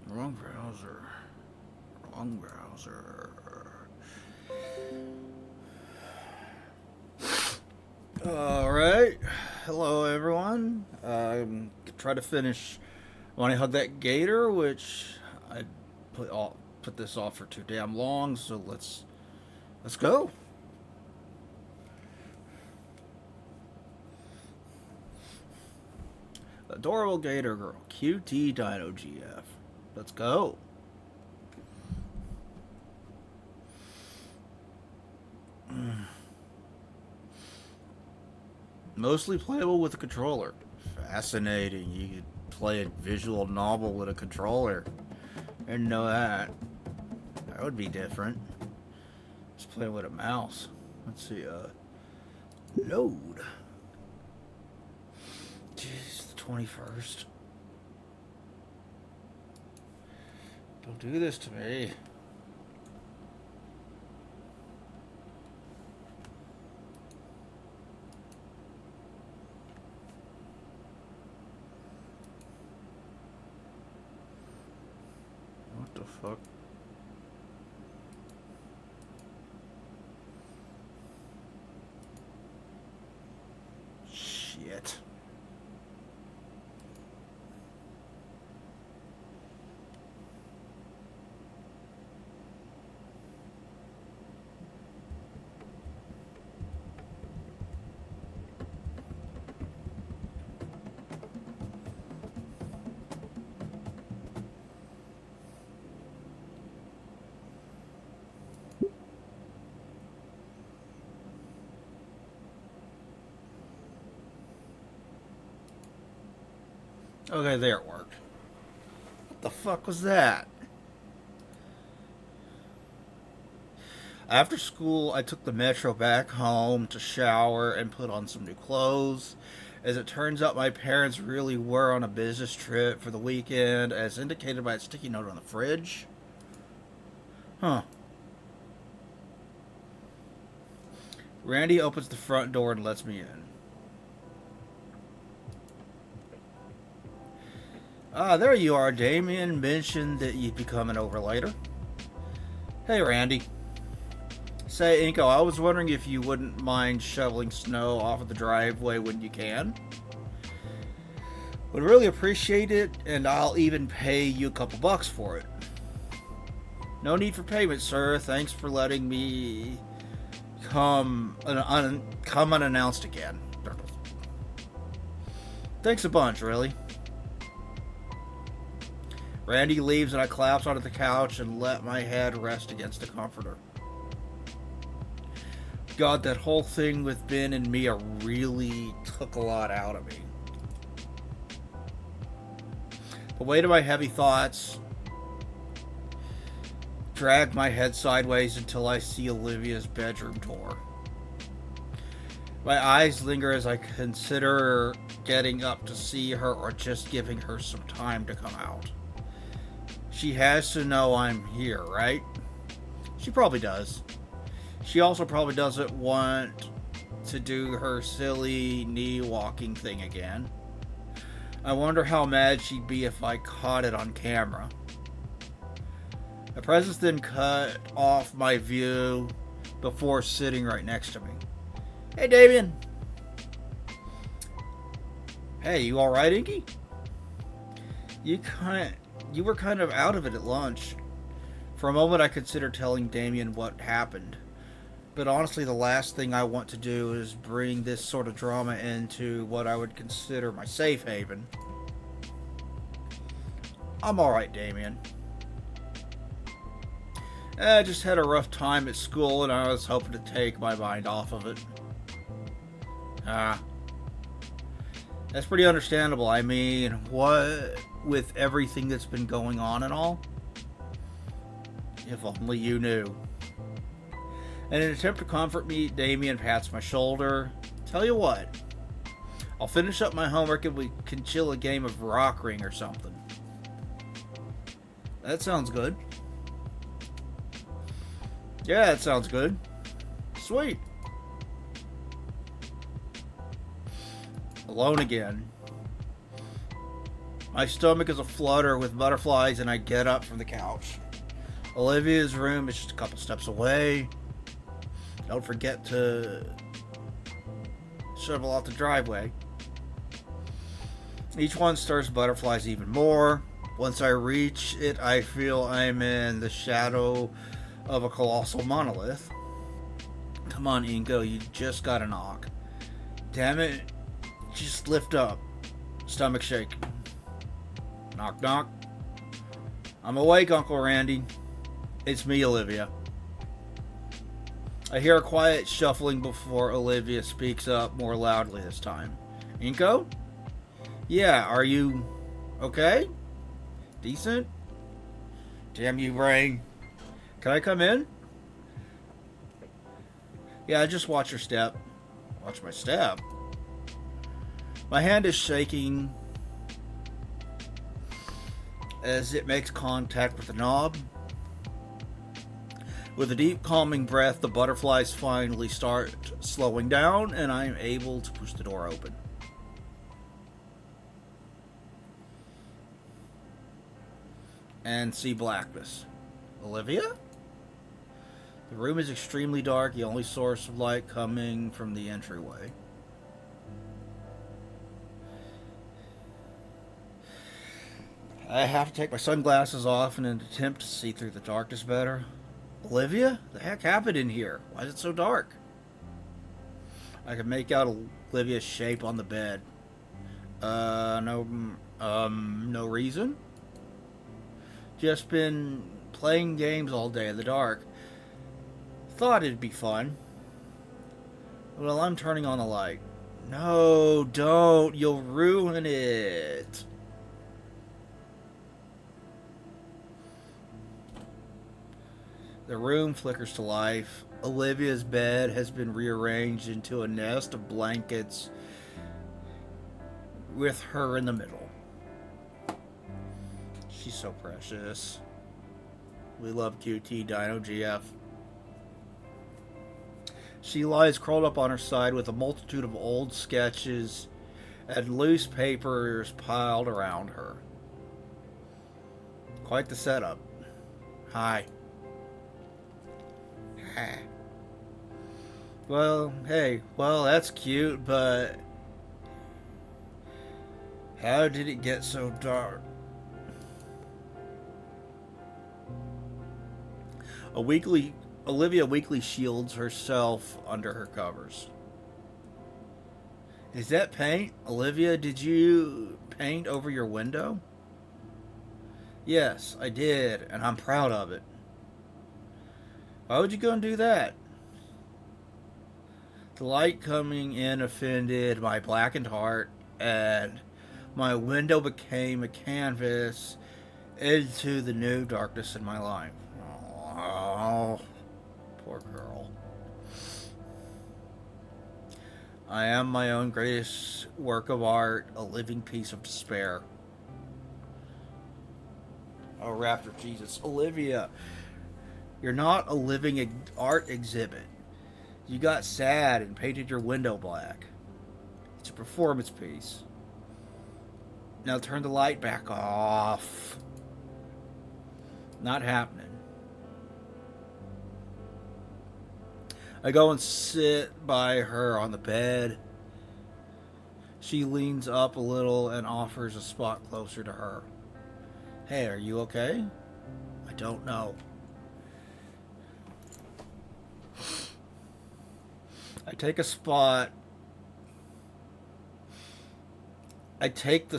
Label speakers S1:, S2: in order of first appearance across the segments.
S1: Wrong browser. Wrong browser. Alright. Hello, everyone. Try to finish Wani Hug That Gator, which I put this off for too damn long, so let's go. Adorable Gator Girl. QT Dino GF. Let's go. Mostly playable with a controller. Fascinating. You could play a visual novel with a controller. I didn't know that. That would be different. Just playing with a mouse. Let's see, load. Jeez, the 21st. Don't do this to me. What the fuck? Shit. Okay, there it worked. What the fuck was that? After school, I took the metro back home to shower and put on some new clothes. As it turns out, my parents really were on a business trip for the weekend, as indicated by a sticky note on the fridge. Huh. Randy opens the front door and lets me in. Ah, there you are. Damien mentioned that you'd be coming over later. Hey, Randy. Say, Inko, I was wondering if you wouldn't mind shoveling snow off of the driveway when you can. Would really appreciate it, and I'll even pay you a couple bucks for it. No need for payment, sir. Thanks for letting me come unannounced again. Thanks a bunch, really. Randy leaves and I collapse onto the couch and let my head rest against the comforter. God, that whole thing with Ben and Mia really took a lot out of me. The weight of my heavy thoughts drag my head sideways until I see Olivia's bedroom door. My eyes linger as I consider getting up to see her or just giving her some time to come out. She has to know I'm here, right? She probably does. She also probably doesn't want to do her silly knee walking thing again. I wonder how mad she'd be if I caught it on camera. The presence then cut off my view before sitting right next to me. Hey, Damien. Hey, you alright, Inky? You were kind of out of it at lunch. For a moment I considered telling Damien what happened. But honestly, the last thing I want to do is bring this sort of drama into what I would consider my safe haven. I'm alright, Damien. I just had a rough time at school and I was hoping to take my mind off of it. That's pretty understandable. I mean, what with everything that's been going on and all? If only you knew. In an attempt to comfort me, Damien pats my shoulder. Tell you what, I'll finish up my homework and we can chill a game of Rock Ring or something. That sounds good. Yeah, that sounds good. Sweet. Alone again. My stomach is aflutter with butterflies and I get up from the couch. Olivia's room is just a couple steps away. Don't forget to shovel out the driveway. Each one stirs butterflies even more. Once I reach it, I feel I'm in the shadow of a colossal monolith. Come on, Ingo, you just gotta knock. Damn it, just lift up. Stomach shaking. Knock, knock. I'm awake, Uncle Randy. It's me, Olivia. I hear a quiet shuffling before Olivia speaks up more loudly this time. Inko? Yeah, are you okay? Decent? Damn you, brain. Can I come in? Yeah, just watch your step. Watch my step? My hand is shaking as it makes contact with the knob. With a deep, calming breath, the butterflies finally start slowing down, and I am able to push the door open. And see blackness. Olivia? The room is extremely dark, the only source of light coming from the entryway. I have to take my sunglasses off in an attempt to see through the darkness better. Olivia? The heck happened in here? Why is it so dark? I can make out Olivia's shape on the bed. No reason? Just been playing games all day in the dark. Thought it'd be fun. Well, I'm turning on the light. No, don't. You'll ruin it. The room flickers to life. Olivia's bed has been rearranged into a nest of blankets with her in the middle. She's so precious. We love QT Dino GF. She lies curled up on her side with a multitude of old sketches and loose papers piled around her. Quite the setup. Hi. Well, hey, well, that's cute, but how did it get so dark? Olivia weakly shields herself under her covers. Is that paint? Olivia, did you paint over your window? Yes, I did, and I'm proud of it. Why would you go and do that? The light coming in offended my blackened heart, and my window became a canvas into the new darkness in my life. Oh, poor girl. I am my own greatest work of art, a living piece of despair. Oh, Raptor Jesus. Olivia, you're not a living art exhibit. You got sad and painted your window black. It's a performance piece. Now turn the light back off. Not happening. I go and sit by her on the bed. She leans up a little and offers a spot closer to her. Hey, are you okay? I don't know. I take the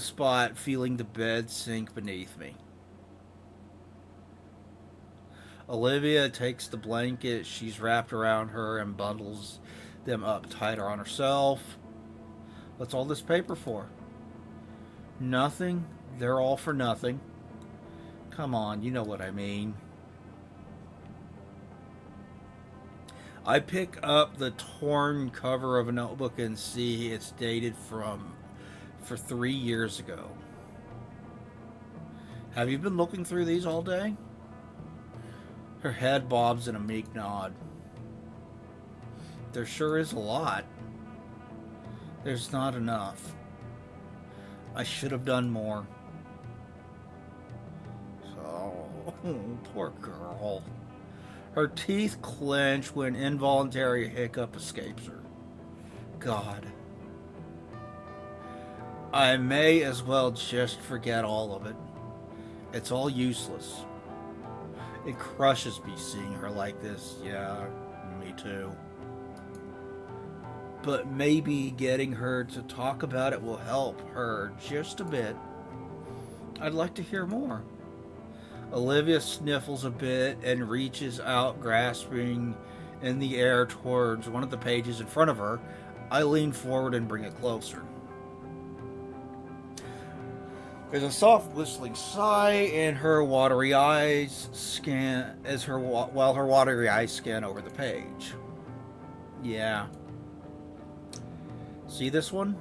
S1: spot, feeling the bed sink beneath me. Olivia takes the blanket she's wrapped around her and bundles them up tighter on herself. What's all this paper for? Nothing? They're all for nothing. Come on, you know what I mean. I pick up the torn cover of a notebook and see it's dated for 3 years ago. Have you been looking through these all day? Her head bobs in a meek nod. There sure is a lot. There's not enough. I should have done more. So, poor girl. Her teeth clench when involuntary hiccup escapes her. God. I may as well just forget all of it. It's all useless. It crushes me seeing her like this. Yeah, me too. But maybe getting her to talk about it will help her just a bit. I'd like to hear more. Olivia sniffles a bit and reaches out, grasping in the air towards one of the pages in front of her. I lean forward and bring it closer. There's a soft whistling sigh, and her watery eyes scan while her watery eyes scan over the page. Yeah. See this one?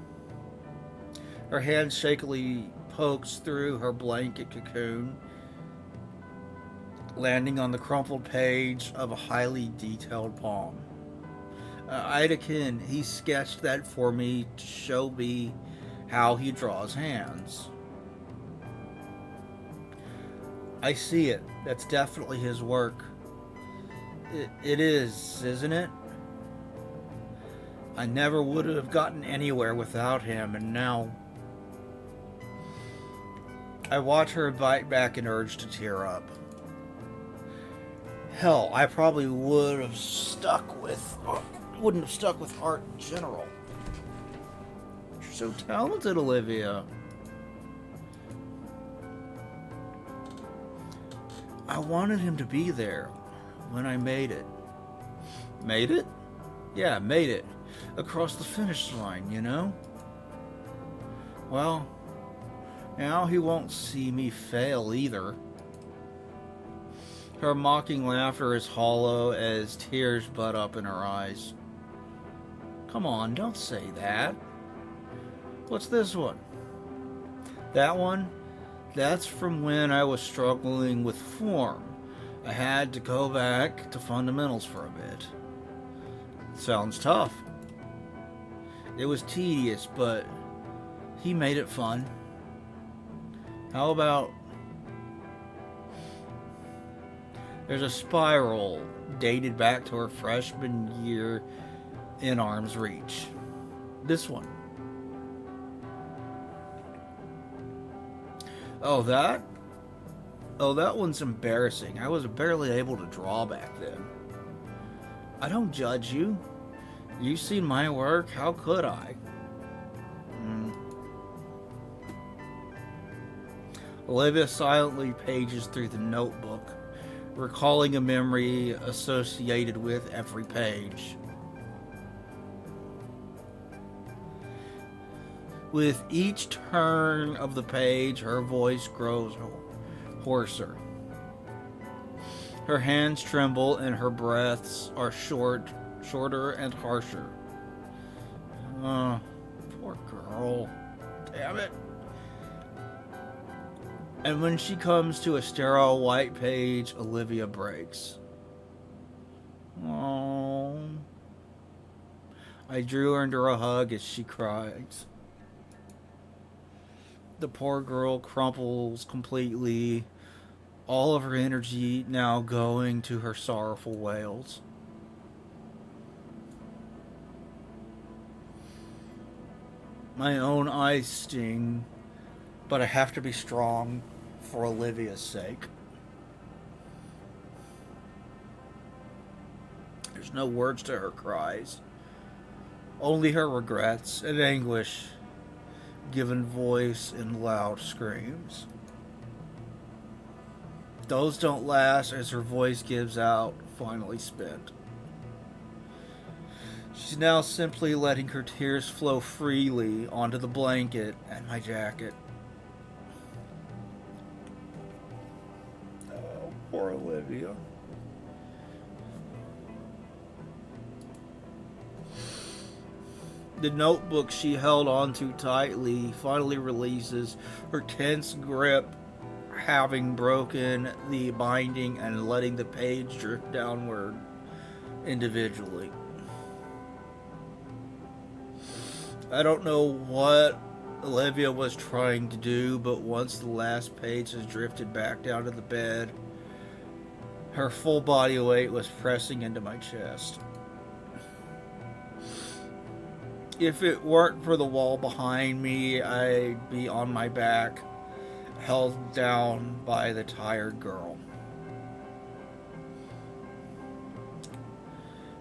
S1: Her hand shakily pokes through her blanket cocoon, landing on the crumpled page of a highly detailed poem. Idakin, he sketched that for me to show me how he draws hands. I see it. That's definitely his work. It is, isn't it? I never would have gotten anywhere without him, and now I watch her bite back an urge to tear up. Hell, I probably wouldn't have stuck with art in general. You're so talented, Olivia. I wanted him to be there when I made it. Made it? Yeah, made it. Across the finish line, you know? Well, now he won't see me fail either. Her mocking laughter is hollow as tears bud up in her eyes. Come on, don't say that. What's this one? That one? That's from when I was struggling with form. I had to go back to fundamentals for a bit. Sounds tough. It was tedious, but he made it fun. How about... There's a spiral dated back to her freshman year in arm's reach. This one. Oh, that? Oh, that one's embarrassing. I was barely able to draw back then. I don't judge you. You've seen my work. How could I? Olivia silently pages through the notebook, recalling a memory associated with every page. With each turn of the page, her voice grows hoarser. Her hands tremble and her breaths are shorter and harsher. Poor girl. Damn it. And when she comes to a sterile white page, Olivia breaks. Oh. I drew her into a hug as she cries. The poor girl crumples completely, all of her energy now going to her sorrowful wails. My own eyes sting, but I have to be strong for Olivia's sake. There's no words to her cries, only her regrets and anguish given voice in loud screams. Those don't last as her voice gives out, finally spent. She's now simply letting her tears flow freely onto the blanket and my jacket. Poor Olivia. The notebook she held onto tightly finally releases, her tense grip having broken the binding and letting the page drift downward individually. I don't know what Olivia was trying to do, but once the last page has drifted back down to the bed, her full body weight was pressing into my chest. If it weren't for the wall behind me, I'd be on my back, held down by the tired girl.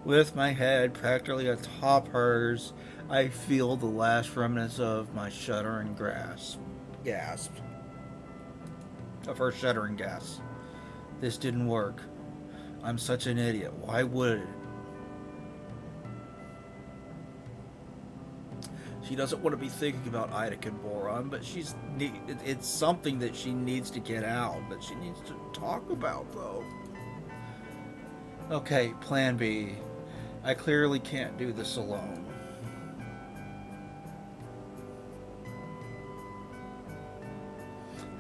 S1: With my head practically atop hers, I feel the last remnants of my shuddering gasp. Of her shuddering gasp. This didn't work. I'm such an idiot. Why would it? She doesn't want to be thinking about Ida and Boron, but it's something that she needs to get out, that she needs to talk about, though. Okay, plan B. I clearly can't do this alone.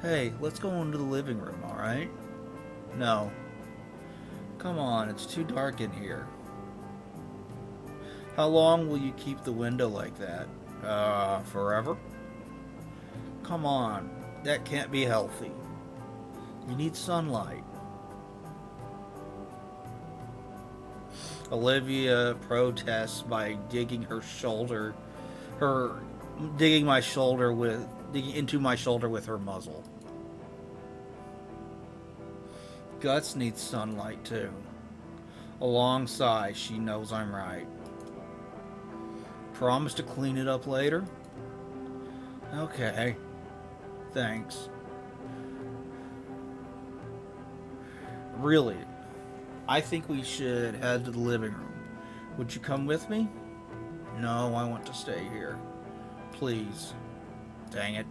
S1: Hey, let's go into the living room, alright? No. Come on, it's too dark in here. How long will you keep the window like that? Forever? Come on, that can't be healthy. You need sunlight. Olivia protests by digging into my shoulder with her muzzle. Guts needs sunlight too. A long sigh, she knows I'm right. Promise to clean it up later? Okay. Thanks. Really, I think we should head to the living room. Would you come with me? No, I want to stay here. Please. Dang it.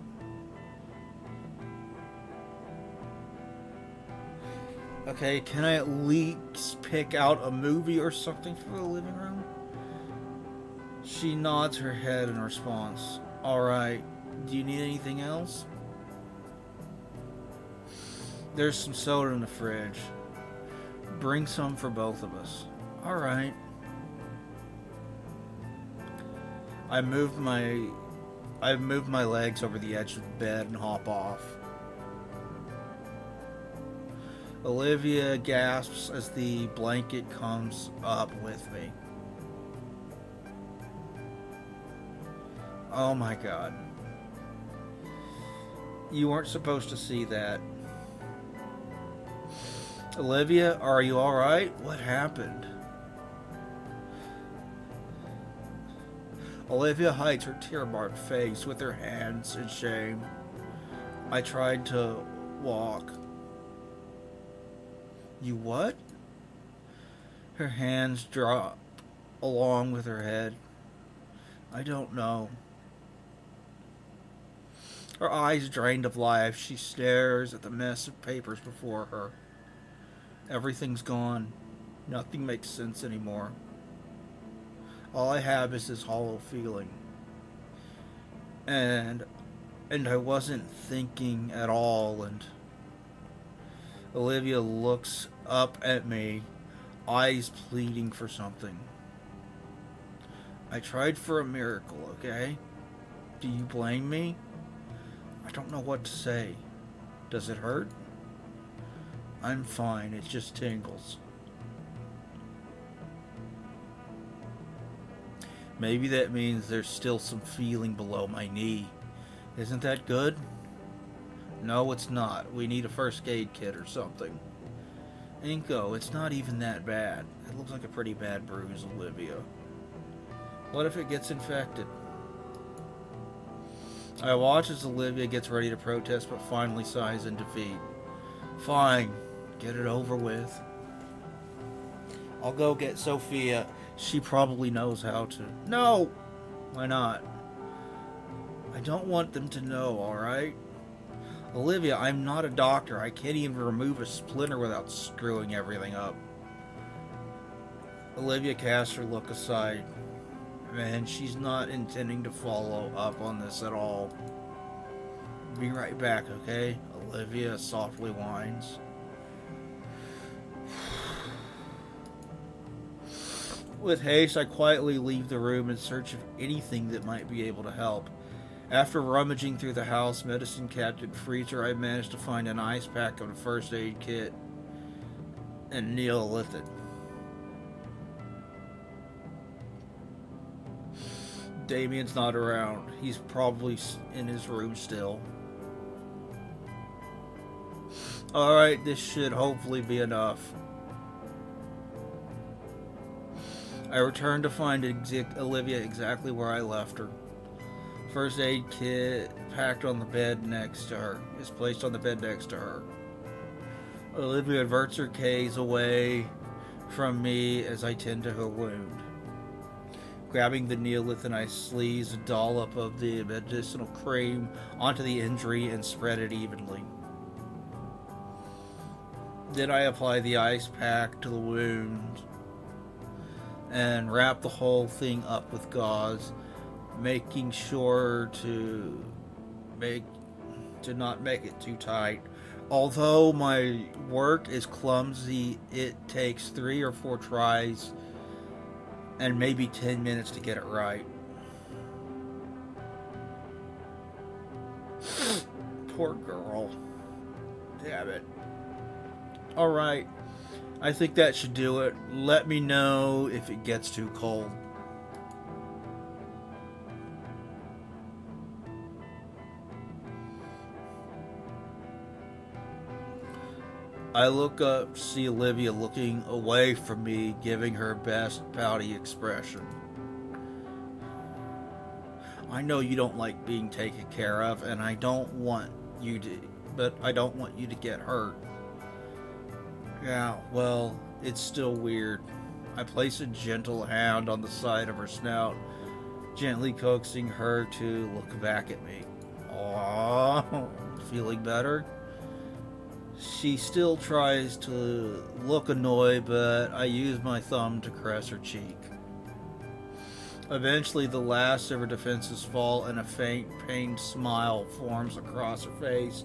S1: Okay, can I at least pick out a movie or something for the living room? She nods her head in response. Alright, do you need anything else? There's some soda in the fridge. Bring some for both of us. Alright. I move my legs over the edge of the bed and hop off. Olivia gasps as the blanket comes up with me. Oh my god. You weren't supposed to see that. Olivia, are you alright? What happened? Olivia hides her tear-marked face with her hands in shame. I tried to walk. You what? Her hands drop along with her head. I don't know. Her eyes drained of life, she stares at the mess of papers before her. Everything's gone. Nothing makes sense anymore. All I have is this hollow feeling. And I wasn't thinking at all, and Olivia looks up at me, eyes pleading for something. I tried for a miracle, okay? Do you blame me? I don't know what to say. Does it hurt? I'm fine, it just tingles. Maybe that means there's still some feeling below my knee. Isn't that good? No, it's not. We need a first aid kit or something. Inko, it's not even that bad. It looks like a pretty bad bruise, Olivia. What if it gets infected? I watch as Olivia gets ready to protest, but finally sighs in defeat. Fine. Get it over with. I'll go get Sophia. She probably knows how to. No! Why not? I don't want them to know, alright? Olivia, I'm not a doctor. I can't even remove a splinter without screwing everything up. Olivia casts her look aside. Man, she's not intending to follow up on this at all. Be right back, okay? Olivia softly whines. With haste, I quietly leave the room in search of anything that might be able to help. After rummaging through the house, medicine cabinet, freezer, I managed to find an ice pack of a first aid kit and Neolithic. Damien's not around. He's probably in his room still. Alright, this should hopefully be enough. I returned to find Olivia exactly where I left her. First aid kit packed on the bed next to her is placed on the bed next to her. Olivia averts her gaze away from me as I tend to her wound. Grabbing the Neolithic, I sleaze a dollop of the medicinal cream onto the injury and spread it evenly. Then I apply the ice pack to the wound and wrap the whole thing up with gauze, making sure to not make it too tight. Although my work is clumsy, it takes 3 or 4 tries and maybe 10 minutes to get it right. Poor girl. Damn it. Alright, I think that should do it. Let me know if it gets too cold. I look up, see Olivia looking away from me, giving her best pouty expression. I know you don't like being taken care of, and I don't want you to get hurt. Yeah, well, it's still weird. I place a gentle hand on the side of her snout, gently coaxing her to look back at me. Aww, feeling better? She still tries to look annoyed, but I use my thumb to caress her cheek. Eventually, the last of her defenses fall, and a faint, pained smile forms across her face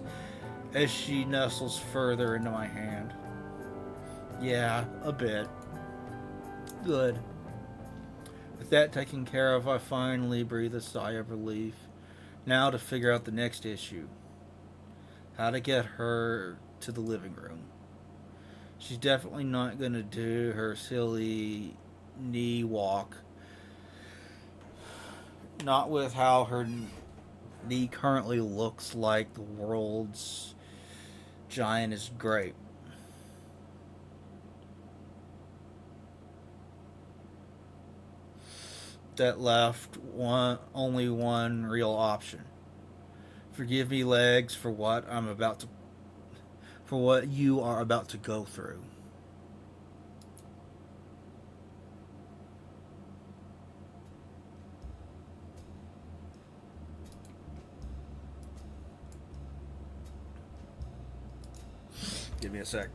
S1: as she nestles further into my hand. Yeah, a bit. Good. With that taken care of, I finally breathe a sigh of relief. Now to figure out the next issue. How to get her to the living room. She's definitely not going to do her silly knee walk. Not with how her knee currently looks like the world's giantest grape. That left only one real option. Forgive me, legs, for what you are about to go through. Give me a sec.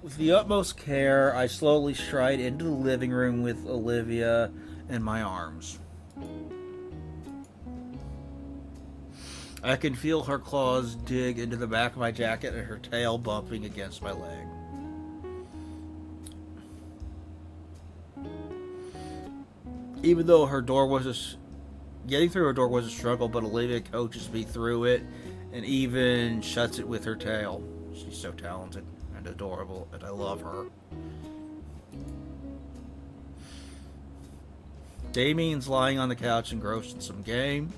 S1: With the utmost care, I slowly stride into the living room with Olivia in my arms. I can feel her claws dig into the back of my jacket and her tail bumping against my leg. Even though getting through her door was a struggle, but Olivia coaches me through it and even shuts it with her tail. She's so talented and adorable, and I love her. Damien's lying on the couch engrossed in some game.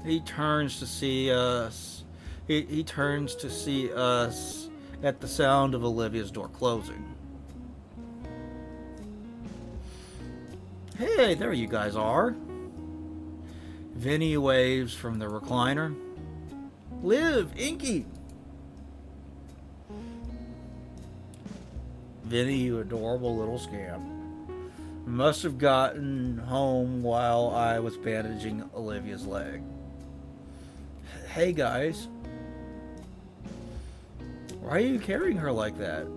S1: He turns to see us. He turns to see us at the sound of Olivia's door closing. Hey, there you guys are. Vinny waves from the recliner. Liv, Inky. Vinny, you adorable little scamp. Must have gotten home while I was bandaging Olivia's leg. Hey guys. Why are you carrying her like that?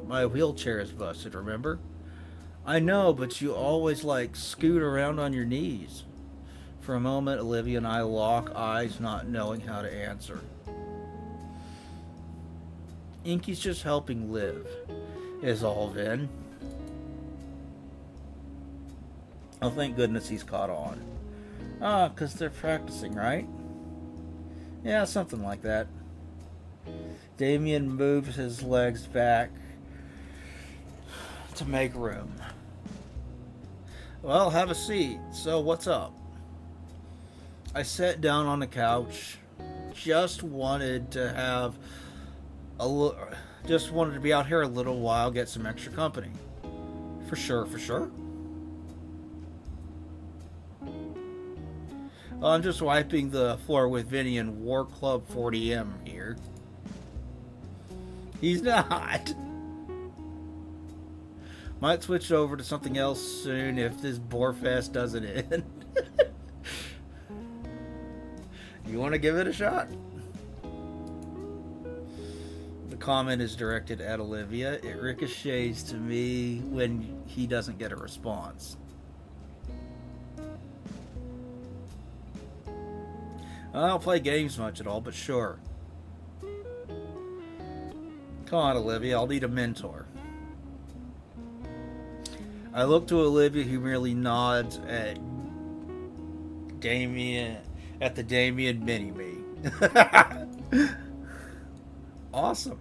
S1: My wheelchair is busted, remember? I know, but you always scoot around on your knees. For a moment, Olivia and I lock eyes, not knowing how to answer. Inky's just helping Liv, is all, Vin. Oh, thank goodness he's caught on. Ah, 'cause they're practicing, right? Yeah, something like that. Damien moves his legs back to make room. Well, have a seat. So, what's up? I sat down on the couch. Just wanted to be out here a little while, get some extra company. For sure, for sure. I'm just wiping the floor with Vinny and War Club 40M here. He's not. Might switch over to something else soon if this Borefest doesn't end. You want to give it a shot? The comment is directed at Olivia. It ricochets to me when he doesn't get a response. I don't play games much at all, but sure. Come on, Olivia, I'll need a mentor. I look to Olivia, who merely nods at the Damien mini-me. Awesome.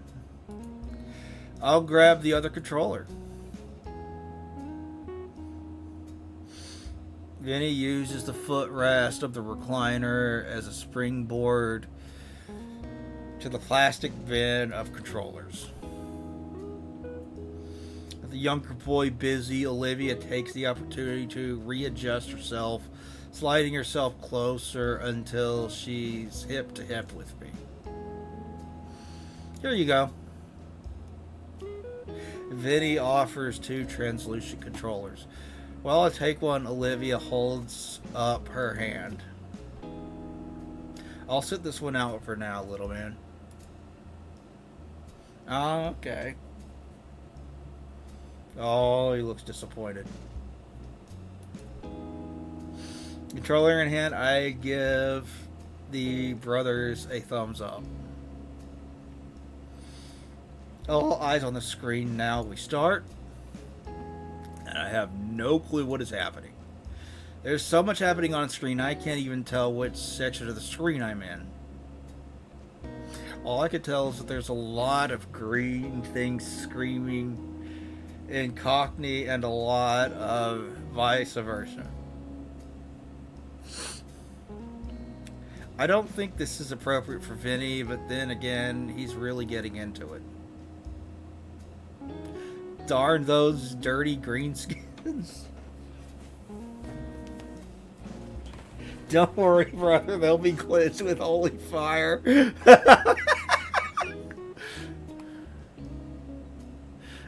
S1: I'll grab the other controller. Vinny uses the footrest of the recliner as a springboard to the plastic bin of controllers. With the younger boy busy, Olivia takes the opportunity to readjust herself, sliding herself closer until she's hip to hip with me. Here you go. Vinny offers 2 translucent controllers. While I take one, Olivia holds up her hand. I'll sit this one out for now, little man. Oh, okay. Oh, he looks disappointed. Controller in hand, I give the brothers a thumbs up. All eyes on the screen now. We start. And I have no clue what is happening. There's so much happening on screen, I can't even tell which section of the screen I'm in. All I can tell is that there's a lot of green things screaming in Cockney and a lot of vice versa. I don't think this is appropriate for Vinny, but then again, he's really getting into it. Darn those dirty greenskins. Don't worry, brother. They'll be cleansed with holy fire.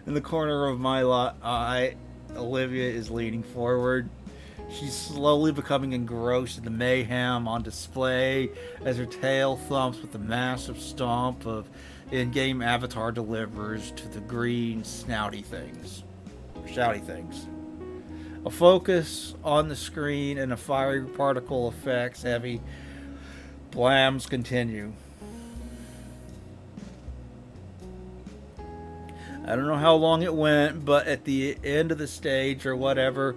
S1: In the corner of my eye, Olivia is leaning forward. She's slowly becoming engrossed in the mayhem on display as her tail thumps with the massive stomp of in-game avatar delivers to the green shouty things. A focus on the screen and a fiery particle effects heavy blams continue. I don't know how long it went, but at the end of the stage or whatever,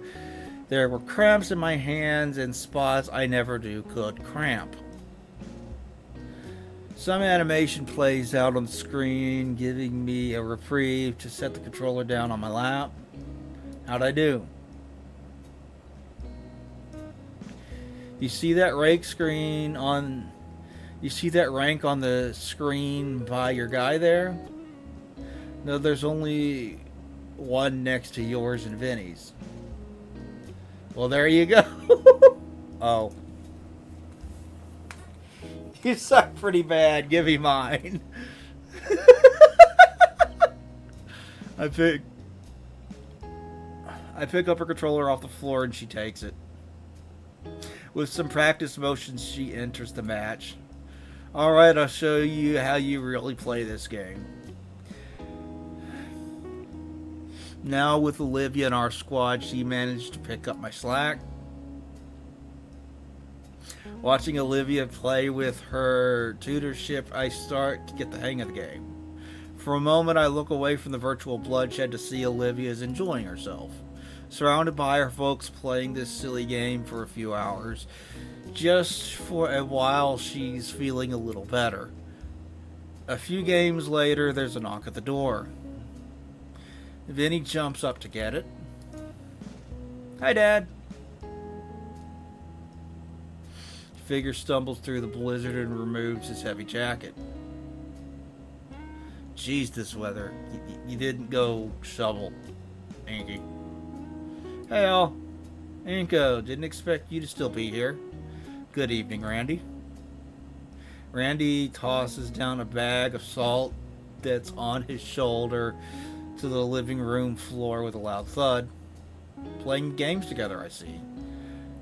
S1: there were cramps in my hands and spots I never could cramp. Some animation plays out on the screen, giving me a reprieve to set the controller down on my lap. How'd I do? You see that rank on the screen by your guy there? No, there's only one next to yours and Vinny's. Well, there you go. Oh. You suck pretty bad. Give me mine. I pick up her controller off the floor and she takes it. With some practice motions, she enters the match. Alright, I'll show you how you really play this game. Now with Olivia in our squad, she managed to pick up my slack. Watching Olivia play with her tutorship, I start to get the hang of the game. For a moment, I look away from the virtual bloodshed to see Olivia is enjoying herself, surrounded by her folks playing this silly game for a few hours. Just for a while, she's feeling a little better. A few games later, there's a knock at the door. Vinny jumps up to get it. Hi, Dad. Figure stumbles through the blizzard and removes his heavy jacket. Jeez, this weather. You didn't go shovel, Inky. Hey, all. Inko, didn't expect you to still be here. Good evening, Randy. Randy tosses down a bag of salt that's on his shoulder to the living room floor with a loud thud. Playing games together, I see.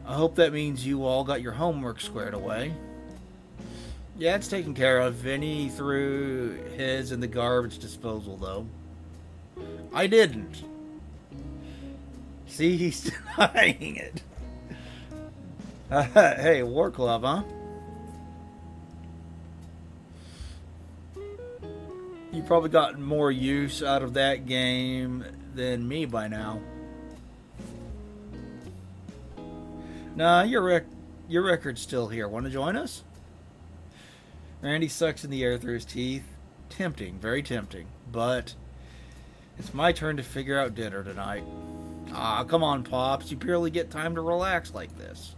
S1: I hope that means you all got your homework squared away. Yeah, it's taken care of. Vinny threw his in the garbage disposal, though. I didn't. See, he's denying it. Hey, War Club, huh? You've probably gotten more use out of that game than me by now. Nah, your record's still here. Want to join us? Randy sucks in the air through his teeth. Tempting, very tempting. But it's my turn to figure out dinner tonight. Ah, come on, Pops. You barely get time to relax like this.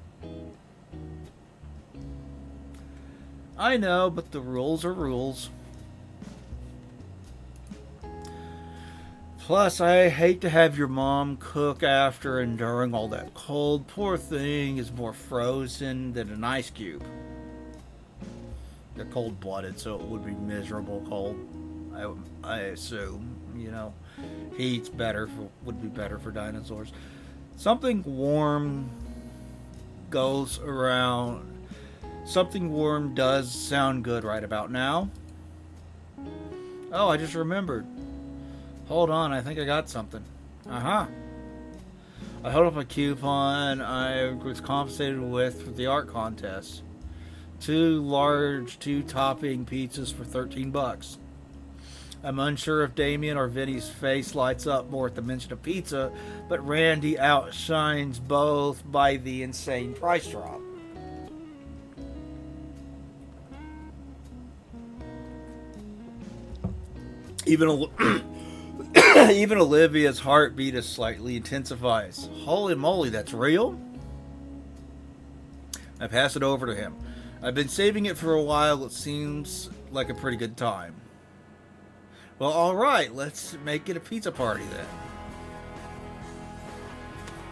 S1: I know, but the rules are rules. Plus, I hate to have your mom cook after enduring all that cold. Poor thing is more frozen than an ice cube. They're cold-blooded, so it would be miserable cold. I assume, you know, heat's would be better for dinosaurs. Something warm goes around. Something warm does sound good right about now. Oh, I just remembered. Hold on, I think I got something. Uh-huh. I held up a coupon I was compensated with for the art contest. 2 large, 2-topping pizzas for $13. I'm unsure if Damien or Vinny's face lights up more at the mention of pizza, but Randy outshines both by the insane price drop. Even Olivia's heartbeat is slightly intensifies. Holy moly, that's real? I pass it over to him. I've been saving it for a while. It seems like a pretty good time. Well, alright, let's make it a pizza party then.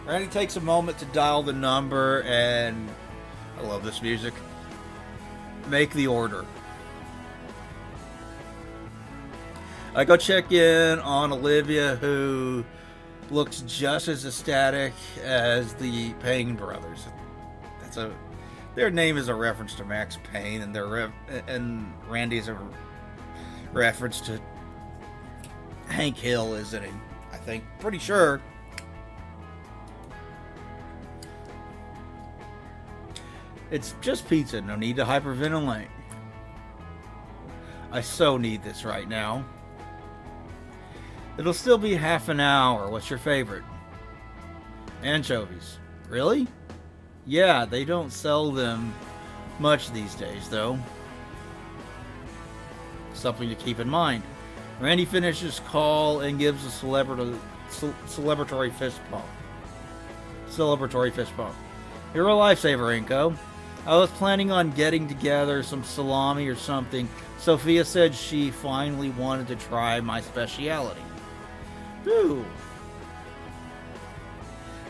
S1: Randy takes a moment to dial the number and... I love this music. Make the order. I go check in on Olivia, who looks just as ecstatic as the Payne brothers. Their name is a reference to Max Payne, and Randy's a reference to Hank Hill, isn't he? I think. Pretty sure. It's just pizza. No need to hyperventilate. I so need this right now. It'll still be half an hour. What's your favorite? Anchovies. Really? Yeah, they don't sell them much these days, though. Something to keep in mind. Randy finishes call and gives a celebratory fist bump. Celebratory fist bump. You're a lifesaver, Inko. I was planning on getting together some salami or something. Sophia said she finally wanted to try my speciality. Ooh.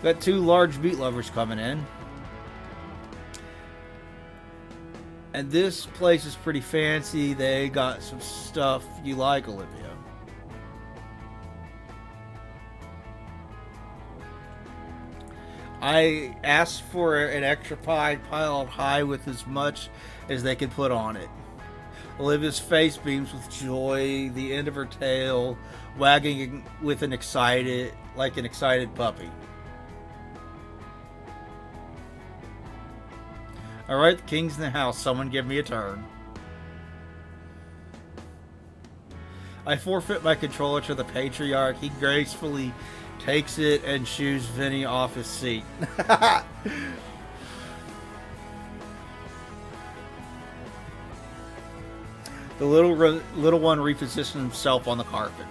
S1: Got two large meat lovers coming in. And this place is pretty fancy. They got some stuff you like, Olivia. I asked for an extra pie piled high with as much as they could put on it. Olivia's face beams with joy, the end of her tail wagging with an excited puppy. Alright, the king's in the house. Someone give me a turn. I forfeit my controller to the patriarch. He gracefully takes it and shoos Vinny off his seat. The little one repositions himself on the carpet.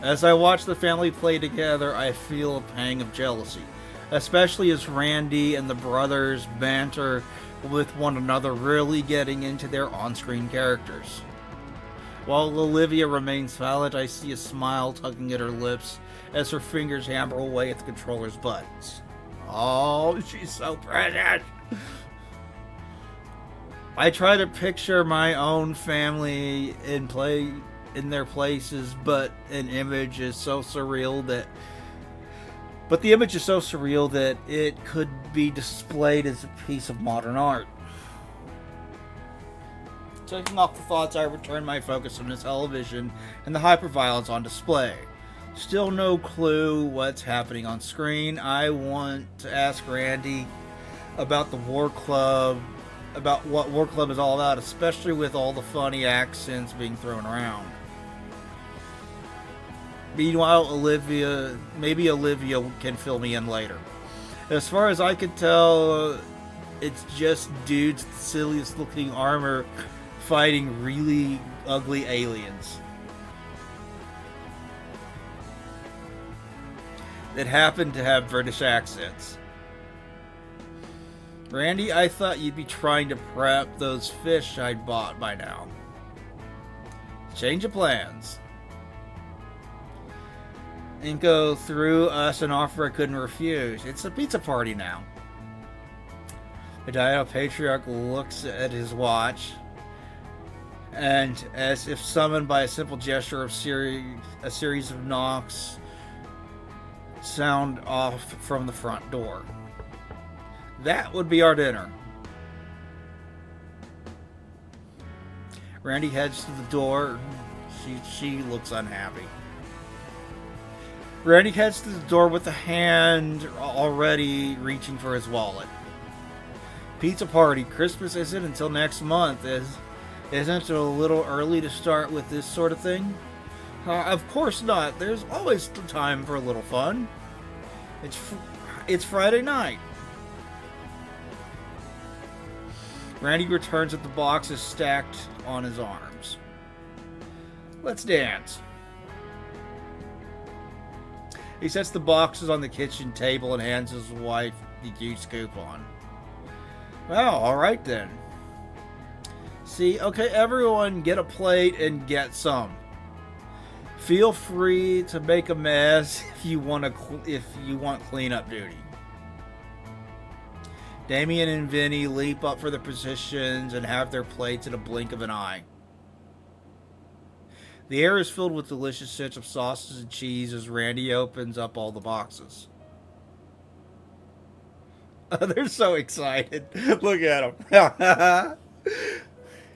S1: As I watch the family play together, I feel a pang of jealousy, especially as Randy and the brothers banter with one another, really getting into their on-screen characters. While Olivia remains silent, I see a smile tugging at her lips as her fingers hammer away at the controller's buttons. Oh, she's so precious! I try to picture my own family in their places, but the image is so surreal that it could be displayed as a piece of modern art. Taking off the thoughts, I return my focus on the television and the hyperviolence on display. Still no clue what's happening on screen. I want to ask Randy about the War Club, about what War Club is all about, especially with all the funny accents being thrown around. Meanwhile, maybe Olivia can fill me in later. As far as I can tell, it's just dudes with the silliest looking armor fighting really ugly aliens that happen to have British accents. Randy, I thought you'd be trying to prep those fish I'd bought by now. Change of plans. Inko threw us an offer I couldn't refuse. It's a pizza party now. The Dino Patriarch looks at his watch, and as if summoned by a simple gesture, a series of knocks sound off from the front door. That would be our dinner. Randy heads to the door. She looks unhappy. Randy heads to the door with a hand already reaching for his wallet. Pizza party. Christmas isn't until next month. Isn't it a little early to start with this sort of thing? Of course not. There's always time for a little fun. It's Friday night. Randy returns with the boxes stacked on his arms. Let's dance. He sets the boxes on the kitchen table and hands his wife the juice coupon. Well, alright then. See, okay, everyone get a plate and get some. Feel free to make a mess if you want cleanup duty. Damien and Vinny leap up for their positions and have their plates in a blink of an eye. The air is filled with delicious scents of sauces and cheese as Randy opens up all the boxes. They're so excited. Look at them.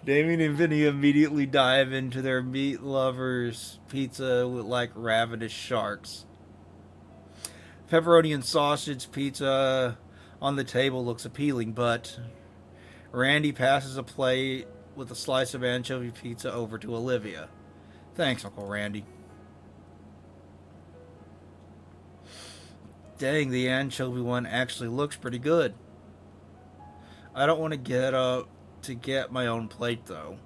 S1: Damien and Vinny immediately dive into their meat lovers pizza like ravenous sharks. Pepperoni and sausage pizza on the table looks appealing, but Randy passes a plate with a slice of anchovy pizza over to Olivia. Thanks, Uncle Randy. Dang, the anchovy one actually looks pretty good. I don't want to get up to get my own plate, though.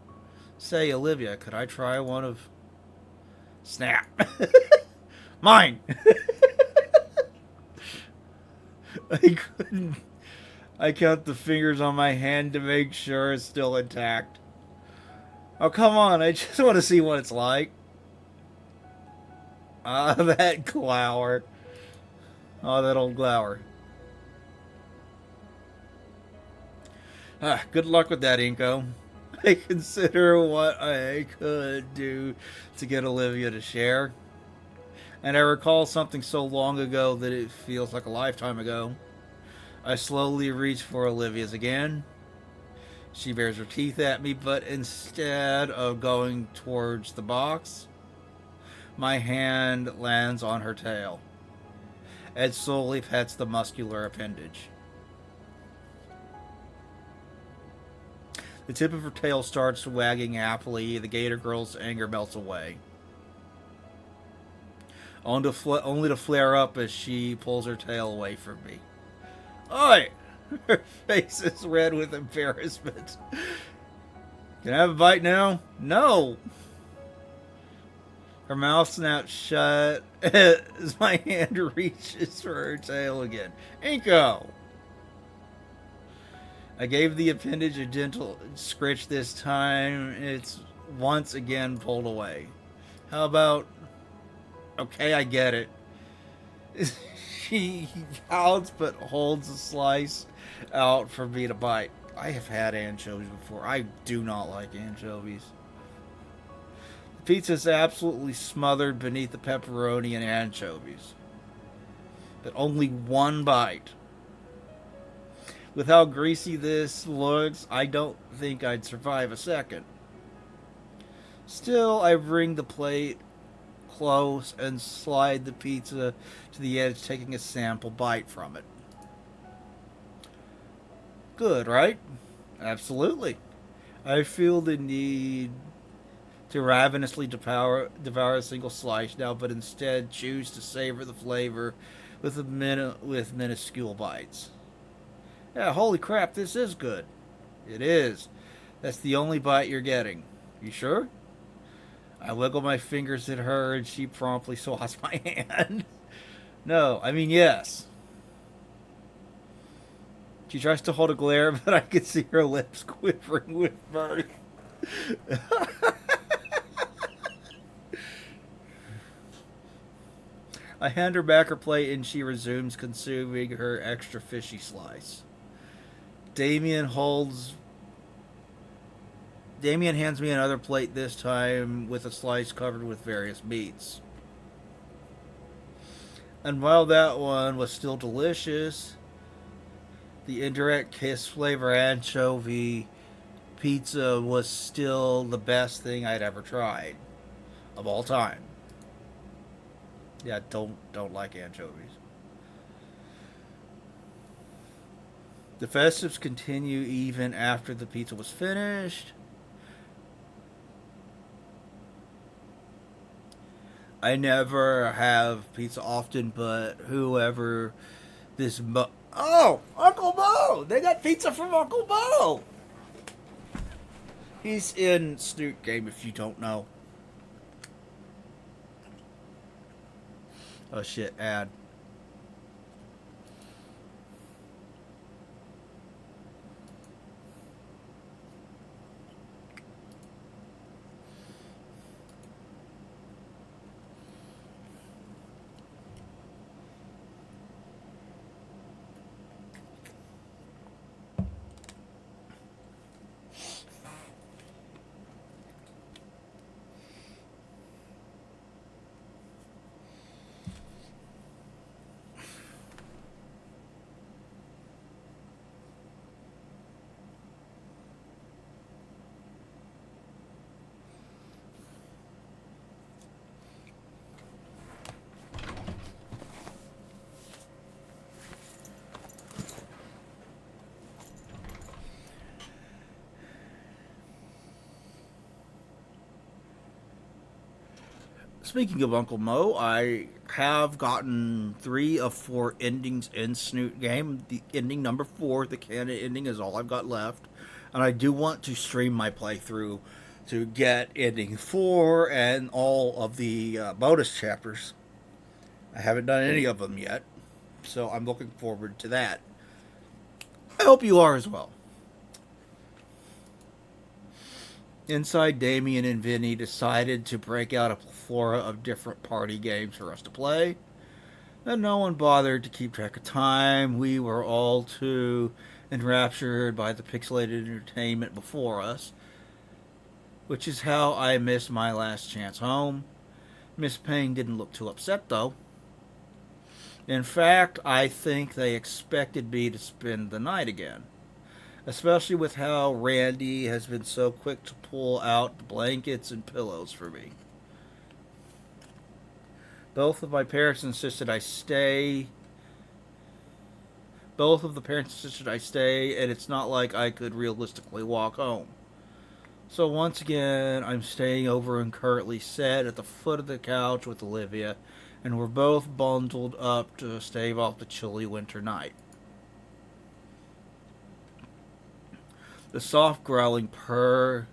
S1: Say, Olivia, could I try one of... Snap. Mine! I couldn't... I count the fingers on my hand to make sure it's still intact. Oh, come on, I just want to see what it's like. Ah, that glower. Oh, that old glower. Good luck with that, Inko. I consider what I could do to get Olivia to share. And I recall something so long ago that it feels like a lifetime ago. I slowly reach for Olivia's again. She bares her teeth at me, but instead of going towards the box, my hand lands on her tail. Ed slowly pets the muscular appendage. The tip of her tail starts wagging happily. The Gator girl's anger melts away, only to flare up as she pulls her tail away from me. Oi! Her face is red with embarrassment. Can I have a bite now? No! Her mouth snaps shut as my hand reaches for her tail again. Inko! I gave the appendage a gentle scritch this time. It's once again pulled away. How about... Okay, I get it. She pouts but holds a slice out for me to bite. I have had anchovies before. I do not like anchovies. The pizza is absolutely smothered beneath the pepperoni and anchovies. But only one bite. With how greasy this looks, I don't think I'd survive a second. Still, I bring the plate close and slide the pizza to the edge, taking a sample bite from it. Good, right? Absolutely. I feel the need to ravenously devour a single slice now, but instead choose to savor the flavor with minuscule bites. Yeah, holy crap, this is good. It is. That's the only bite you're getting. You sure? I wiggle my fingers at her and she promptly swats my hand. No, I mean yes. She tries to hold a glare, but I can see her lips quivering with mirth. I hand her back her plate and she resumes consuming her extra fishy slice. Damien hands me another plate this time with a slice covered with various meats. And while that one was still delicious, the indirect kiss flavor anchovy pizza was still the best thing I'd ever tried of all time. Yeah, don't like anchovies. The festives continue even after the pizza was finished. I never have pizza often, but whoever oh, Uncle Bo! They got pizza from Uncle Bo! He's in Snoot Game if you don't know. Oh shit, ad. Speaking of Uncle Mo, I have gotten 3 of 4 endings in Snoot Game. The ending number 4, the canon ending, is all I've got left. And I do want to stream my playthrough to get ending 4 and all of the bonus chapters. I haven't done any of them yet, so I'm looking forward to that. I hope you are as well. Inside, Damien and Vinny decided to break out a plethora of different party games for us to play. And no one bothered to keep track of time. We were all too enraptured by the pixelated entertainment before us, which is how I missed my last chance home. Miss Payne didn't look too upset, though. In fact, I think they expected me to spend the night again, especially with how Randy has been so quick to pull out the blankets and pillows for me. Both of my parents insisted I stay. Both of the parents insisted I stay, and it's not like I could realistically walk home. So once again, I'm staying over and currently set at the foot of the couch with Olivia, and we're both bundled up to stave off the chilly winter night. The soft growling purr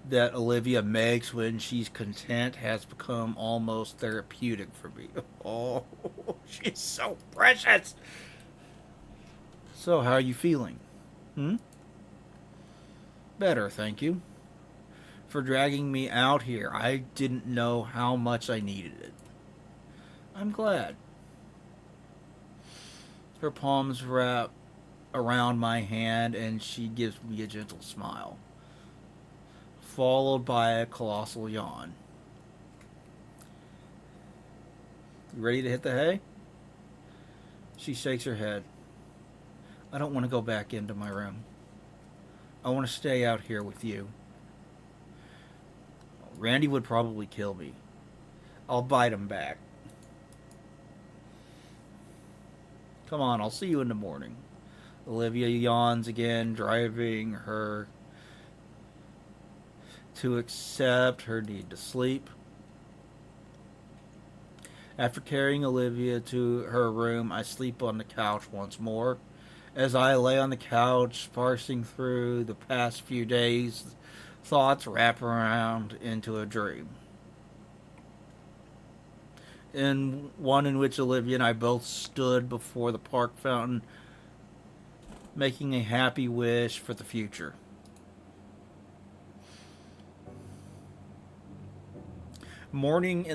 S1: that Olivia makes when she's content has become almost therapeutic for me. Oh, she's so precious. So, how are you feeling? Hmm? Better, thank you. For dragging me out here. I didn't know how much I needed it. I'm glad. Her palms wrap around my hand and she gives me a gentle smile, followed by a colossal yawn. You ready to hit the hay? She shakes her head. I don't want to go back into my room. I want to stay out here with you. Randy would probably kill me. I'll bite him back. Come on, I'll see you in the morning. Olivia yawns again, driving her to accept her need to sleep. After carrying Olivia to her room, I sleep on the couch once more. As I lay on the couch, parsing through the past few days, thoughts wrap around into a dream. In one in which Olivia and I both stood before the park fountain, making a happy wish for the future. Mornings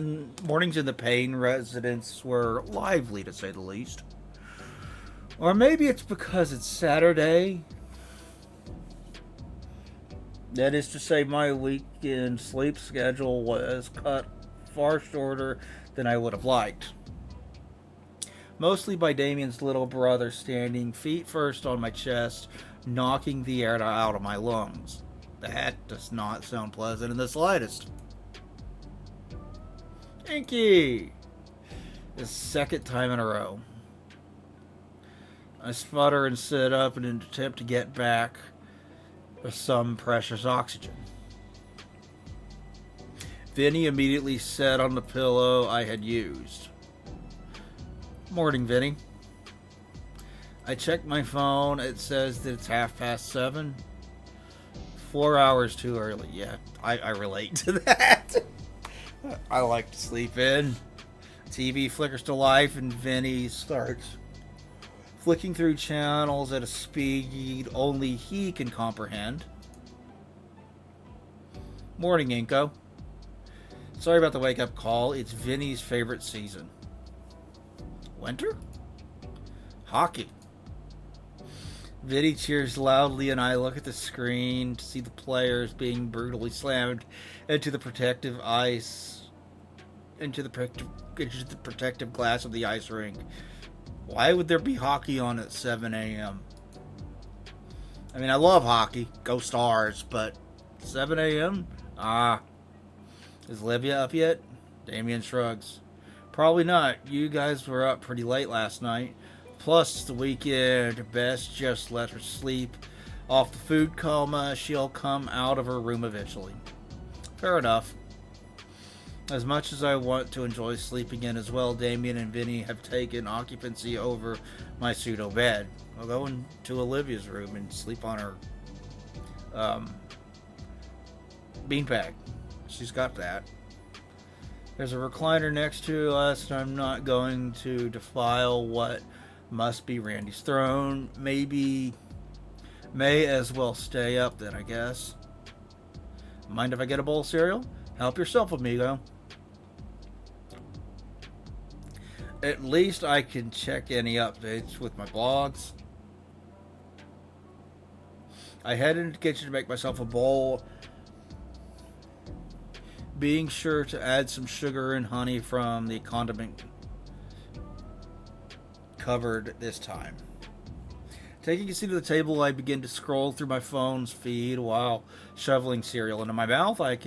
S1: in the Payne residence were lively, to say the least. Or maybe it's because it's Saturday. That is to say, my weekend sleep schedule was cut far shorter than I would have liked. Mostly by Damien's little brother standing feet first on my chest, knocking the air out of my lungs. That does not sound pleasant in the slightest. Inky! The second time in a row. I sputter and sit up in an attempt to get back some precious oxygen. Vinny immediately sat on the pillow I had used. Morning, Vinny. I checked my phone. It says that it's 7:30. 4 hours too early. Yeah, I relate to that. I like to sleep in. TV flickers to life and Vinny starts flicking through channels at a speed only he can comprehend. Morning, Inko. Sorry about the wake-up call. It's Vinny's favorite season. Winter? Hockey. Vinny cheers loudly and I look at the screen to see the players being brutally slammed into the protective protective glass of the ice rink. Why would there be hockey on at 7 a.m.? I mean, I love hockey. Go Stars, but 7 a.m.? Is Olivia up yet? Damien shrugs. Probably not. You guys were up pretty late last night. Plus, it's the weekend. Best just let her sleep off the food coma. She'll come out of her room eventually. Fair enough. As much as I want to enjoy sleeping in as well, Damien and Vinny have taken occupancy over my pseudo bed. I'll go into Olivia's room and sleep on her beanbag. She's got that. There's a recliner next to us, and I'm not going to defile what must be Randy's throne. May as well stay up then, I guess. Mind if I get a bowl of cereal? Help yourself, amigo. At least I can check any updates with my blogs. I head into the kitchen to make myself a bowl, being sure to add some sugar and honey from the condiment cupboard this time. Taking a seat at the table, I begin to scroll through my phone's feed while shoveling cereal into my mouth. I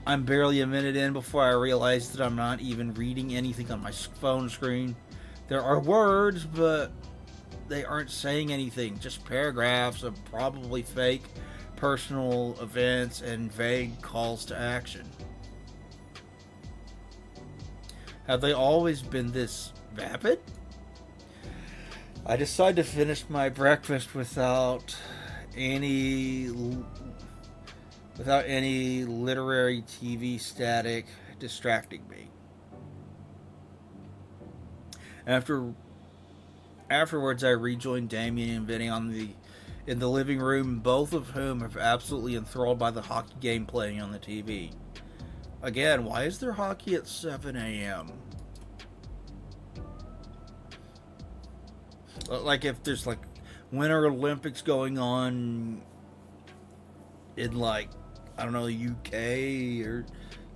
S1: I'm barely a minute in before I realize that I'm not even reading anything on my phone screen. There are words, but they aren't saying anything, just paragraphs of probably fake personal events and vague calls to action. Have they always been this vapid? I decide to finish my breakfast any without any literary TV static distracting me. Afterwards, I rejoin Damien and Vinny in the living room, both of whom are absolutely enthralled by the hockey game playing on the TV. Again, why is there hockey at 7 a.m.? Like if there's like Winter Olympics going on in like, I don't know, UK or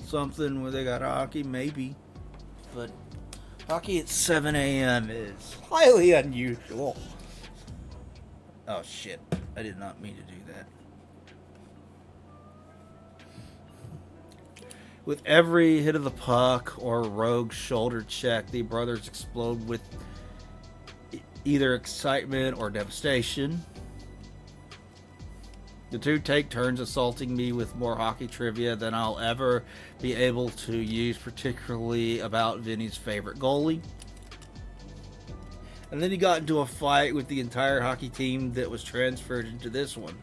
S1: something where they got hockey, maybe. But hockey at 7 a.m. is highly unusual. Oh shit, I did not mean to do that. With every hit of the puck or rogue shoulder check, the brothers explode with either excitement or devastation. The two take turns assaulting me with more hockey trivia than I'll ever be able to use, particularly about Vinny's favorite goalie. And then he got into a fight with the entire hockey team that was transferred into this one.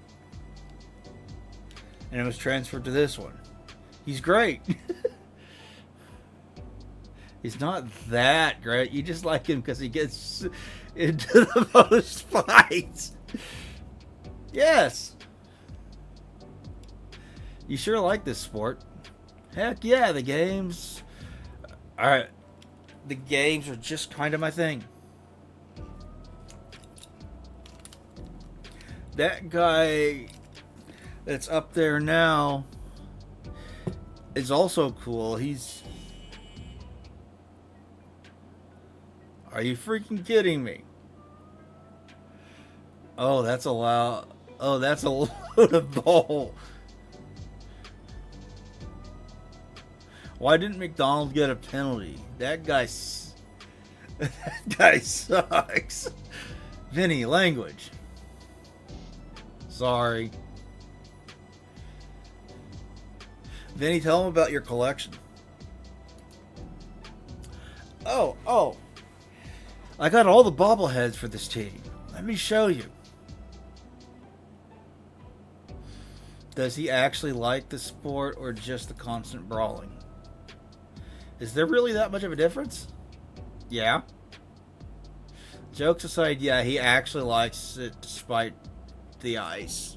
S1: And it was transferred to this one. He's great. He's not that great. You just like him because he gets into the most fights. Yes. You sure like this sport. Heck yeah, the games. Alright. The games are just kind of my thing. That guy that's up there now is also cool. Are you freaking kidding me? Oh, that's a loud. Oh, that's a load of bull. Why didn't McDonald get a penalty? That guy sucks. Vinny, language. Sorry. Vinny, tell him about your collection. Oh. I got all the bobbleheads for this team. Let me show you. Does he actually like the sport or just the constant brawling? Is there really that much of a difference? Yeah. Jokes aside, yeah, he actually likes it despite the ice.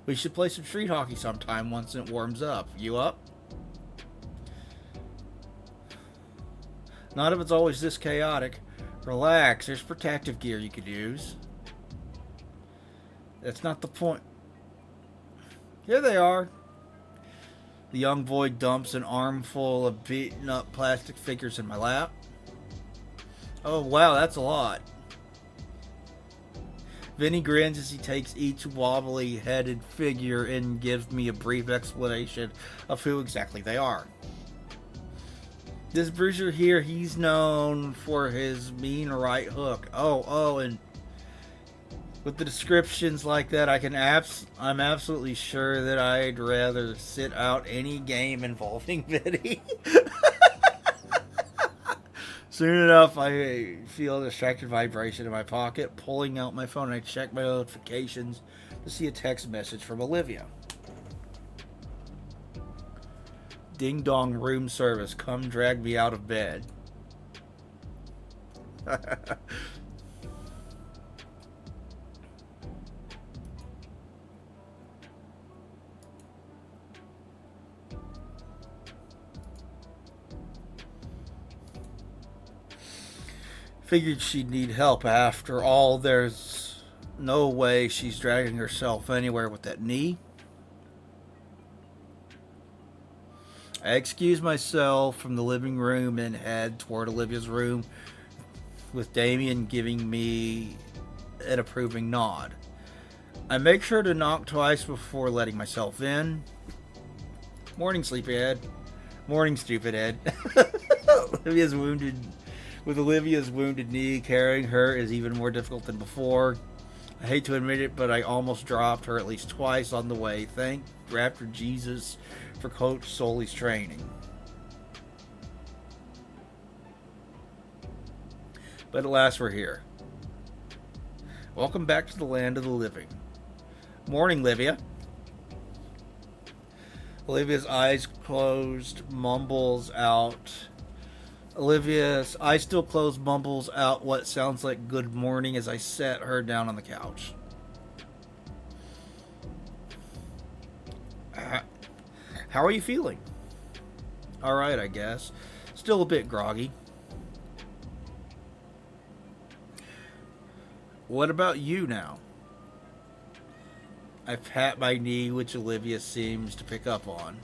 S1: We should play some street hockey sometime once it warms up. You up? Not if it's always this chaotic. Relax, there's protective gear you could use. That's not the point. Here they are. The young boy dumps an armful of beaten up plastic figures in my lap. Oh wow, that's a lot. Vinny grins as he takes each wobbly headed figure and gives me a brief explanation of who exactly they are. This bruiser here, he's known for his mean right hook. Oh, and with the descriptions like that, I'm absolutely sure that I'd rather sit out any game involving Vinny. Soon enough, I feel a distracted vibration in my pocket. Pulling out my phone, I check my notifications to see a text message from Olivia. Ding dong, room service. Come drag me out of bed. Figured she'd need help. After all, there's no way she's dragging herself anywhere with that knee. I excuse myself from the living room and head toward Olivia's room, with Damien giving me an approving nod. I make sure to knock twice before letting myself in. Morning, sleepyhead. Morning, stupid head. Olivia's wounded. With Olivia's wounded knee, carrying her is even more difficult than before. I hate to admit it, but I almost dropped her at least twice on the way. Thank Raptor Jesus for Coach Sully's training. But at last we're here. Welcome back to the land of the living. Morning, Livia. Olivia's eyes closed, mumbles out. Olivia's eyes still closed, mumbles out what sounds like good morning as I set her down on the couch. How are you feeling? Alright, I guess. Still a bit groggy. What about you now? I pat my knee, which Olivia seems to pick up on.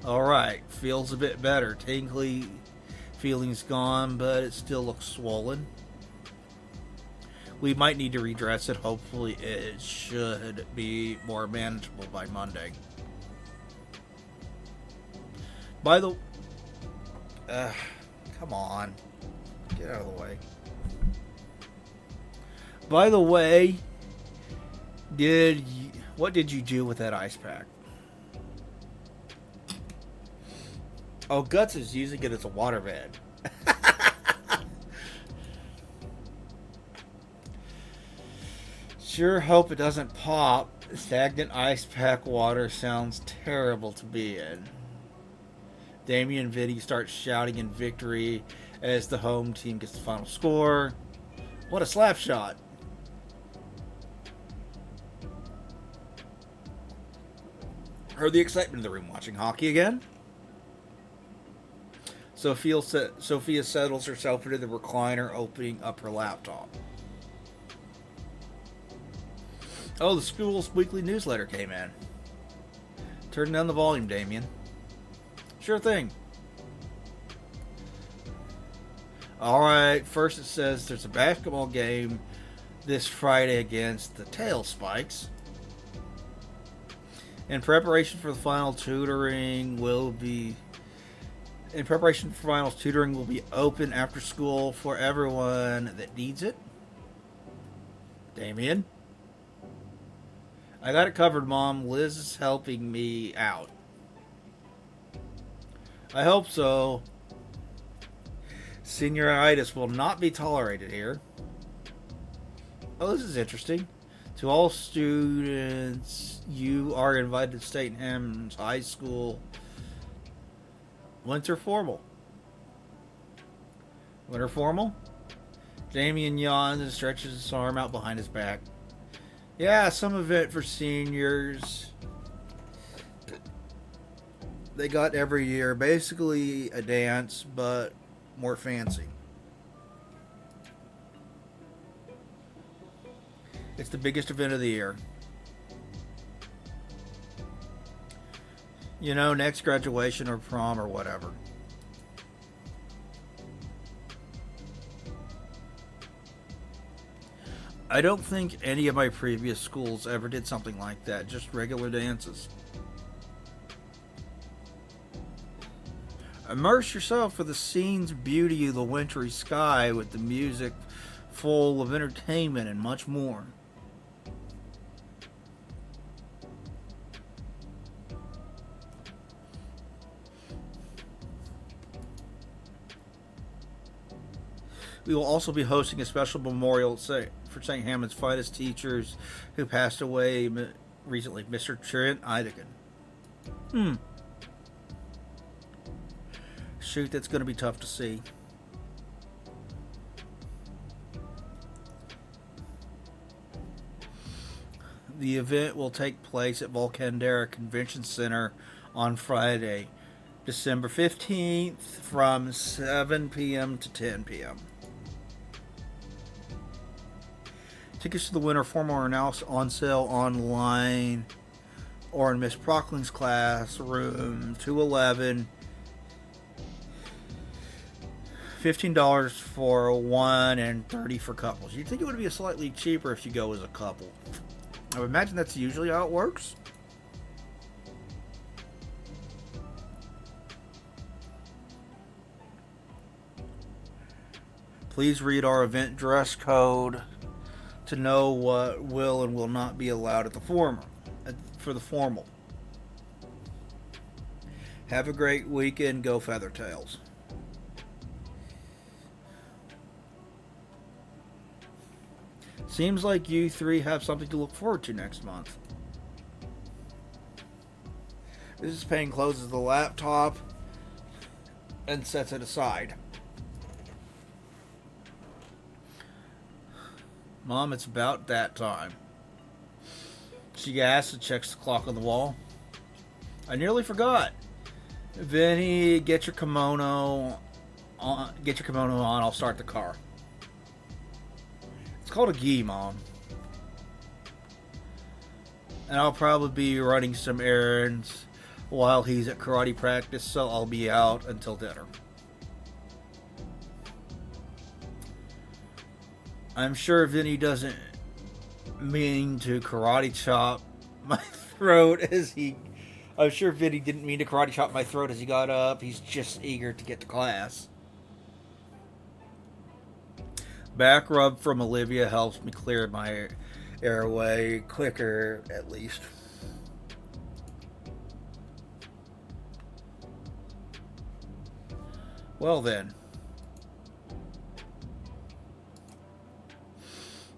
S1: Alright, feels a bit better. Tingly feeling's gone, but it still looks swollen. We might need to redress it. Hopefully it should be more manageable by Monday. By the... come on. Get out of the way. By the way, what did you do with that ice pack? Oh, Guts is using it as a water bed. Sure hope it doesn't pop. Stagnant ice pack water sounds terrible to be in. Damien and Vinny start shouting in victory as the home team gets the final score. What a slap shot. Heard the excitement in the room. Watching hockey again? Sophia settles herself into the recliner, opening up her laptop. Oh, the school's weekly newsletter came in. Turn down the volume, Damien. Sure thing. Alright, first it says there's a basketball game this Friday against the Tail Spikes. In preparation for finals, tutoring will be open after school for everyone that needs it. Damien? I got it covered, Mom. Liz is helping me out. I hope so. Senioritis will not be tolerated here. Oh, this is interesting. To all students, you are invited to Statenham's High School Winter Formal. Winter Formal? Damien yawns and stretches his arm out behind his back. Yeah, some event for seniors. They got every year. Basically a dance, but more fancy. It's the biggest event of the year. You know, next graduation or prom or whatever. I don't think any of my previous schools ever did something like that. Just regular dances. Immerse yourself for the scene's beauty of the wintry sky with the music full of entertainment and much more. We will also be hosting a special memorial for St. Hammond's finest teachers who passed away recently, Mr. Trent Ideken. Shoot, that's going to be tough to see. The event will take place at Volcandera Convention Center on Friday, December 15th from 7 p.m. to 10 p.m. Tickets to the winter formal are now on sale online or in Miss Prockling's class, room 211. $15 for one and $30 for couples. You'd think it would be slightly cheaper if you go as a couple. I would imagine that's usually how it works. Please read our event dress code to know what will and will not be allowed at the for the formal. Have a great weekend. Go Feathertails. Seems like you three have something to look forward to next month. Mrs. Payne closes the laptop and sets it aside. Mom, it's about that time. She gasps and checks the clock on the wall. I nearly forgot. Vinny, get your kimono on. I'll start the car. It's called a gi, Mom. And I'll probably be running some errands while he's at karate practice, so I'll be out until dinner. I'm sure Vinny doesn't mean to karate chop my throat I'm sure Vinny didn't mean to karate chop my throat as he got up. He's just eager to get to class. Back rub from Olivia helps me clear my airway quicker, at least. Well then.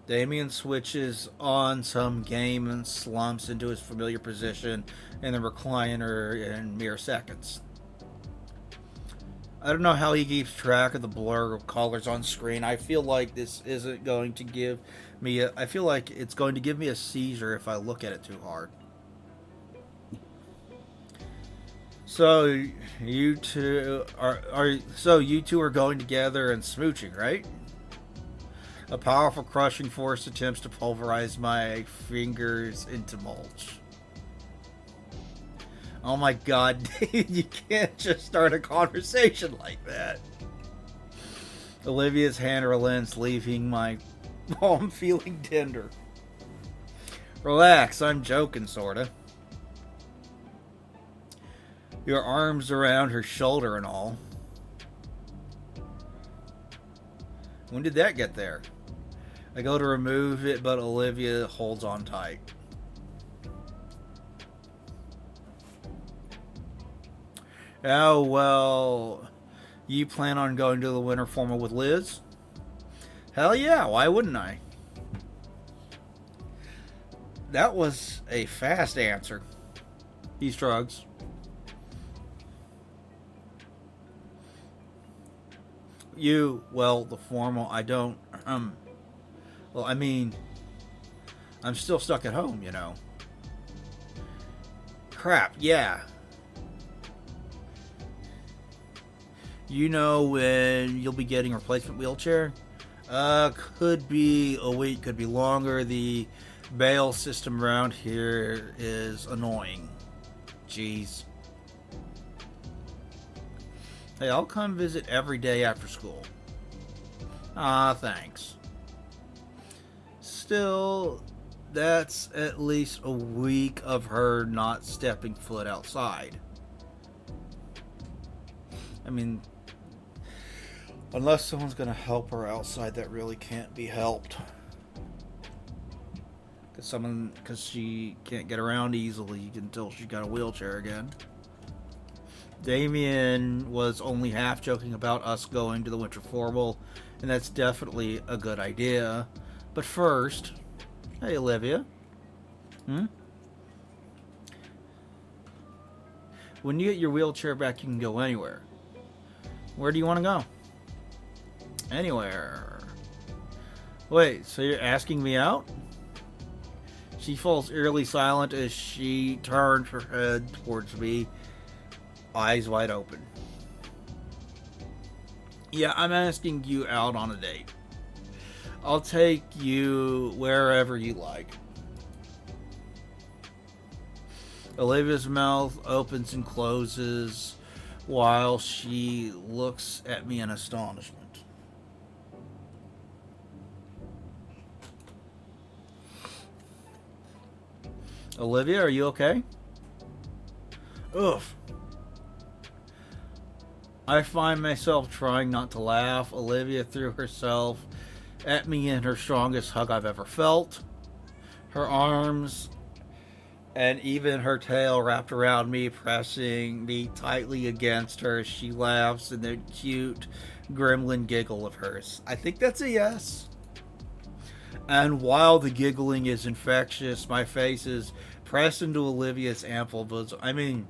S1: Damien switches on some game and slumps into his familiar position in the recliner in mere seconds. I don't know how he keeps track of the blur of colors on screen. I feel like this isn't going to give me I feel like it's going to give me a seizure if I look at it too hard. So you two are going together and smooching, right? A powerful crushing force attempts to pulverize my fingers into mulch. Oh my god, you can't just start a conversation like that. Olivia's hand relents, leaving my palm feeling tender. Relax, I'm joking, sorta. Your arms around her shoulder and all. When did that get there? I go to remove it, but Olivia holds on tight. Oh, well, you plan on going to the winter formal with Liz? Hell yeah, why wouldn't I? That was a fast answer. He shrugs. The formal, I don't, well, I mean, I'm still stuck at home, you know. Crap, yeah. You know when you'll be getting a replacement wheelchair? Could be a week, could be longer. The bail system around here is annoying. Jeez. Hey, I'll come visit every day after school. Thanks. Still, that's at least a week of her not stepping foot outside. I mean, unless someone's going to help her outside, that really can't be helped. Because she can't get around easily until she got a wheelchair again. Damien was only half joking about us going to the winter formal, and that's definitely a good idea. But first, hey Olivia. When you get your wheelchair back, you can go anywhere. Where do you want to go? Anywhere. Wait, so you're asking me out? She falls eerily silent as she turns her head towards me, eyes wide open. Yeah, I'm asking you out on a date. I'll take you wherever you like. Olivia's mouth opens and closes while she looks at me in astonishment. Olivia, are you okay? Oof. I find myself trying not to laugh. Olivia threw herself at me in her strongest hug I've ever felt. Her arms and even her tail wrapped around me, pressing me tightly against her. She laughs in the cute gremlin giggle of hers. I think that's a yes. And while the giggling is infectious, my face is pressed into Olivia's ample bosom. I mean,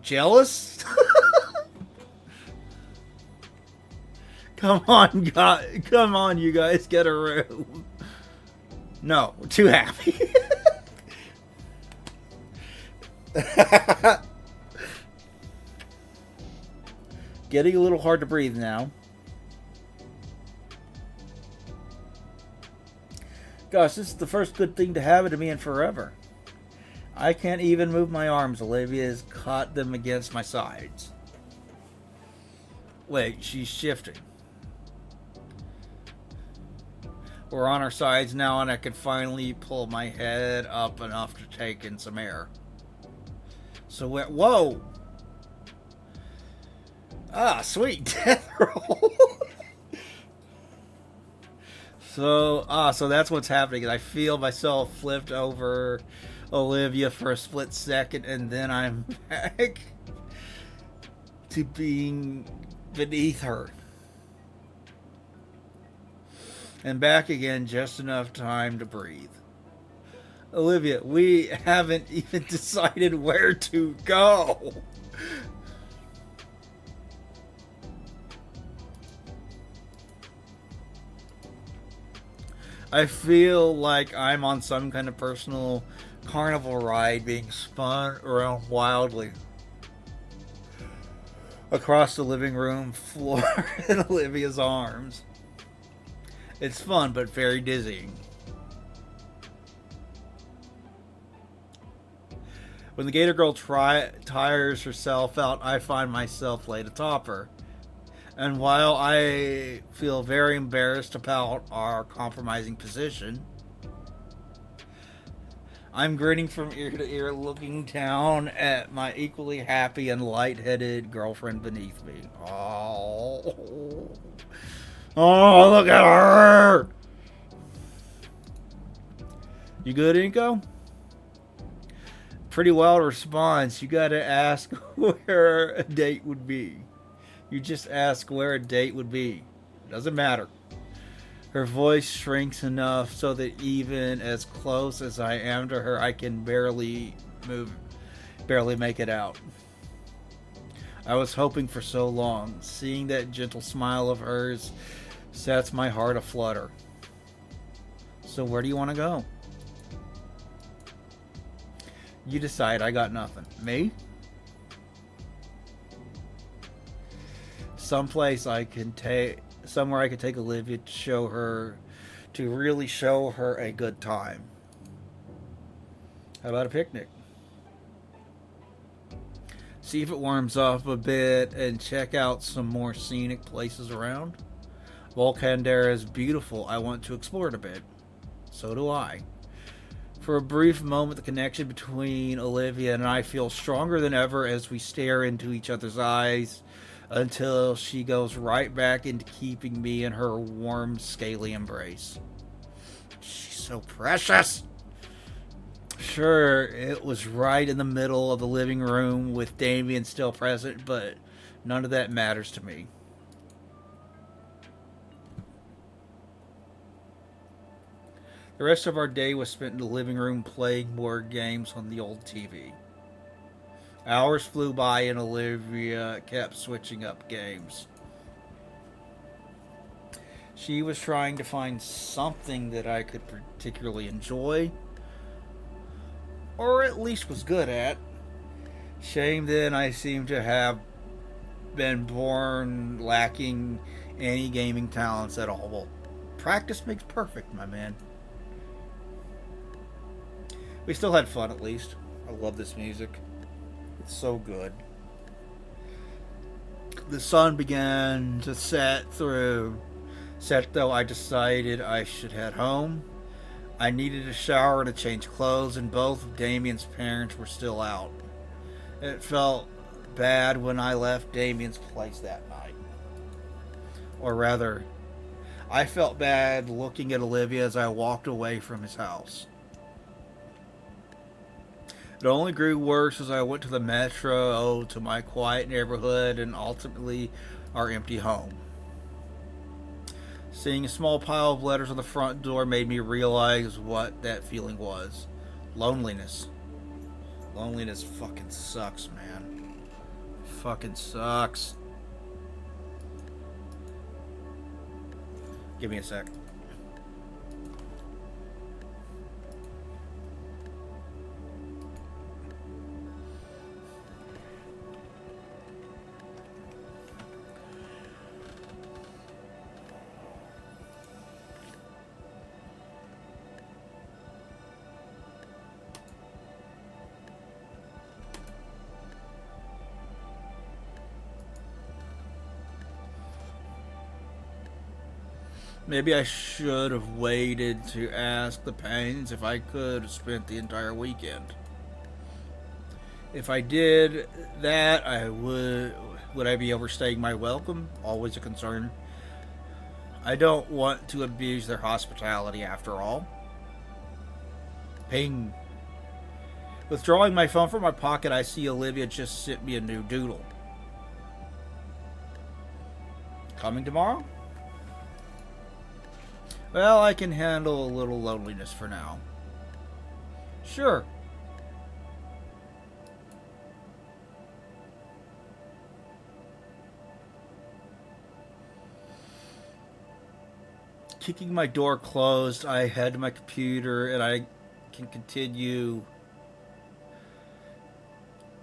S1: jealous? Come on, God. Come on, you guys, get a room. No, we're too happy. Getting a little hard to breathe now. Gosh, this is the first good thing to happen to me in forever. I can't even move my arms. Olivia has caught them against my sides. Wait, she's shifting. We're on our sides now, and I can finally pull my head up enough to take in some air. So, whoa! Ah, sweet death roll. So that's what's happening. I feel myself flipped over Olivia for a split second, and then I'm back to being beneath her. And back again, just enough time to breathe. Olivia, we haven't even decided where to go. I feel like I'm on some kind of personal carnival ride being spun around wildly across the living room floor in Olivia's arms. It's fun, but very dizzying. When the Gator Girl tires herself out, I find myself laid atop her. And while I feel very embarrassed about our compromising position, I'm grinning from ear to ear, looking down at my equally happy and lightheaded girlfriend beneath me. Oh, look at her! You good, Inko? Pretty wild response. You gotta ask where a date would be. You just ask where a date would be. Doesn't matter. Her voice shrinks enough so that even as close as I am to her, I can barely make it out. I was hoping for so long. Seeing that gentle smile of hers sets my heart aflutter. So where do you want to go? You decide. I got nothing. Me? Somewhere I can take Olivia to really show her a good time. How about a picnic? See if it warms up a bit and check out some more scenic places around. Volcandera is beautiful. I want to explore it a bit. So do I. For a brief moment, the connection between Olivia and I feels stronger than ever as we stare into each other's eyes, until she goes right back into keeping me in her warm, scaly embrace. She's so precious! Sure, it was right in the middle of the living room with Damien still present, but none of that matters to me. The rest of our day was spent in the living room playing board games on the old TV. Hours flew by and Olivia kept switching up games. She was trying to find something that I could particularly enjoy, or at least was good at. Shame then I seem to have been born lacking any gaming talents at all. Well, practice makes perfect, my man. We still had fun at least. I love this music. It's so good. The sun began to set though I decided I should head home. I needed a shower and a change of clothes, and both of Damien's parents were still out. It felt bad when I left Damien's place that night. Or rather, I felt bad looking at Olivia as I walked away from his house. It only grew worse as I went to the metro, to my quiet neighborhood, and ultimately our empty home. Seeing a small pile of letters on the front door made me realize what that feeling was. Loneliness. Loneliness fucking sucks, man. Fucking sucks. Give me a sec. Maybe I should have waited to ask the Paynes if I could have spent the entire weekend. If I did that, would I be overstaying my welcome? Always a concern. I don't want to abuse their hospitality after all. Ping. Withdrawing my phone from my pocket, I see Olivia just sent me a new doodle. Coming tomorrow? Well, I can handle a little loneliness for now. Sure. Kicking my door closed, I head to my computer and I can continue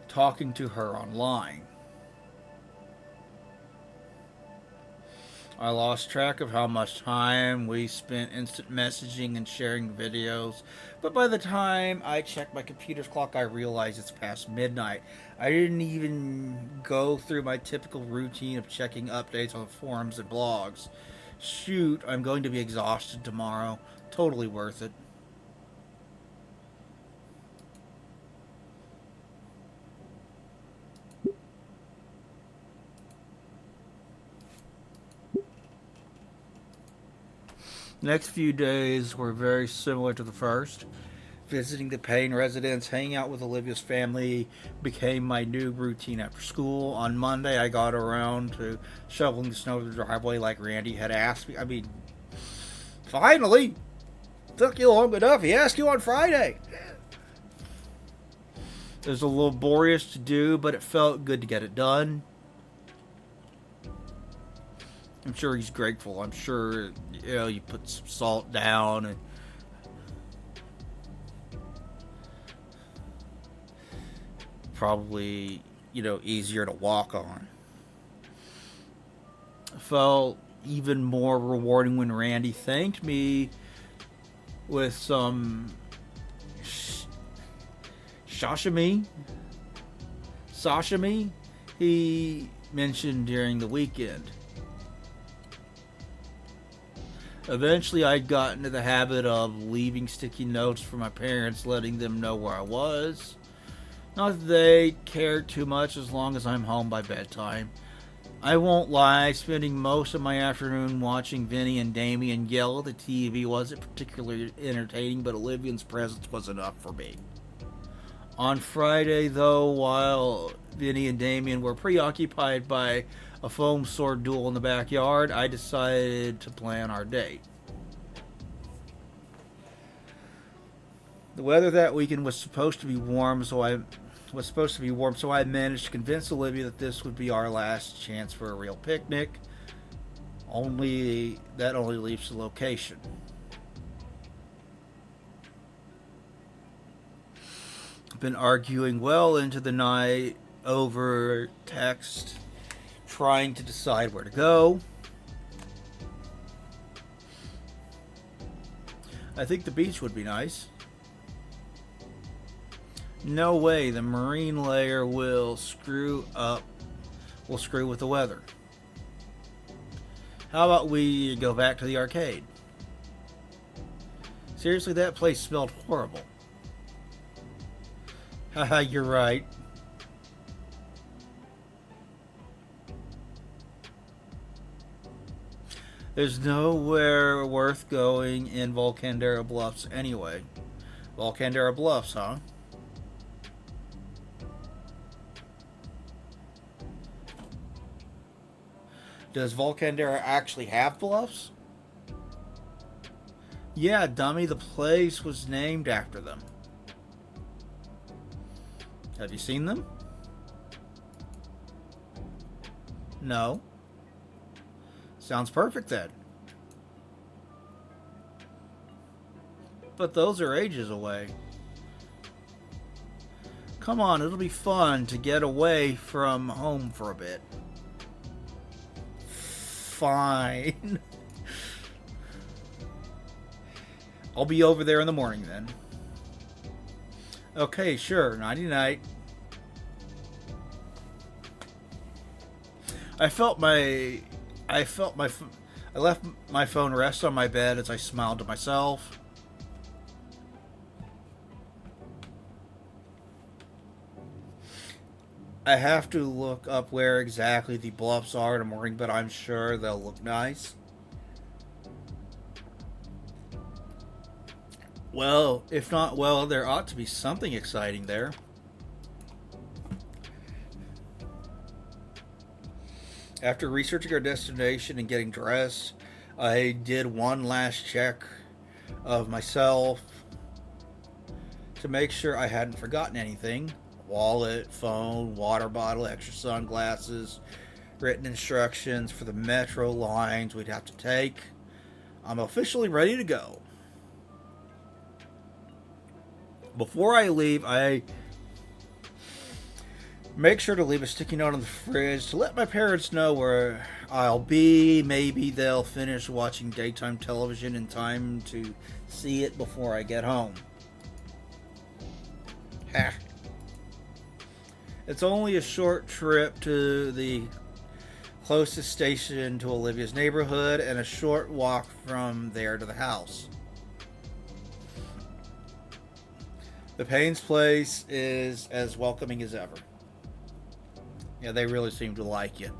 S1: talking to her online. I lost track of how much time we spent instant messaging and sharing videos, but by the time I checked my computer's clock, I realized it's past midnight. I didn't even go through my typical routine of checking updates on forums and blogs. Shoot, I'm going to be exhausted tomorrow. Totally worth it. The next few days were very similar to the first. Visiting the Payne residence, hanging out with Olivia's family became my new routine after school. On Monday, I got around to shoveling the snow of the driveway like Randy had asked me. I mean, finally! Took you long enough. He asked you on Friday. It was a little laborious to do, but it felt good to get it done. I'm sure he's grateful. I'm sure, you put some salt down and probably, easier to walk on. It felt even more rewarding when Randy thanked me with some sashimi he mentioned during the weekend. Eventually, I'd gotten into the habit of leaving sticky notes for my parents, letting them know where I was. Not that they cared too much as long as I'm home by bedtime. I won't lie, spending most of my afternoon watching Vinny and Damien yell at the TV wasn't particularly entertaining, but Olivia's presence was enough for me. On Friday, though, while Vinny and Damien were preoccupied by a foam sword duel in the backyard, I decided to plan our date. The weather that weekend was supposed to be warm, so I managed to convince Olivia that this would be our last chance for a real picnic. Only leaves the location. I've been arguing well into the night over text, trying to decide where to go. I think the beach would be nice. No way the marine layer will screw with the weather. How about we go back to the arcade? Seriously, that place smelled horrible. Haha, you're right. There's nowhere worth going in Volcandera Bluffs anyway. Volcandera Bluffs, huh? Does Volcandera actually have bluffs? Yeah, dummy, the place was named after them. Have you seen them? No. Sounds perfect then. But those are ages away. Come on, it'll be fun to get away from home for a bit. Fine. I'll be over there in the morning then. Okay, sure. Nighty night. I left my phone rest on my bed as I smiled to myself. I have to look up where exactly the bluffs are in the morning, but I'm sure they'll look nice. Well, if not, well, there ought to be something exciting there. After researching our destination and getting dressed, I did one last check of myself to make sure I hadn't forgotten anything. Wallet, phone, water bottle, extra sunglasses, written instructions for the metro lines we'd have to take. I'm officially ready to go. Before I leave, I make sure to leave a sticky note on the fridge to let my parents know where I'll be. Maybe they'll finish watching daytime television in time to see it before I get home. Ha. It's only a short trip to the closest station to Olivia's neighborhood and a short walk from there to the house. The Payne's place is as welcoming as ever. Yeah, they really seem to like you.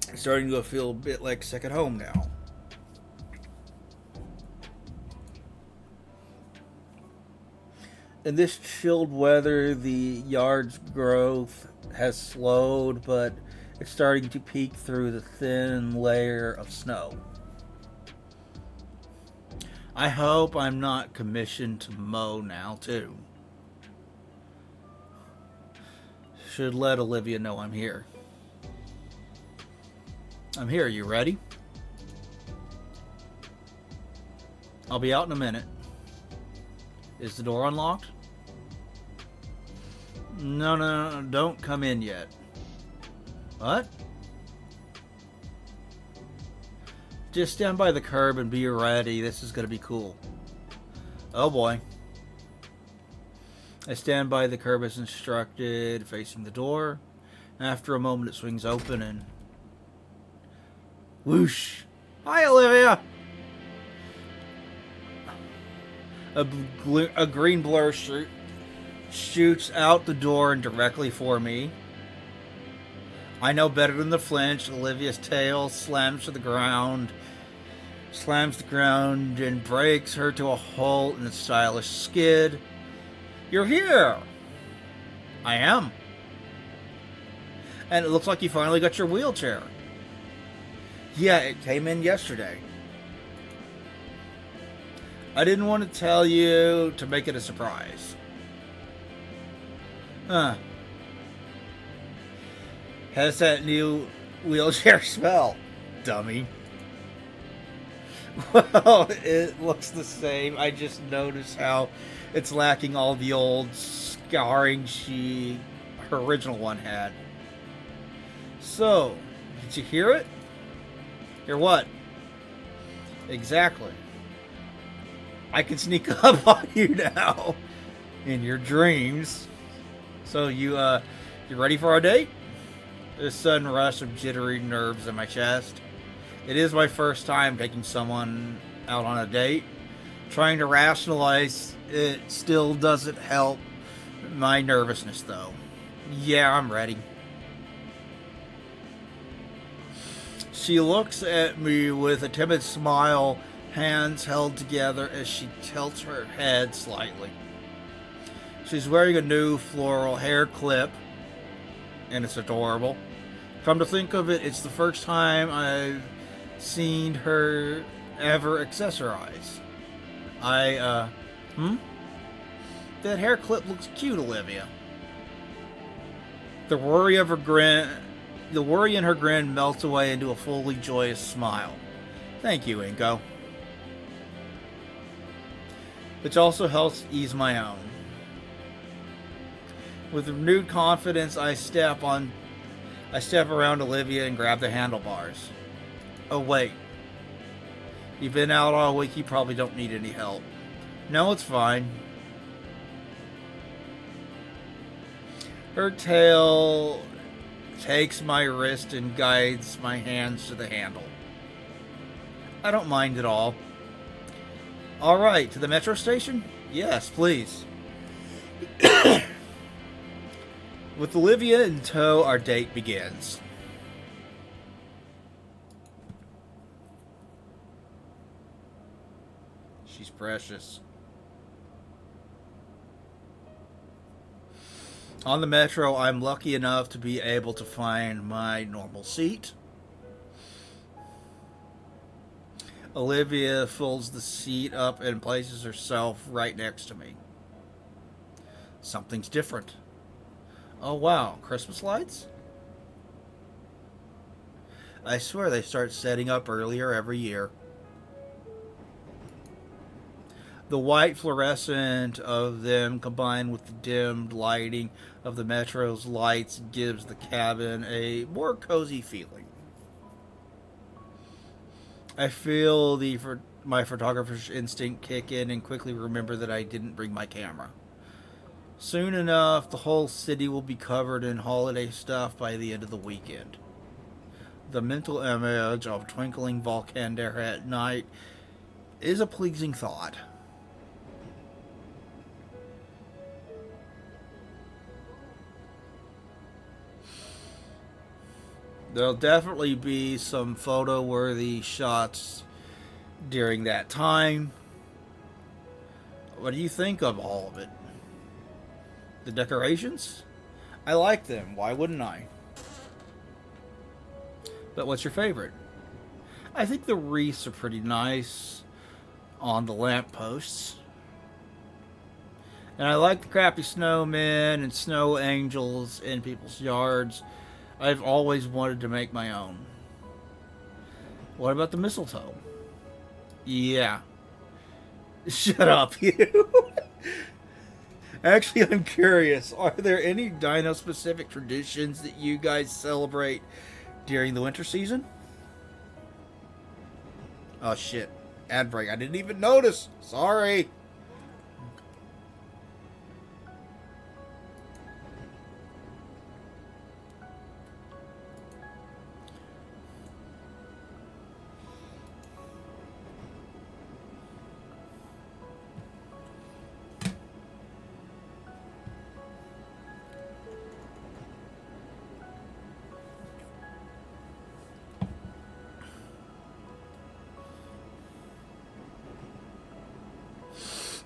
S1: It's starting to feel a bit like second home now. In this chilled weather, the yard's growth has slowed, but it's starting to peek through the thin layer of snow. I hope I'm not commissioned to mow now, too. Should let Olivia know I'm here. I'm here, you ready? I'll be out in a minute. Is the door unlocked? No, don't come in yet. What? Just stand by the curb and be ready. This is going to be cool. Oh boy. I stand by the curb as instructed, facing the door. After a moment, it swings open and... whoosh! Hi, Olivia! A green blur shoots out the door and directly for me. I know better than to flinch. Olivia's tail slams the ground and breaks her to a halt in a stylish skid. You're here! I am. And it looks like you finally got your wheelchair. Yeah, it came in yesterday. I didn't want to tell you to make it a surprise. Huh. How's that new wheelchair smell, dummy? Well, it looks the same. I just noticed how it's lacking all the old scarring her original one had. So, did you hear it? You're what? Exactly. I can sneak up on you now in your dreams. So you ready for our date? A sudden rush of jittery nerves in my chest. It is my first time taking someone out on a date. Trying to rationalize it still doesn't help my nervousness, though. Yeah, I'm ready. She looks at me with a timid smile, hands held together as she tilts her head slightly. She's wearing a new floral hair clip, and it's adorable. Come to think of it, it's the first time I've seen her ever accessorize. That hair clip looks cute, Olivia. The worry of her grin, the worry in her grin melts away into a fully joyous smile. Thank you, Inko. Which also helps ease my own. With renewed confidence, I step around Olivia and grab the handlebars. Oh wait. You've been out all week, you probably don't need any help. No, it's fine. Her tail takes my wrist and guides my hands to the handle. I don't mind at all. Alright, to the metro station? Yes, please. With Olivia in tow, our date begins. She's precious. On the metro, I'm lucky enough to be able to find my normal seat. Olivia folds the seat up and places herself right next to me. Something's different. Oh wow, Christmas lights? I swear they start setting up earlier every year. The white fluorescent of them combined with the dimmed lighting of the Metro's lights gives the cabin a more cozy feeling. I feel my photographer's instinct kick in and quickly remember that I didn't bring my camera. Soon enough, the whole city will be covered in holiday stuff by the end of the weekend. The mental image of twinkling volcano at night is a pleasing thought. There'll definitely be some photo-worthy shots during that time. What do you think of all of it? The decorations? I like them. Why wouldn't I? But what's your favorite? I think the wreaths are pretty nice on the lampposts. And I like the crappy snowmen and snow angels in people's yards. I've always wanted to make my own. What about the mistletoe? Yeah. Shut up, you. Actually, I'm curious. Are there any dino-specific traditions that you guys celebrate during the winter season? Oh, shit. Ad break. I didn't even notice. Sorry.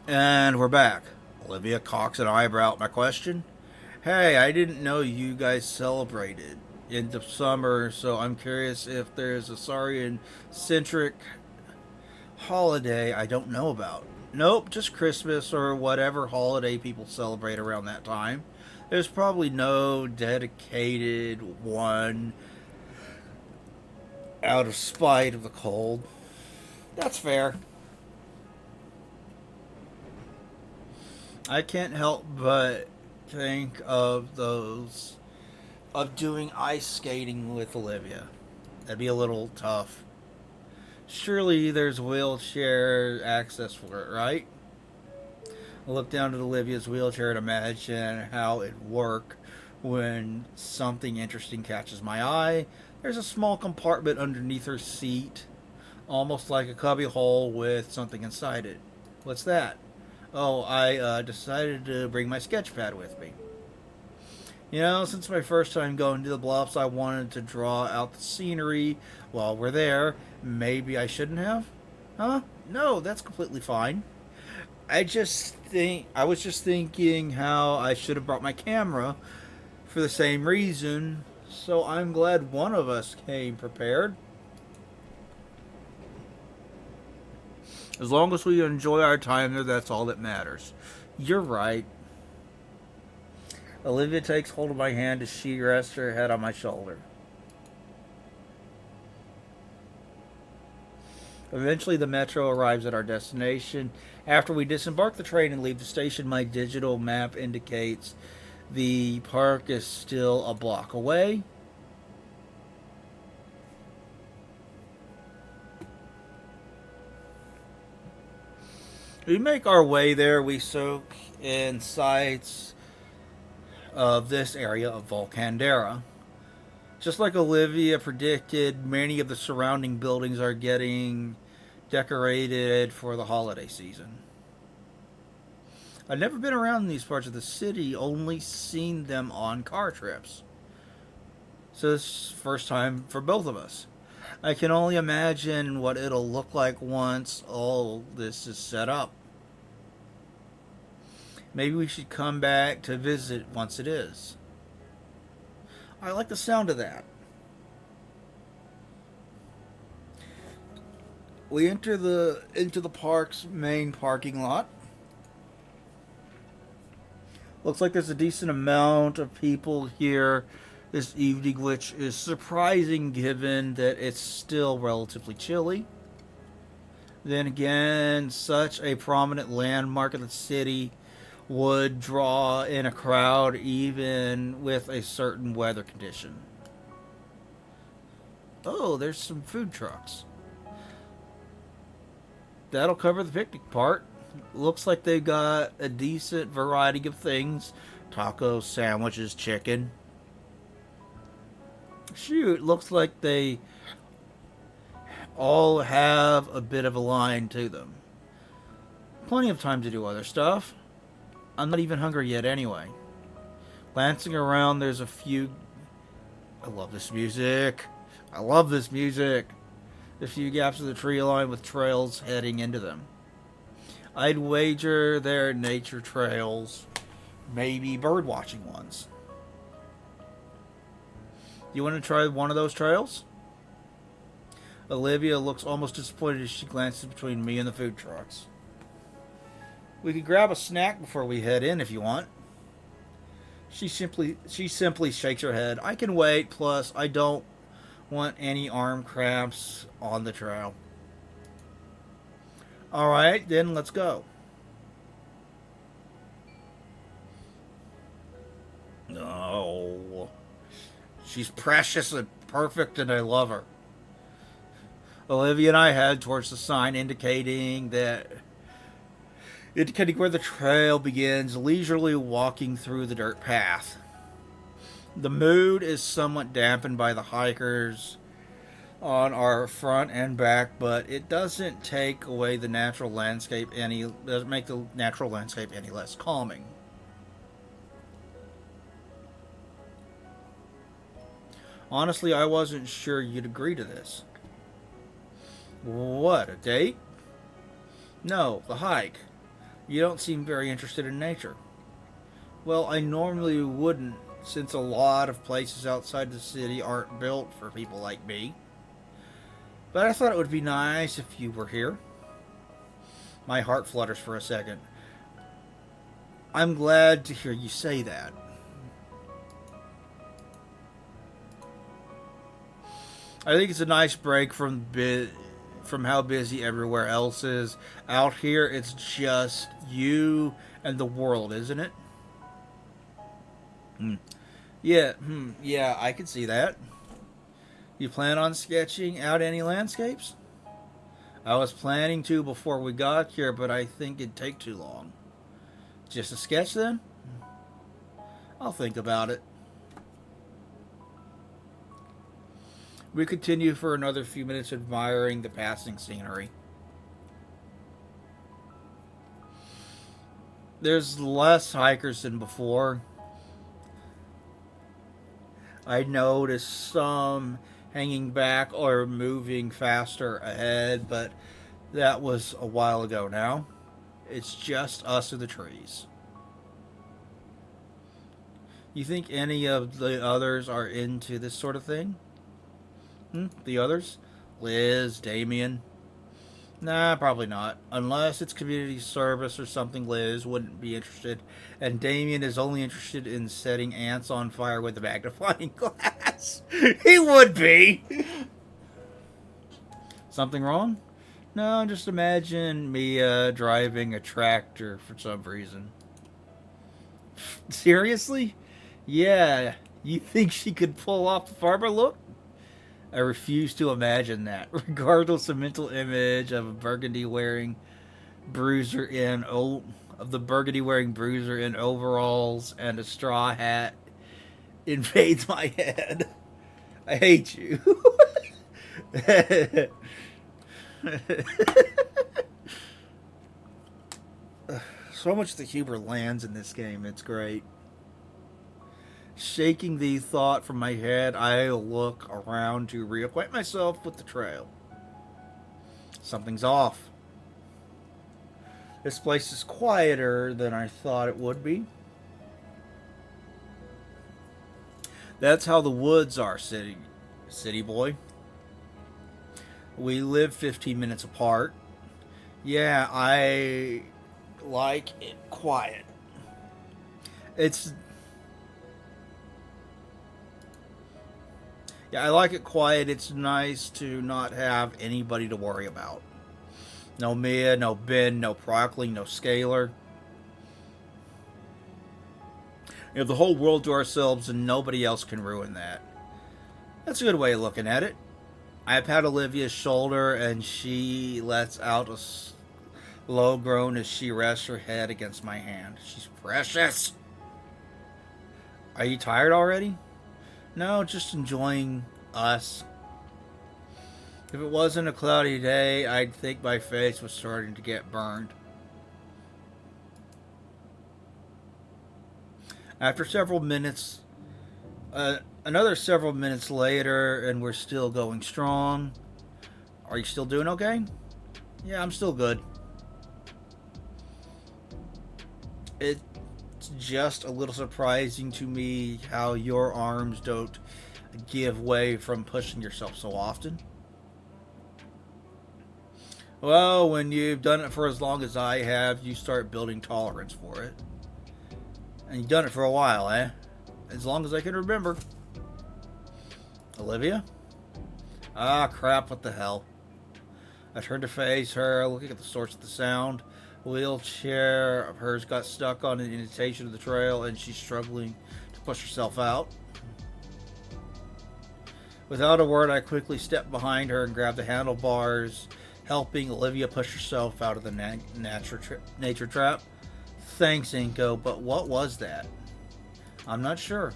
S1: And we're back. Olivia cocks an eyebrow at my question. Hey, I didn't know you guys celebrated in the summer, so I'm curious if there's a Saurian-centric holiday I don't know about. Nope, just Christmas or whatever holiday people celebrate around that time. There's probably no dedicated one out of spite of the cold. That's fair. I can't help but think of doing ice skating with Olivia. That'd be a little tough. Surely there's wheelchair access for it, right? I look down at Olivia's wheelchair and imagine how it'd work when something interesting catches my eye. There's a small compartment underneath her seat, almost like a cubby hole with something inside it. What's that? Oh, I decided to bring my sketch pad with me. Since my first time going to the bluffs, I wanted to draw out the scenery while we're there. Maybe I shouldn't have? Huh? No, that's completely fine. I was just thinking how I should have brought my camera for the same reason. So I'm glad one of us came prepared. As long as we enjoy our time there, that's all that matters. You're right. Olivia takes hold of my hand as she rests her head on my shoulder. Eventually, the metro arrives at our destination. After we disembark the train and leave the station, my digital map indicates the park is still a block away. We make our way there. We soak in sights of this area of Volcandera. Just like Olivia predicted, many of the surrounding buildings are getting decorated for the holiday season. I've never been around these parts of the city, only seen them on car trips. So this is first time for both of us. I can only imagine what it'll look like once all this is set up. Maybe we should come back to visit once it is. I like the sound of that. We enter into the park's main parking lot. Looks like there's a decent amount of people here this evening, which is surprising given that it's still relatively chilly. Then again, such a prominent landmark of the city would draw in a crowd even with a certain weather condition. Oh, there's some food trucks. That'll cover the picnic part. Looks like they got a decent variety of things. Tacos, sandwiches, chicken. Shoot, looks like they all have a bit of a line to them. Plenty of time to do other stuff. I'm not even hungry yet anyway. Glancing around, there's a few... I love this music. I love this music. A few gaps of the tree line with trails heading into them. I'd wager they're nature trails. Maybe bird watching ones. You want to try one of those trails? Olivia looks almost disappointed as she glances between me and the food trucks. We could grab a snack before we head in if you want. She simply shakes her head. I can wait, plus I don't want any arm cramps on the trail. Alright, then let's go. No. She's precious and perfect and I love her. Olivia and I head towards the sign indicating where the trail begins, leisurely walking through the dirt path. The mood is somewhat dampened by the hikers on our front and back, but it doesn't take away the natural landscape doesn't make the natural landscape any less calming. Honestly, I wasn't sure you'd agree to this. What, a date? No, the hike. You don't seem very interested in nature. Well, I normally wouldn't, since a lot of places outside the city aren't built for people like me. But I thought it would be nice if you were here. My heart flutters for a second. I'm glad to hear you say that. I think it's a nice break from how busy everywhere else is. Out here, it's just you and the world, isn't it? Yeah, I can see that. You plan on sketching out any landscapes? I was planning to before we got here, but I think it'd take too long. Just a sketch then? I'll think about it. We continue for another few minutes admiring the passing scenery. There's less hikers than before. I noticed some hanging back or moving faster ahead, but that was a while ago now. It's just us and the trees. You think any of the others are into this sort of thing? The others? Liz, Damien? Nah, probably not. Unless it's community service or something, Liz wouldn't be interested. And Damien is only interested in setting ants on fire with a magnifying glass. He would be! Something wrong? No, just imagine me driving a tractor for some reason. Seriously? Yeah, you think she could pull off the farmer look? I refuse to imagine that, regardless of mental image of a burgundy wearing bruiser in of the burgundy wearing bruiser in overalls and a straw hat invades my head. I hate you. So much the humor lands in this game. It's great. Shaking the thought from my head, I look around to reacquaint myself with the trail. Something's off. This place is quieter than I thought it would be. That's how the woods are, city boy. We live 15 minutes apart. Yeah, I like it quiet. I like it quiet. It's nice to not have anybody to worry about. No Mia, no Ben, no Broccoli, no Scalar. We have the whole world to ourselves and nobody else can ruin that. That's a good way of looking at it. I pat Olivia's shoulder and she lets out a low groan as she rests her head against my hand. She's precious. Are you tired already? No, just enjoying us. If it wasn't a cloudy day, I'd think my face was starting to get burned. After several minutes, another several minutes later, and we're still going strong. Are you still doing okay? Yeah, I'm still good. It's just a little surprising to me how your arms don't give way from pushing yourself so often. Well, when you've done it for as long as I have, you start building tolerance for it. And you've done it for a while, eh? As long as I can remember. Olivia? Ah, crap, what the hell? I turned to face her, looking at the source of the sound. A wheelchair of hers got stuck on an indentation of the trail, and she's struggling to push herself out. Without a word, I quickly stepped behind her and grabbed the handlebars, helping Olivia push herself out of the nature trap. Thanks, Inko, but what was that? I'm not sure.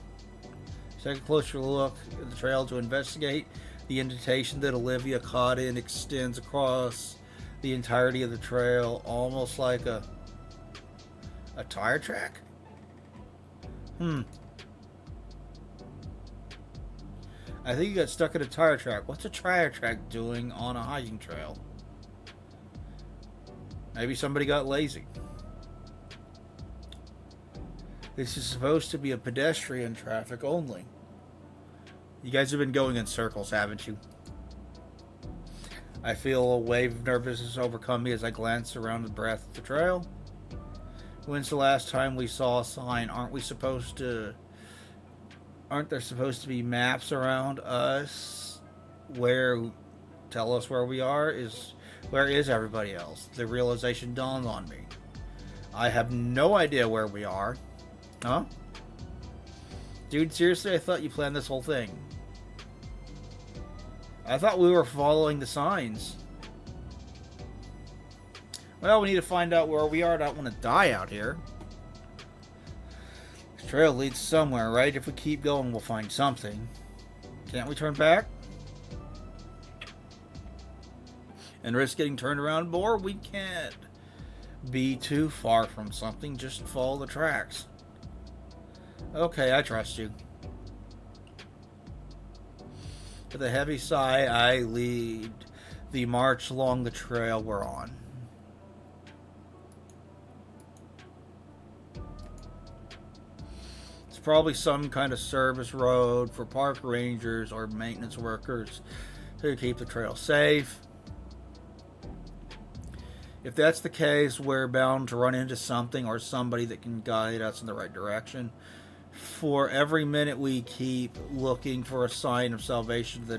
S1: Take a closer look at the trail to investigate. The indentation that Olivia caught in extends across the entirety of the trail, almost like a tire track? I think you got stuck at a tire track. What's a tire track doing on a hiking trail? Maybe somebody got lazy. This is supposed to be a pedestrian traffic only. You guys have been going in circles, haven't you? I feel a wave of nervousness overcome me as I glance around the breadth of the trail. When's the last time we saw a sign? Aren't there supposed to be maps around us where tell us where we are? Where is everybody else? The realization dawned on me. I have no idea where we are. Huh? Dude, seriously, I thought you planned this whole thing. I thought we were following the signs. Well, we need to find out where we are. I don't want to die out here. This trail leads somewhere, right? If we keep going, we'll find something. Can't we turn back? And risk getting turned around more? We can't be too far from something. Just follow the tracks. Okay, I trust you. With a heavy sigh, I lead the march along the trail we're on. It's probably some kind of service road for park rangers or maintenance workers to keep the trail safe. If that's the case, we're bound to run into something or somebody that can guide us in the right direction. For every minute we keep looking for a sign of salvation, the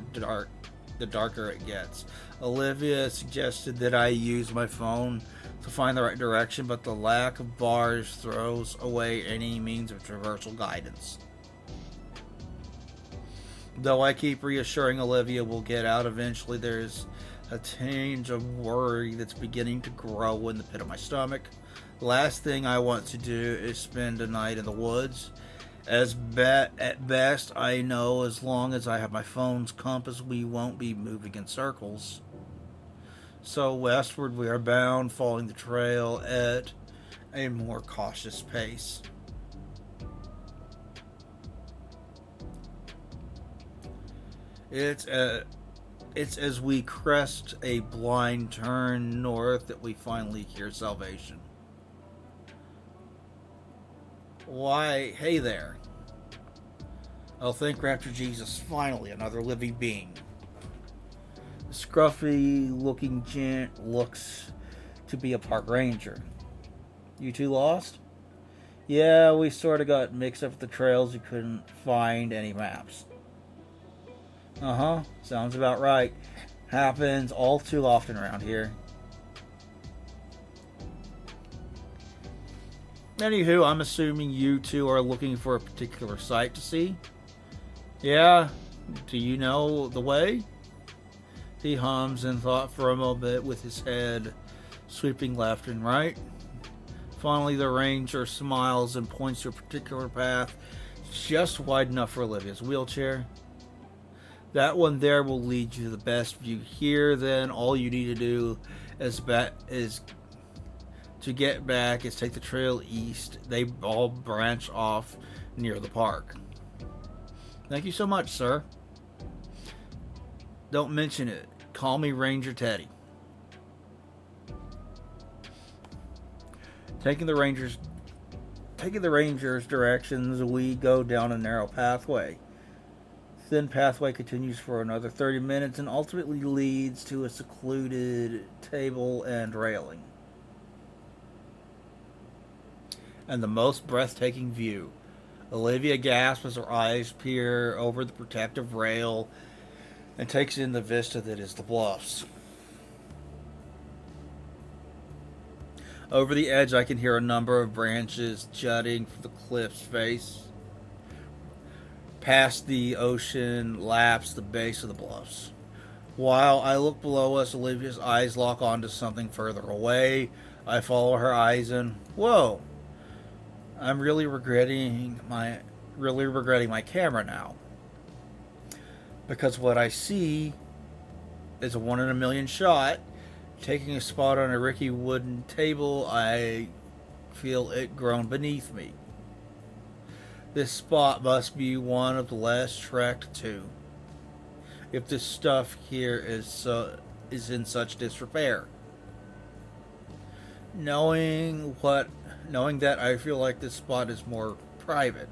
S1: darker it gets. Olivia suggested that I use my phone to find the right direction, but the lack of bars throws away any means of traversal guidance. Though I keep reassuring Olivia we'll get out eventually, there's a tinge of worry that's beginning to grow in the pit of my stomach. The last thing I want to do is spend a night in the woods. At best, I know as long as I have my phone's compass, we won't be moving in circles. So westward we are bound, following the trail at a more cautious pace. It's as we crest a blind turn north that we finally hear salvation. Why, hey there. Oh, thank Raptor Jesus, finally, another living being. The scruffy-looking gent looks to be a park ranger. You two lost? Yeah, we sort of got mixed up with the trails. We couldn't find any maps. Uh-huh, sounds about right. Happens all too often around here. Anywho, I'm assuming you two are looking for a particular site to see? Yeah? Do you know the way? He hums in thought for a moment with his head sweeping left and right. Finally, the ranger smiles and points to a particular path just wide enough for Olivia's wheelchair. That one there will lead you to the best view here. Then all you need to do is to get back is take the trail east. They all branch off near the park. Thank you so much, sir. Don't mention it. Call me Ranger Teddy. Taking the ranger's directions, we go down a narrow pathway. Thin pathway continues for another 30 minutes and ultimately leads to a secluded table and railing. And the most breathtaking view. Olivia gasps as her eyes peer over the protective rail and takes in the vista that is the bluffs. Over the edge, I can hear a number of branches jutting from the cliff's face. Past the ocean laps the base of the bluffs. While I look below us, Olivia's eyes lock onto something further away. I follow her eyes and whoa! I'm really regretting my camera now. Because what I see is a 1 in a million shot. Taking a spot on a rickety wooden table, I feel it grown beneath me. This spot must be one of the last tracked to. If this stuff here is in such disrepair. Knowing that, I feel like this spot is more private.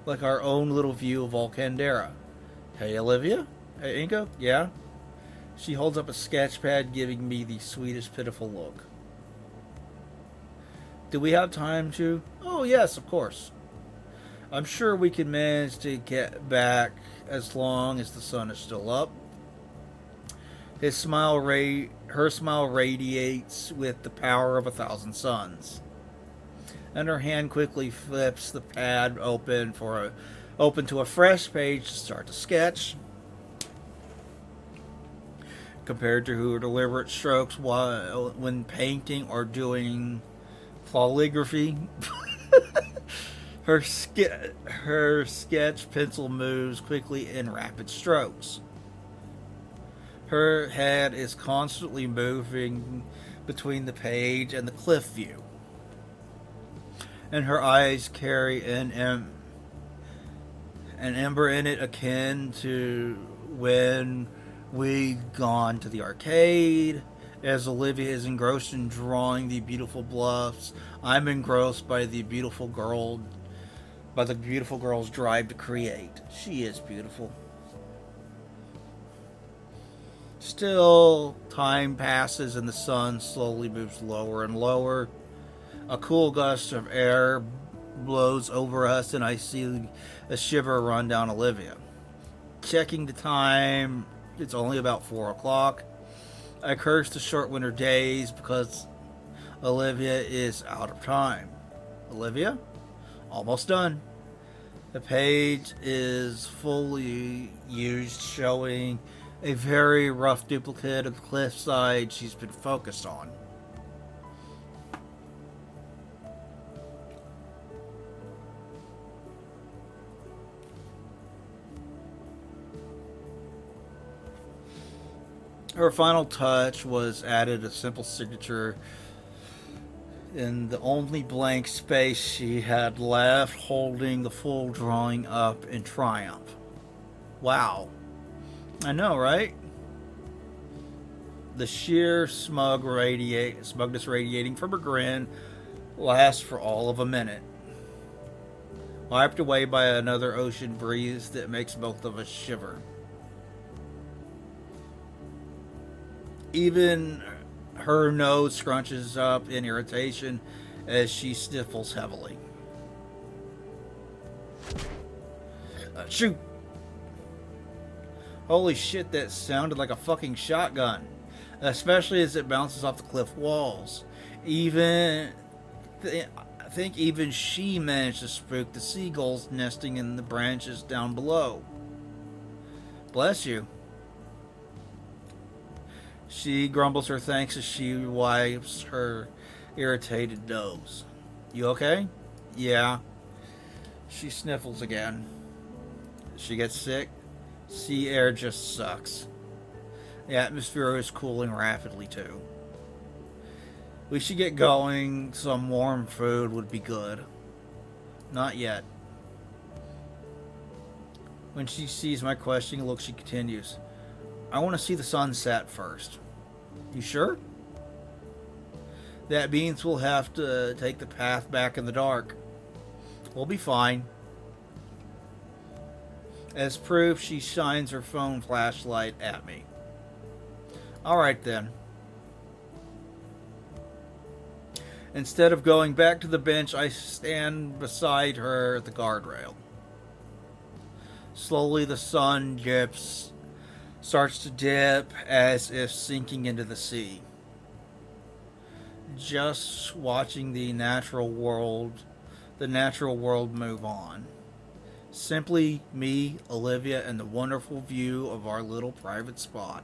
S1: Like our own little view of Volcandera. Hey, Olivia? Hey, Inka? Yeah? She holds up a sketch pad, giving me the sweetest, pitiful look. Do we have time to? Oh, yes, of course. I'm sure we can manage to get back as long as the sun is still up. Her smile radiates with the power of 1,000 suns. And her hand quickly flips the pad open to a fresh page to start to sketch. compared to her deliberate strokes while when painting or doing calligraphy. Her sketch pencil moves quickly in rapid strokes. Her head is constantly moving between the page and the cliff view, and her eyes carry an ember in it akin to when we'd gone to the arcade. As Olivia is engrossed in drawing the beautiful bluffs, I'm engrossed by the beautiful girl's drive to create. She is beautiful. Still, time passes and the sun slowly moves lower and lower. A cool gust of air blows over us, and I see a shiver run down Olivia. Checking the time, it's only about 4 o'clock. I curse the short winter days because Olivia is out of time. Olivia? Almost done. The page is fully used, showing a very rough duplicate of the cliffside she's been focused on. Her final touch was added a simple signature in the only blank space she had left, holding the full drawing up in triumph. Wow. I know, right? The sheer smugness radiating from her grin lasts for all of a minute, wiped away by another ocean breeze that makes both of us shiver. Even her nose scrunches up in irritation as she sniffles heavily. Shoot! Holy shit, that sounded like a fucking shotgun. Especially as it bounces off the cliff walls. I think even she managed to spook the seagulls nesting in the branches down below. Bless you. She grumbles her thanks as she wipes her irritated nose. You okay? Yeah. She sniffles again. She gets sick. Sea air just sucks. The atmosphere is cooling rapidly too. We should get going. Some warm food would be good. Not yet. When she sees my questioning look, she continues. I want to see the sunset first. You sure? That means we'll have to take the path back in the dark. We'll be fine. As proof, she shines her phone flashlight at me. Alright then. Instead of going back to the bench, I stand beside her at the guardrail. Slowly the sun starts to dip as if sinking into the sea. Just watching the natural world move on. Simply me, Olivia, and the wonderful view of our little private spot.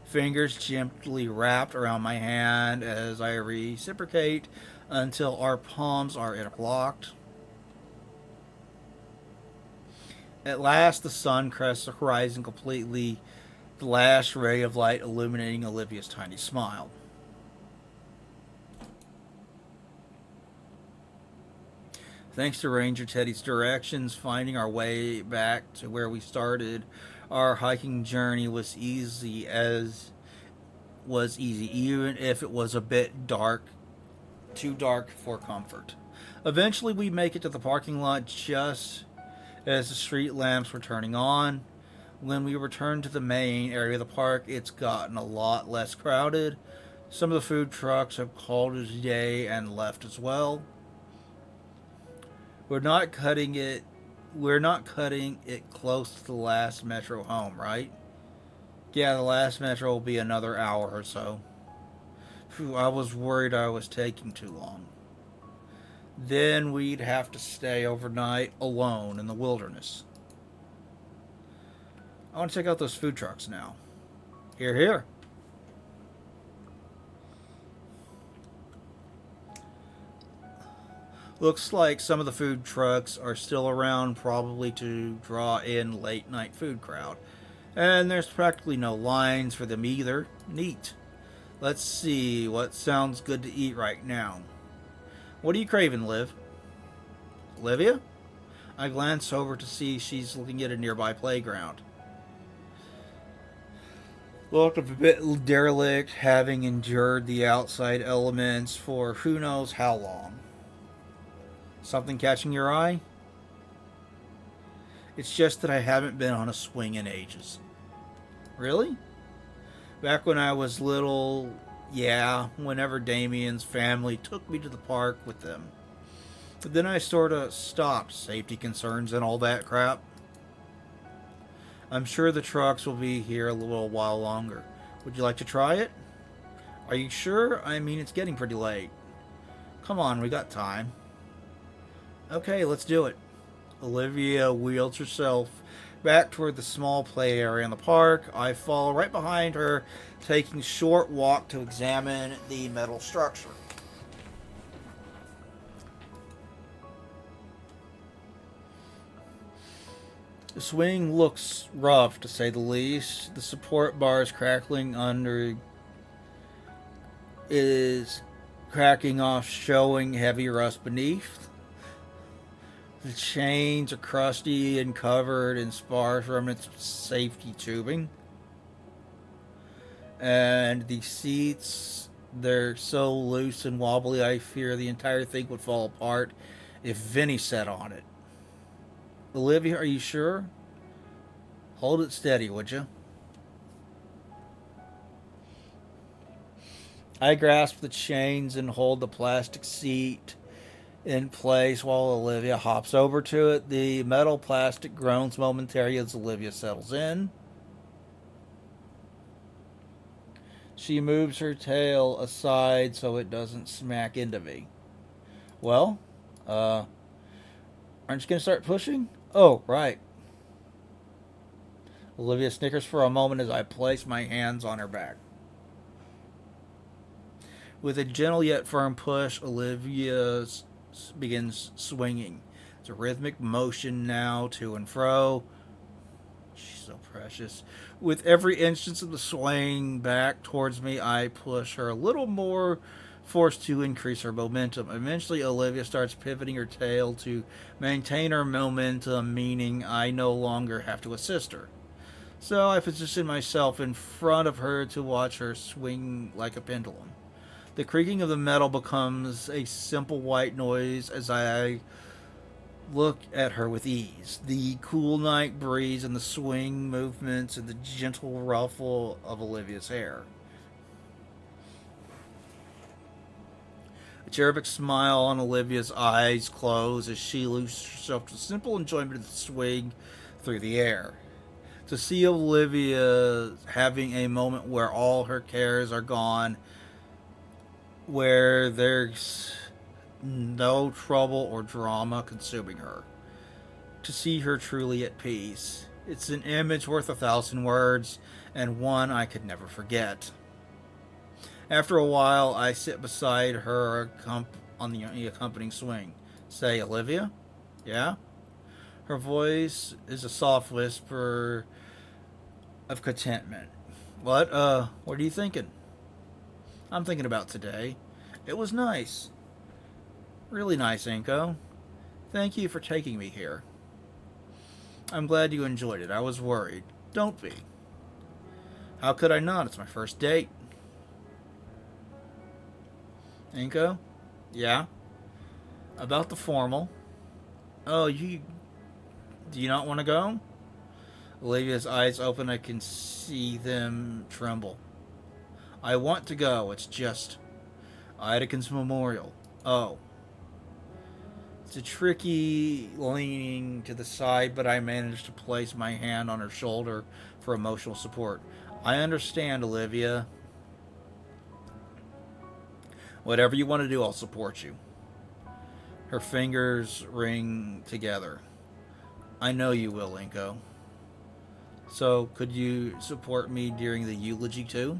S1: Fingers gently wrapped around my hand as I reciprocate until our palms are interlocked. At last, the sun crests the horizon completely, the last ray of light illuminating Olivia's tiny smile. Thanks to Ranger Teddy's directions, finding our way back to where we started, our hiking journey was easy, even if it was a bit dark, too dark for comfort. Eventually, we make it to the parking lot just as the street lamps were turning on. When we return to the main area of the park, it's gotten a lot less crowded. Some of the food trucks have called it a day and left as well. We're not cutting it close to the last metro home, right? Yeah, the last metro will be another hour or so. Phew, I was worried I was taking too long. Then we'd have to stay overnight alone in the wilderness. I want to check out those food trucks now. Here, here. Looks like some of the food trucks are still around, probably to draw in late night food crowd. And there's practically no lines for them either. Neat. Let's see what sounds good to eat right now. What are you craving, Liv? Olivia? I glance over to see she's looking at a nearby playground. Looked a bit derelict, having endured the outside elements for who knows how long. Something catching your eye? It's just that I haven't been on a swing in ages. Really? Back when I was little, yeah, whenever Damien's family took me to the park with them. But then I sorta stopped, safety concerns and all that crap. I'm sure the trucks will be here a little while longer. Would you like to try it? Are you sure? I mean, it's getting pretty late. Come on, we got time. Okay, let's do it. Olivia wheels herself back toward the small play area in the park. I follow right behind her, taking a short walk to examine the metal structure. The swing looks rough, to say the least. The support bars crackling under is cracking off, showing heavy rust beneath. The chains are crusty and covered in sparse remnants of safety tubing. And the seats, they're so loose and wobbly, I fear the entire thing would fall apart if Vinny sat on it. Olivia, are you sure? Hold it steady, would you? I grasp the chains and hold the plastic seat in place while Olivia hops over to it. The metal plastic groans momentarily as Olivia settles in. She moves her tail aside so it doesn't smack into me. Well, aren't you going to start pushing? Oh, right. Olivia snickers for a moment as I place my hands on her back. With a gentle yet firm push, Olivia begins swinging. It's a rhythmic motion now, to and fro. She's so precious. With every instance of the swaying back towards me, I push her a little more, forced to increase her momentum. Eventually, Olivia starts pivoting her tail to maintain her momentum, meaning I no longer have to assist her. So I position myself in front of her to watch her swing like a pendulum. The creaking of the metal becomes a simple white noise as I look at her with ease. The cool night breeze and the swing movements and the gentle ruffle of Olivia's hair. A cherubic smile on Olivia's eyes close as she loses herself to simple enjoyment of the swing through the air. To see Olivia having a moment where all her cares are gone, where there's no trouble or drama consuming her. To see her truly at peace. It's an image worth 1,000 words, and one I could never forget. After a while, I sit beside her on the accompanying swing. Say, Olivia? Yeah? Her voice is a soft whisper of contentment. What are you thinking? I'm thinking about today. It was nice. Really nice, Inko. Thank you for taking me here. I'm glad you enjoyed it. I was worried. Don't be. How could I not? It's my first date. Inko? Yeah? About the formal. Oh, do you not want to go? Olivia's eyes open. I can see them tremble. I want to go. It's just Idakin's memorial. Oh. It's a tricky leaning to the side, but I managed to place my hand on her shoulder for emotional support. I understand, Olivia. Whatever you want to do, I'll support you. Her fingers ring together. I know you will, Inko. So, could you support me during the eulogy too?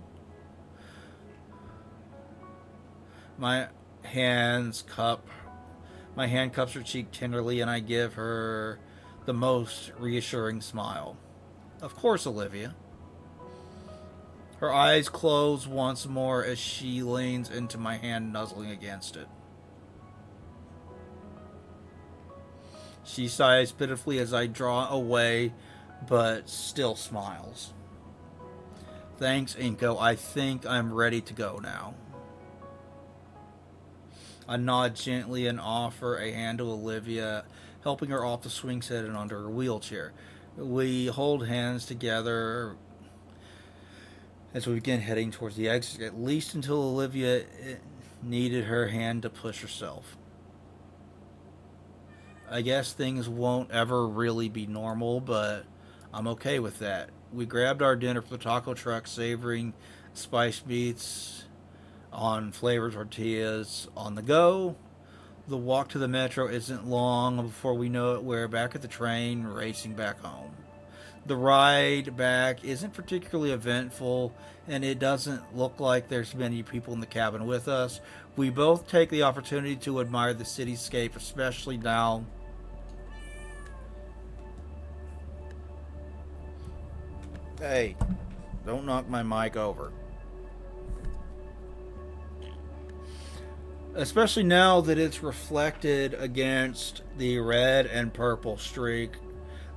S1: My hands cup My hand cups her cheek tenderly and I give her the most reassuring smile. Of course, Olivia. Her eyes close once more as she leans into my hand, nuzzling against it. She sighs pitifully as I draw away, but still smiles. Thanks, Inko. I think I'm ready to go now. I nod gently and offer a hand to Olivia, helping her off the swing set and onto her wheelchair. We hold hands together as we begin heading towards the exit, at least until Olivia needed her hand to push herself. I guess things won't ever really be normal, but I'm okay with that. We grabbed our dinner from the taco truck, savoring spiced meats on flavored tortillas on the go. The walk to the metro isn't long. Before we know it, we're back at the train, racing back home. The ride back isn't particularly eventful, and it doesn't look like there's many people in the cabin with us. We both take the opportunity to admire the cityscape, especially now. Hey, don't knock my mic over. Especially now that it's reflected against the red and purple streak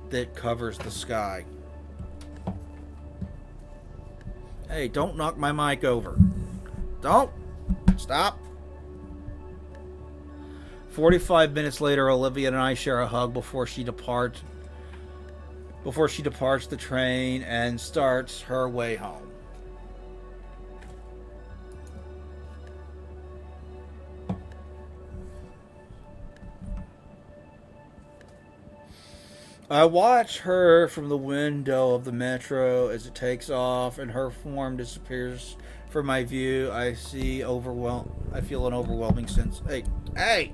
S1: that covers the sky. Hey, don't knock my mic over. Don't! Stop! 45 minutes later, Olivia and I share a hug before she departs the train and starts her way home. I watch her from the window of the metro as it takes off and her form disappears from my view. I feel an overwhelming sense. Hey!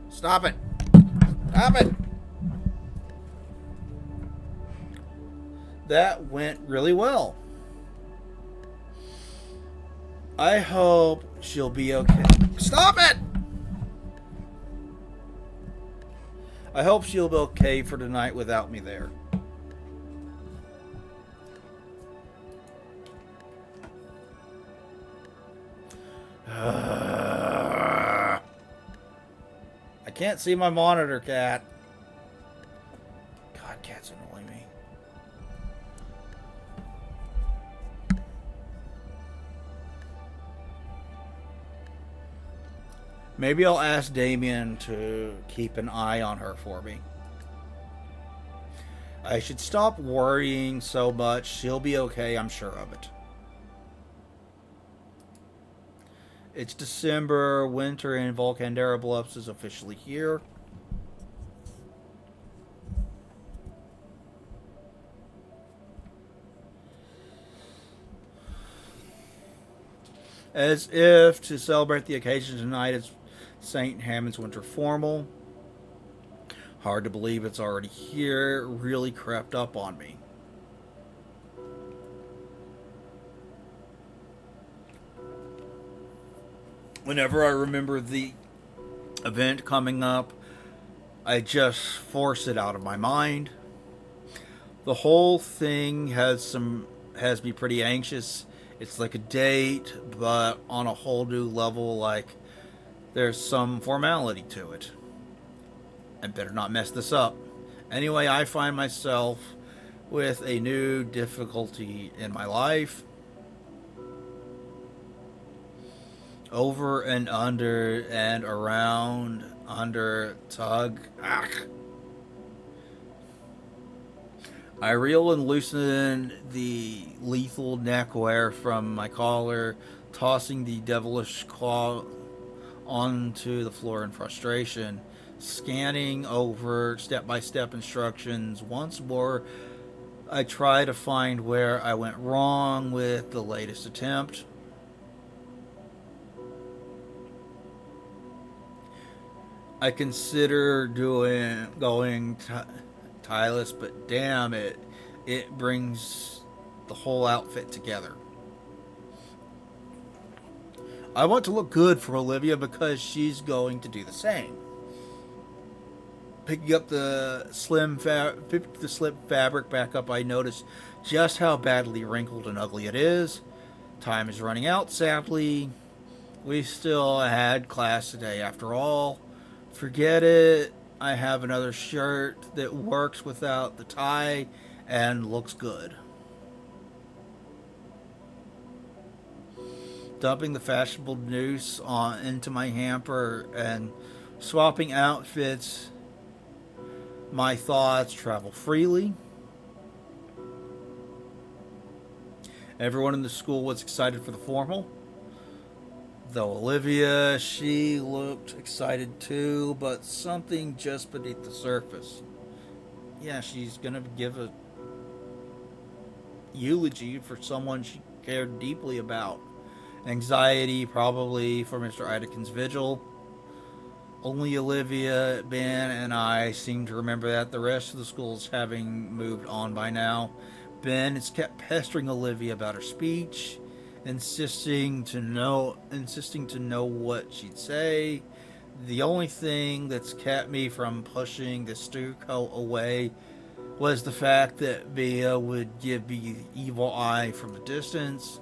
S1: Stop it! Stop it! That went really well. I hope she'll be okay. Stop it! I hope she'll be okay for tonight without me there. I can't see my monitor, cat. God, cats annoy me. Maybe I'll ask Damien to keep an eye on her for me. I should stop worrying so much. She'll be okay, I'm sure of it. It's December. Winter in Volcandera Bluffs is officially here. As if to celebrate the occasion tonight, it's St. Hammond's Winter Formal. Hard to believe it's already here. It really crept up on me. Whenever I remember the event coming up, I just force it out of my mind. The whole thing has me pretty anxious. It's like a date, but on a whole new level, like there's some formality to it. I better not mess this up. Anyway, I find myself with a new difficulty in my life. Over and under and around, under, tug. Ugh. I reel and loosen the lethal neckwear from my collar, tossing the devilish claw onto the floor in frustration, scanning over step-by-step instructions. Once more, I try to find where I went wrong with the latest attempt. I consider going Tylus, but damn it, It brings the whole outfit together. I want to look good for Olivia because she's going to do the same. Picking up the slip fabric back up, I notice just how badly wrinkled and ugly it is. Time is running out, sadly. We still had class today after all. Forget it. I have another shirt that works without the tie and looks good. Dumping the fashionable noose into my hamper and swapping outfits, my thoughts travel freely. Everyone in the school was excited for the formal. Though Olivia, she looked excited too, but something just beneath the surface. Yeah, she's gonna give a eulogy for someone she cared deeply about. Anxiety, probably, for Mr. Idekin's vigil. Only Olivia, Ben, and I seem to remember that. The rest of the school's having moved on by now. Ben has kept pestering Olivia about her speech, insisting to know what she'd say. The only thing that's kept me from pushing the Stuco away was the fact that Bea would give me the evil eye from the distance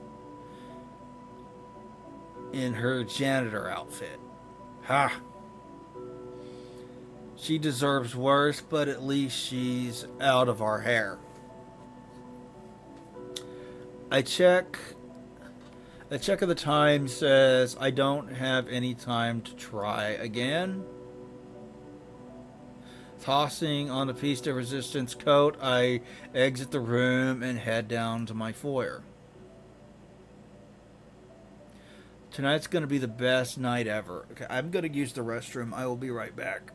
S1: in her janitor outfit. Ha! She deserves worse, but at least she's out of our hair. I check. A check of the time says I don't have any time to try again. Tossing on a piece de resistance coat, I exit the room and head down to my foyer. Tonight's going to be the best night ever. Okay, I'm going to use the restroom. I will be right back.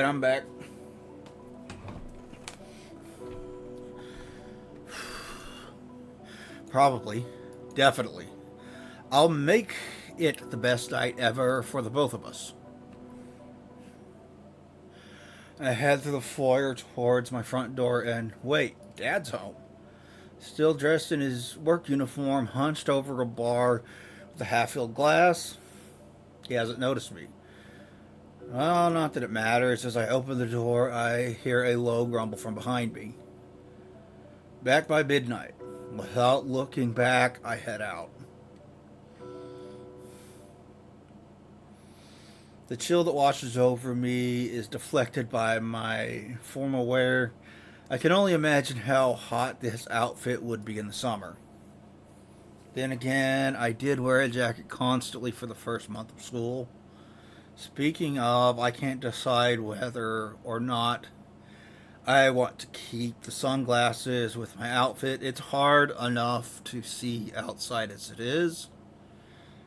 S1: I'm back. Probably. Definitely. I'll make it the best night ever for the both of us. I head through the foyer towards my front door and wait, Dad's home. Still dressed in his work uniform, hunched over a bar with a half filled glass. He hasn't noticed me. Well, not that it matters. As I open the door, I hear a low grumble from behind me. Back by midnight. Without looking back, I head out. The chill that washes over me is deflected by my formal wear. I can only imagine how hot this outfit would be in the summer. Then again, I did wear a jacket constantly for the first month of school. Speaking of, I can't decide whether or not I want to keep the sunglasses with my outfit. It's hard enough to see outside as it is.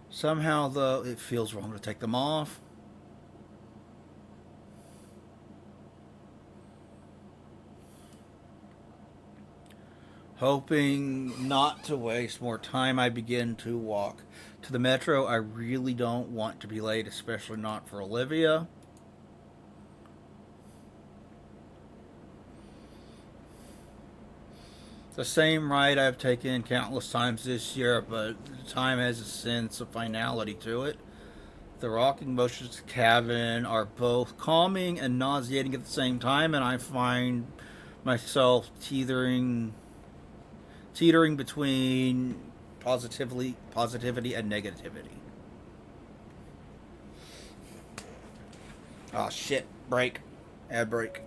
S1: Somehow, though, it feels wrong to take them off. Hoping not to waste more time, I begin to walk to the metro. I really don't want to be late, especially not for Olivia. The same ride I've taken countless times this year, but time has a sense of finality to it. The rocking motions of the cabin are both calming and nauseating at the same time, and I find myself teetering between positivity and negativity. Oh shit! Break, ad break.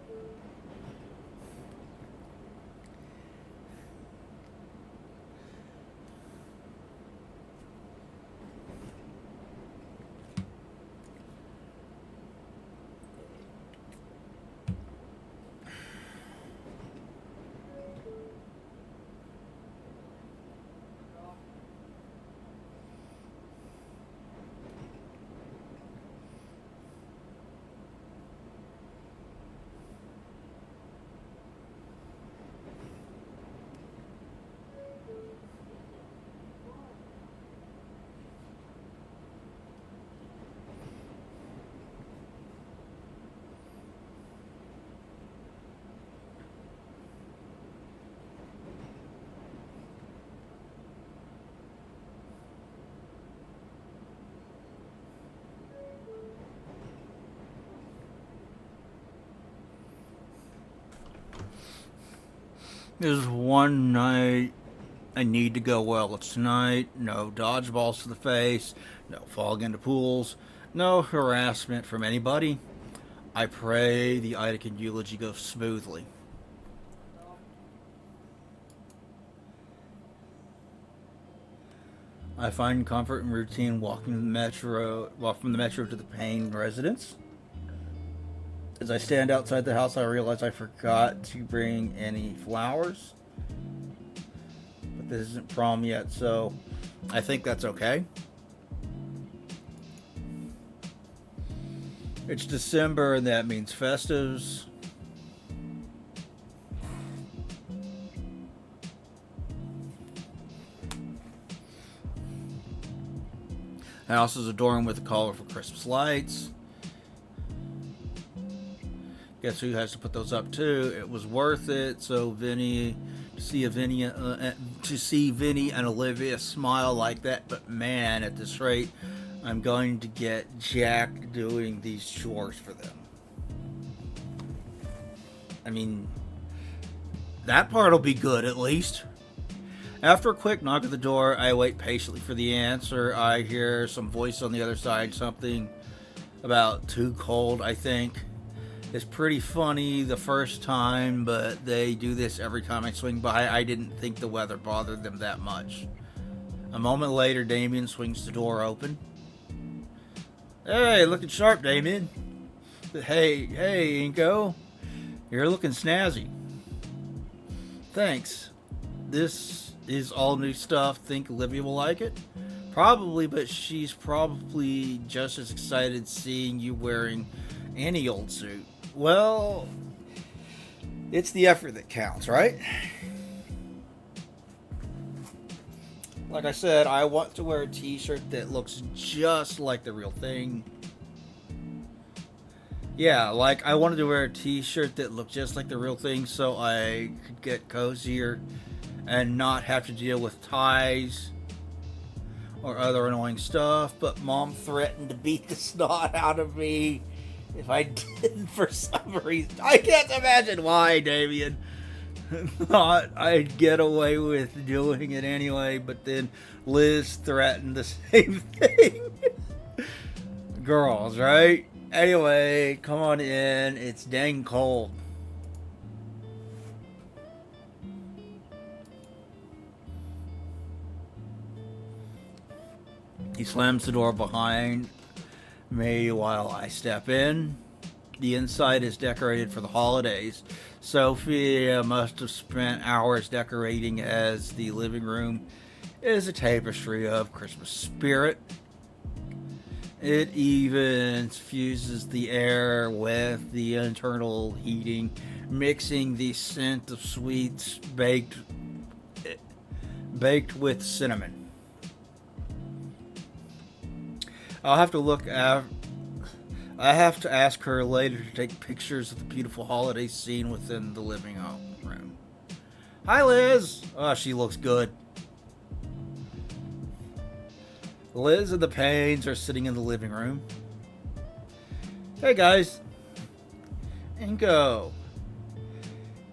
S1: There's one night I need to go well. It's tonight. No dodgeballs to the face. No falling into pools. No harassment from anybody. I pray the Idakin eulogy goes smoothly. I find comfort and routine walk from the metro to the paying residence. As I stand outside the house, I realize I forgot to bring any flowers. But this isn't prom yet, so I think that's okay. It's December, and that means festives. The house is adorned with colorful Christmas lights. Guess who has to put those up too? It was worth it. So Vinny, to see Vinny and Olivia smile like that. But man, at this rate, I'm going to get Jack doing these chores for them. I mean, that part will be good at least. After a quick knock at the door, I wait patiently for the answer. I hear some voice on the other side, something about too cold, I think. It's pretty funny the first time, but they do this every time I swing by. I didn't think the weather bothered them that much. A moment later, Damien swings the door open. Hey, looking sharp, Damien. Hey, Inko. You're looking snazzy. Thanks. This is all new stuff. Think Olivia will like it? Probably, but she's probably just as excited seeing you wearing any old suit. Well, it's the effort that counts, right? Like I said, I want to wear a t-shirt that looks just like the real thing. Yeah, like I wanted to wear a t-shirt that looked just like the real thing so I could get cozier and not have to deal with ties or other annoying stuff, but Mom threatened to beat the snot out of me if I didn't for some reason. I can't imagine why, Damien. Thought I'd get away with doing it anyway, but then Liz threatened the same thing. Girls, right? Anyway, come on in. It's dang cold. He slams the door behind me while I step in. The inside is decorated for the holidays. Sophia must have spent hours decorating, as the living room is a tapestry of Christmas spirit. It even fuses the air with the internal heating, mixing the scent of sweets baked with cinnamon. I'll have to look at I have to ask her later to take pictures of the beautiful holiday scene within the living room. Hi, Liz. Oh, she looks good. Liz and the Paynes are sitting in the living room. Hey, guys. Ingo.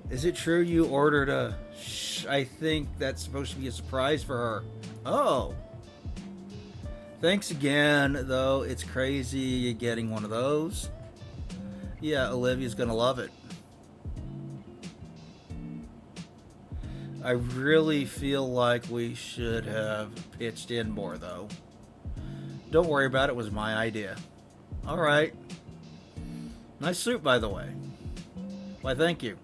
S1: Is it true you ordered a... I think that's supposed to be a surprise for her. Oh. Thanks again, though. It's crazy getting one of those. Yeah, Olivia's gonna love it. I really feel like we should have pitched in more, though. Don't worry about it. It was my idea. Alright. Nice suit, by the way. Why, thank you.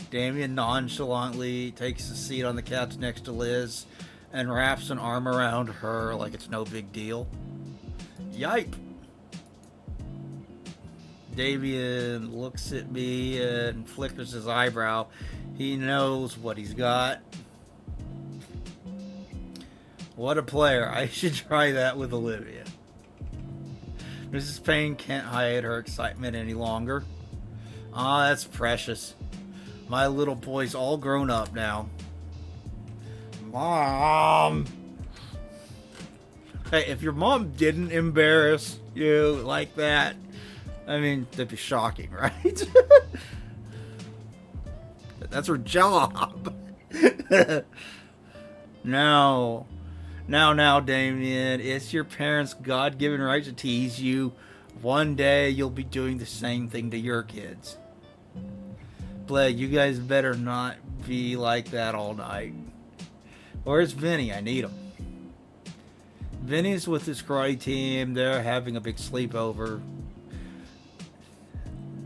S1: Damien nonchalantly takes a seat on the couch next to Liz and wraps an arm around her like it's no big deal. Yipe! Damien looks at me and flickers his eyebrow. He knows what he's got. What a player. I should try that with Olivia. Mrs. Payne can't hide her excitement any longer. Ah, that's precious. My little boy's all grown up now. Mom! Hey, if your mom didn't embarrass you like that, I mean, that'd be shocking, right? That's her job. No. Now, Damien, it's your parents' God-given right to tease you. One day, you'll be doing the same thing to your kids. Blake, you guys better not be like that all night. Where's Vinny? I need him. Vinny's with his karate team. They're having a big sleepover.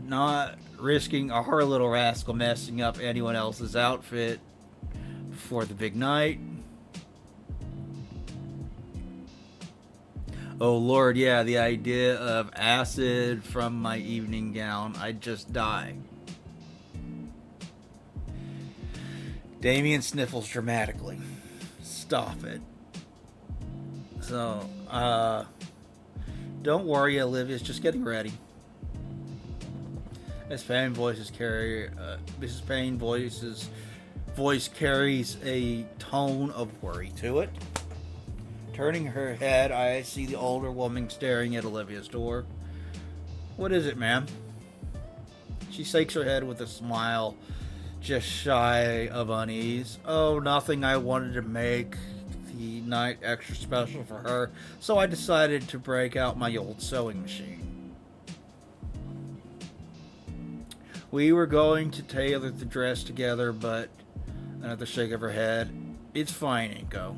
S1: Not risking our little rascal messing up anyone else's outfit for the big night. Oh Lord, yeah, the idea of acid from my evening gown. I'd just die. Damien sniffles dramatically. Stop it. So, don't worry, Olivia's just getting ready. Mrs. Payne's voice carries a tone of worry to it. Turning her head, I see the older woman staring at Olivia's door. What is it, ma'am? She shakes her head with a smile, just shy of unease. Oh, nothing. I wanted to make the night extra special for her, so I decided to break out my old sewing machine. We were going to tailor the dress together, but another shake of her head. It's fine, Inko.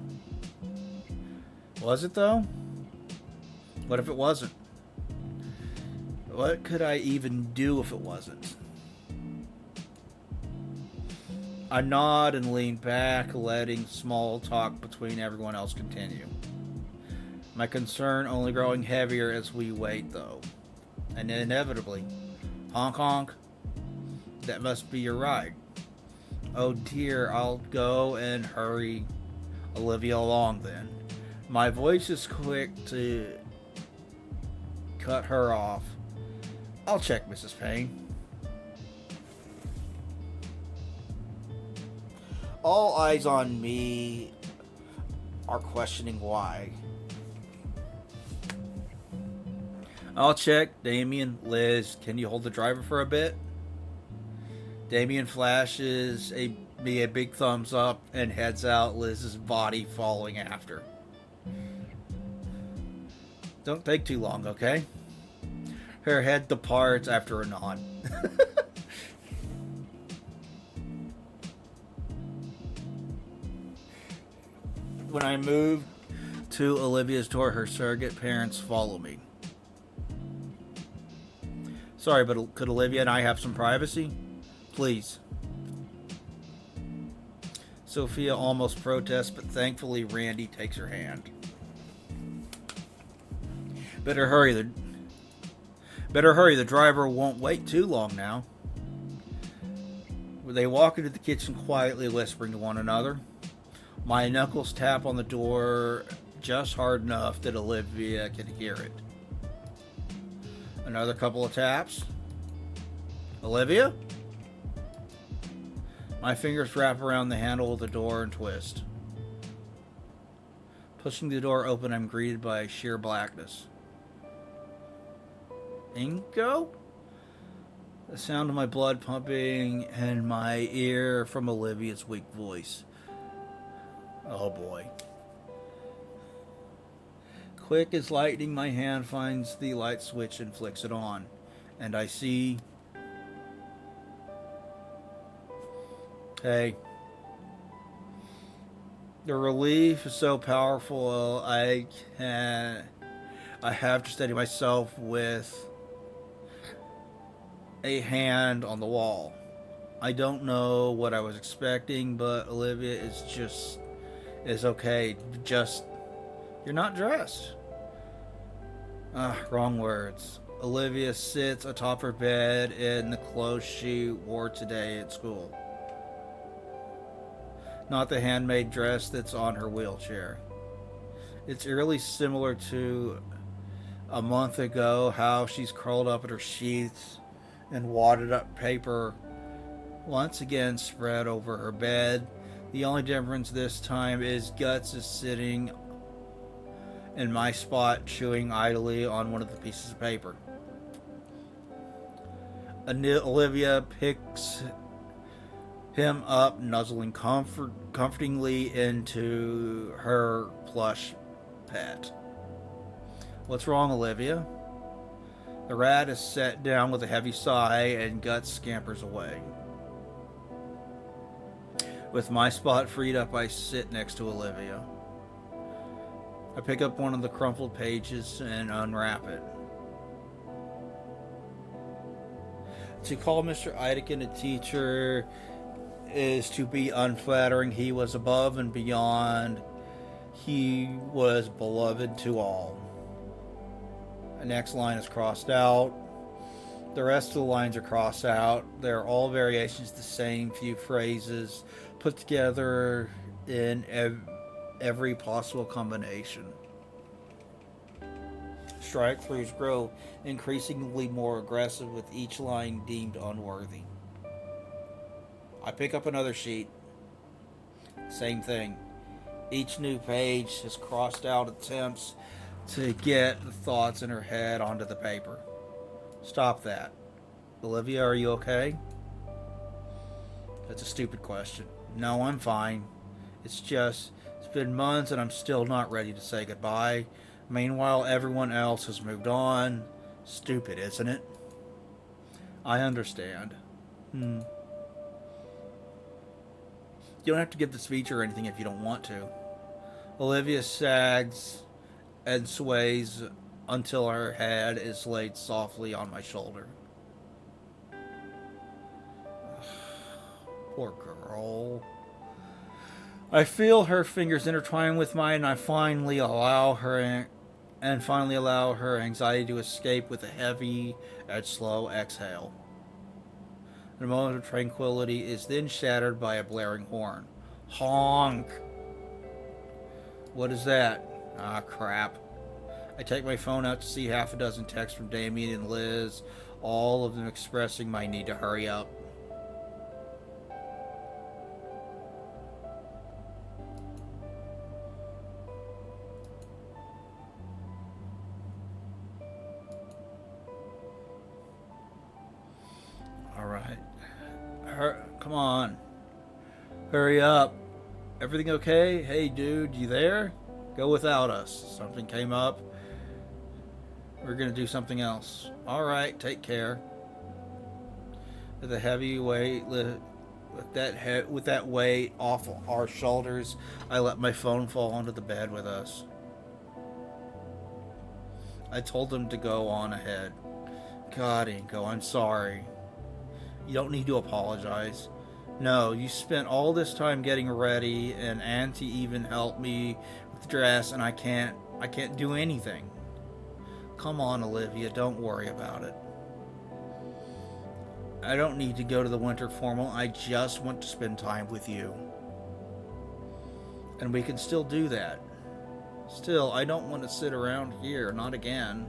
S1: Was it, though? What if it wasn't? What could I even do if it wasn't? I nod and lean back, letting small talk between everyone else continue. My concern only growing heavier as we wait, though. And inevitably, Honk honk. That must be your ride. Oh dear, I'll go and hurry Olivia along then. My voice is quick to cut her off. I'll check, Mrs. Payne. All eyes on me are questioning why. I'll check. Damien, Liz, can you hold the driver for a bit? Damien flashes me a big thumbs up and heads out, Liz's body following after. Don't take too long, okay? Her head departs after a nod. When I move to Olivia's door, her surrogate parents follow me. Sorry, but could Olivia and I have some privacy? Please. Sophia almost protests, but thankfully Randy takes her hand. Better hurry, the driver won't wait too long now. They walk into the kitchen quietly, whispering to one another. My knuckles tap on the door just hard enough that Olivia can hear it. Another couple of taps. Olivia? My fingers wrap around the handle of the door and twist. Pushing the door open, I'm greeted by sheer blackness. Ingo? The sound of my blood pumping in my ear from Olivia's weak voice. Oh boy. Quick as lightning, my hand finds the light switch and flicks it on. And I see... Hey. The relief is so powerful, I have to steady myself with a hand on the wall. I don't know what I was expecting, but Olivia is okay. Just, you're not dressed. Wrong words. Olivia sits atop her bed in the clothes she wore today at school. Not the handmade dress that's on her wheelchair. It's eerily similar to a month ago, how she's curled up in her sheets and wadded up paper once again spread over her bed. The only difference this time is Guts is sitting in my spot, chewing idly on one of the pieces of paper. Olivia picks him up, nuzzling comfortingly into her plush pet. What's wrong, Olivia? The rat is set down with a heavy sigh, and Guts scampers away. With my spot freed up, I sit next to Olivia. I pick up one of the crumpled pages and unwrap it. To call Mr. Ideken a teacher is to be unflattering. He was above and beyond. He was beloved to all. The next line is crossed out. The rest of the lines are crossed out. They're all variations of the same few phrases put together in every possible combination. Strike-throughs grow increasingly more aggressive with each line deemed unworthy. I pick up another sheet. Same thing. Each new page has crossed out attempts to get the thoughts in her head onto the paper. Stop that. Olivia, are you okay? That's a stupid question. No, I'm fine. It's been months and I'm still not ready to say goodbye. Meanwhile, everyone else has moved on. Stupid, isn't it? I understand. You don't have to give the speech or anything if you don't want to. Olivia sags and sways until her head is laid softly on my shoulder. Poor girl. I feel her fingers intertwine with mine, and I finally allow her anxiety to escape with a heavy and slow exhale. The moment of tranquility is then shattered by a blaring horn. Honk! What is that? Ah, crap. I take my phone out to see half a dozen texts from Damien and Liz, all of them expressing my need to hurry up. Alright. Come on. Hurry up. Everything okay? Hey, dude, you there? Go without us. Something came up. We're gonna do something else. Alright, take care. With a heavy weight, with that weight off our shoulders, I let my phone fall onto the bed with us. I told him to go on ahead. God, Inko, I'm sorry. You don't need to apologize. No, you spent all this time getting ready, and Auntie even helped me with the dress, and I can't do anything. Come on, Olivia, don't worry about it. I don't need to go to the winter formal. I just want to spend time with you. And we can still do that. Still, I don't want to sit around here, not again.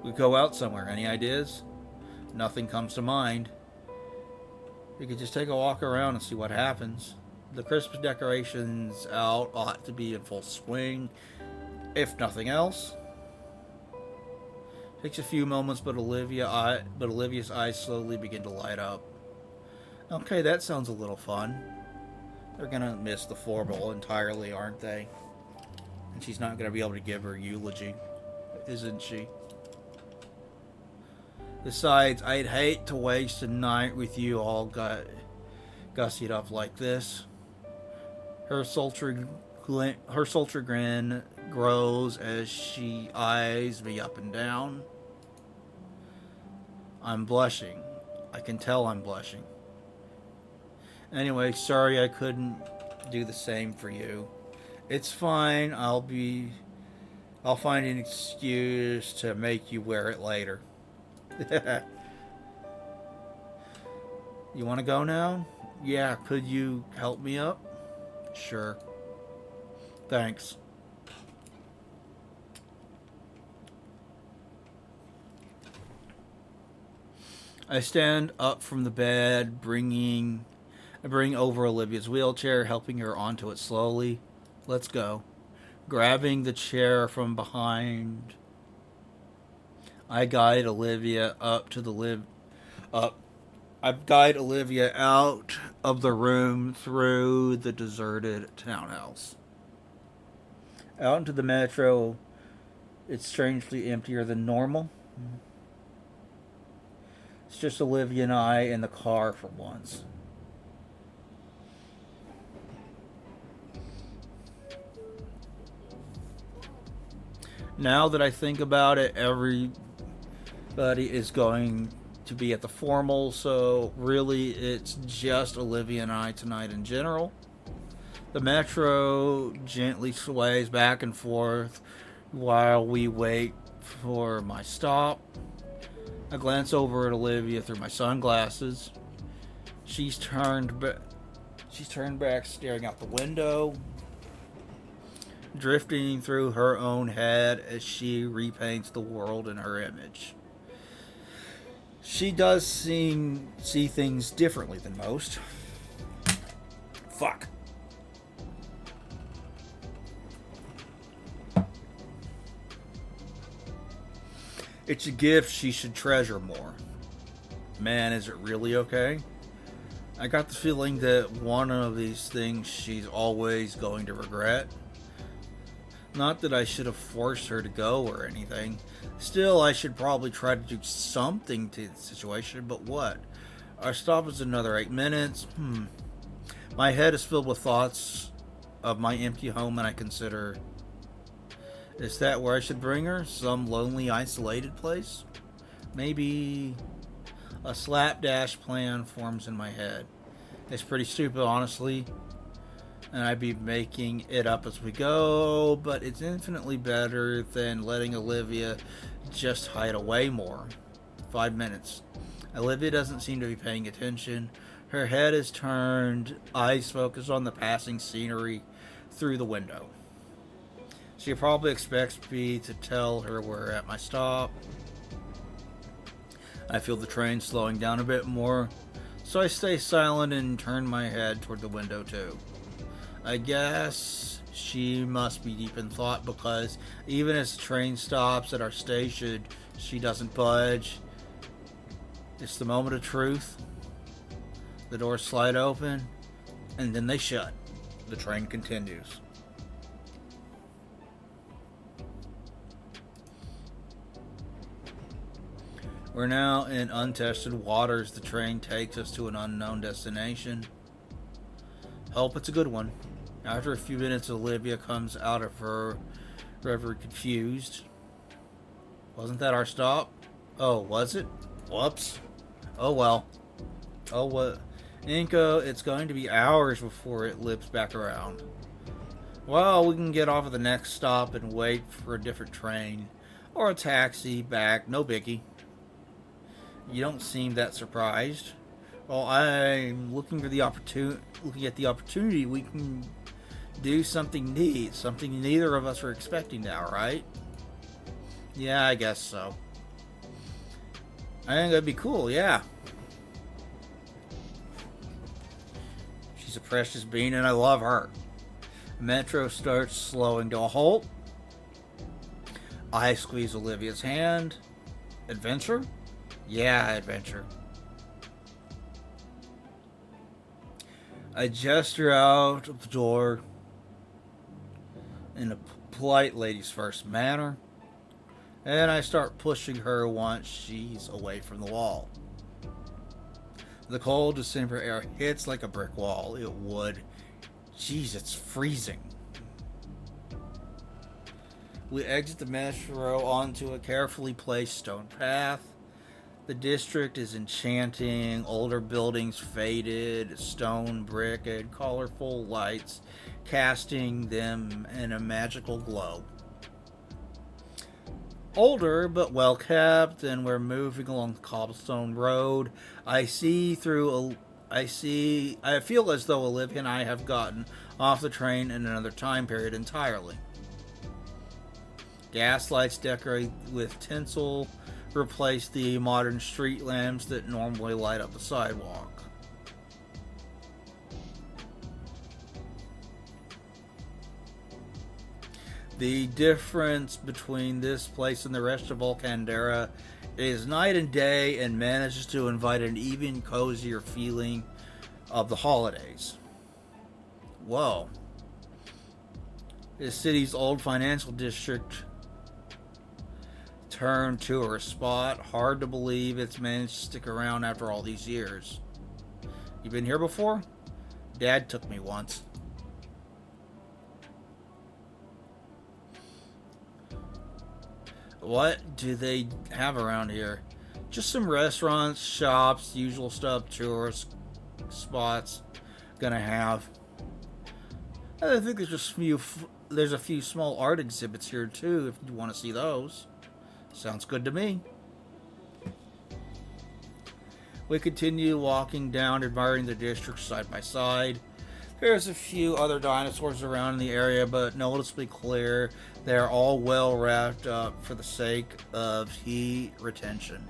S1: We go out somewhere. Any ideas? Nothing comes to mind. We could just take a walk around and see what happens. The Christmas decorations out ought to be in full swing, if nothing else. Takes a few moments, but Olivia's eyes slowly begin to light up. Okay, that sounds a little fun. They're gonna miss the formal entirely, aren't they? And she's not gonna be able to give her eulogy, isn't she? Besides, I'd hate to waste a night with you all gussied up like this. Her sultry grin grows as she eyes me up and down. I'm blushing. I can tell I'm blushing. Anyway, sorry I couldn't do the same for you. It's fine. I'll find an excuse to make you wear it later. You want to go now? Yeah, could you help me up? Sure. Thanks. I stand up from the bed, bring over Olivia's wheelchair, helping her onto it slowly. Let's go. Grabbing the chair from behind, I guide Olivia out of the room through the deserted townhouse. Out into the metro, it's strangely emptier than normal. It's just Olivia and I in the car for once. Now that I think about it, everybody is going to be at the formal, so really it's just Olivia and I tonight in general. The metro gently sways back and forth while we wait for my stop. I glance over at Olivia through my sunglasses. She's turned back, staring out the window, drifting through her own head as she repaints the world in her image. She does see things differently than most. Fuck. It's a gift she should treasure more. Man, is it really okay? I got the feeling that one of these things she's always going to regret. Not that I should have forced her to go or anything. Still, I should probably try to do something to the situation, but what? Our stop is another 8 minutes. My head is filled with thoughts of my empty home, and I consider, is that where I should bring her? Some lonely, isolated place? Maybe a slapdash plan forms in my head. It's pretty stupid, honestly, and I'd be making it up as we go, but it's infinitely better than letting Olivia just hide away more. 5 minutes. Olivia doesn't seem to be paying attention. Her head is turned, eyes focused on the passing scenery through the window. She probably expects me to tell her we're at my stop. I feel the train slowing down a bit more, so I stay silent and turn my head toward the window too. I guess she must be deep in thought because even as the train stops at our station, she doesn't budge. It's the moment of truth. The doors slide open, and then they shut. The train continues. We're now in untested waters. The train takes us to an unknown destination. Hope it's a good one. After a few minutes, Olivia comes out of her reverie confused. Wasn't that our stop? Oh, was it? Whoops. Oh well. Oh what? Inko, it's going to be hours before it lips back around. Well, we can get off at the next stop and wait for a different train. Or a taxi back, no biggie. You don't seem that surprised. Well, I'm looking at the opportunity we can do something neat. Something neither of us are expecting now, right? Yeah, I guess so. I think that'd be cool, yeah. She's a precious bean and I love her. Metro starts slowing to a halt. I squeeze Olivia's hand. Adventure? Yeah, adventure. I gesture out of the door in a polite ladies first manner, and I start pushing her once she's away from the wall. The cold December air hits like a brick wall. It would. Jeez, it's freezing. We exit the metro onto a carefully placed stone path. The district is enchanting, older buildings faded, stone, brick, and colorful lights casting them in a magical glow. Older but well kept, and we're moving along the cobblestone road. I feel as though Olivia and I have gotten off the train in another time period entirely. Gas lights decorated with tinsel replace the modern street lamps that normally light up the sidewalk. The difference between this place and the rest of Volcandera is night and day and manages to invite an even cozier feeling of the holidays. Whoa. This city's old financial district turned tourist spot. Hard to believe it's managed to stick around after all these years. You been here before? Dad took me once. What do they have around here? Just some restaurants, shops, usual stuff tourist spots gonna have. I think there's a few small art exhibits here too if you want to see those. Sounds good to me. We continue walking down, admiring the district side by side. There's a few other dinosaurs around in the area, but noticeably clear. They're all well wrapped up for the sake of heat retention.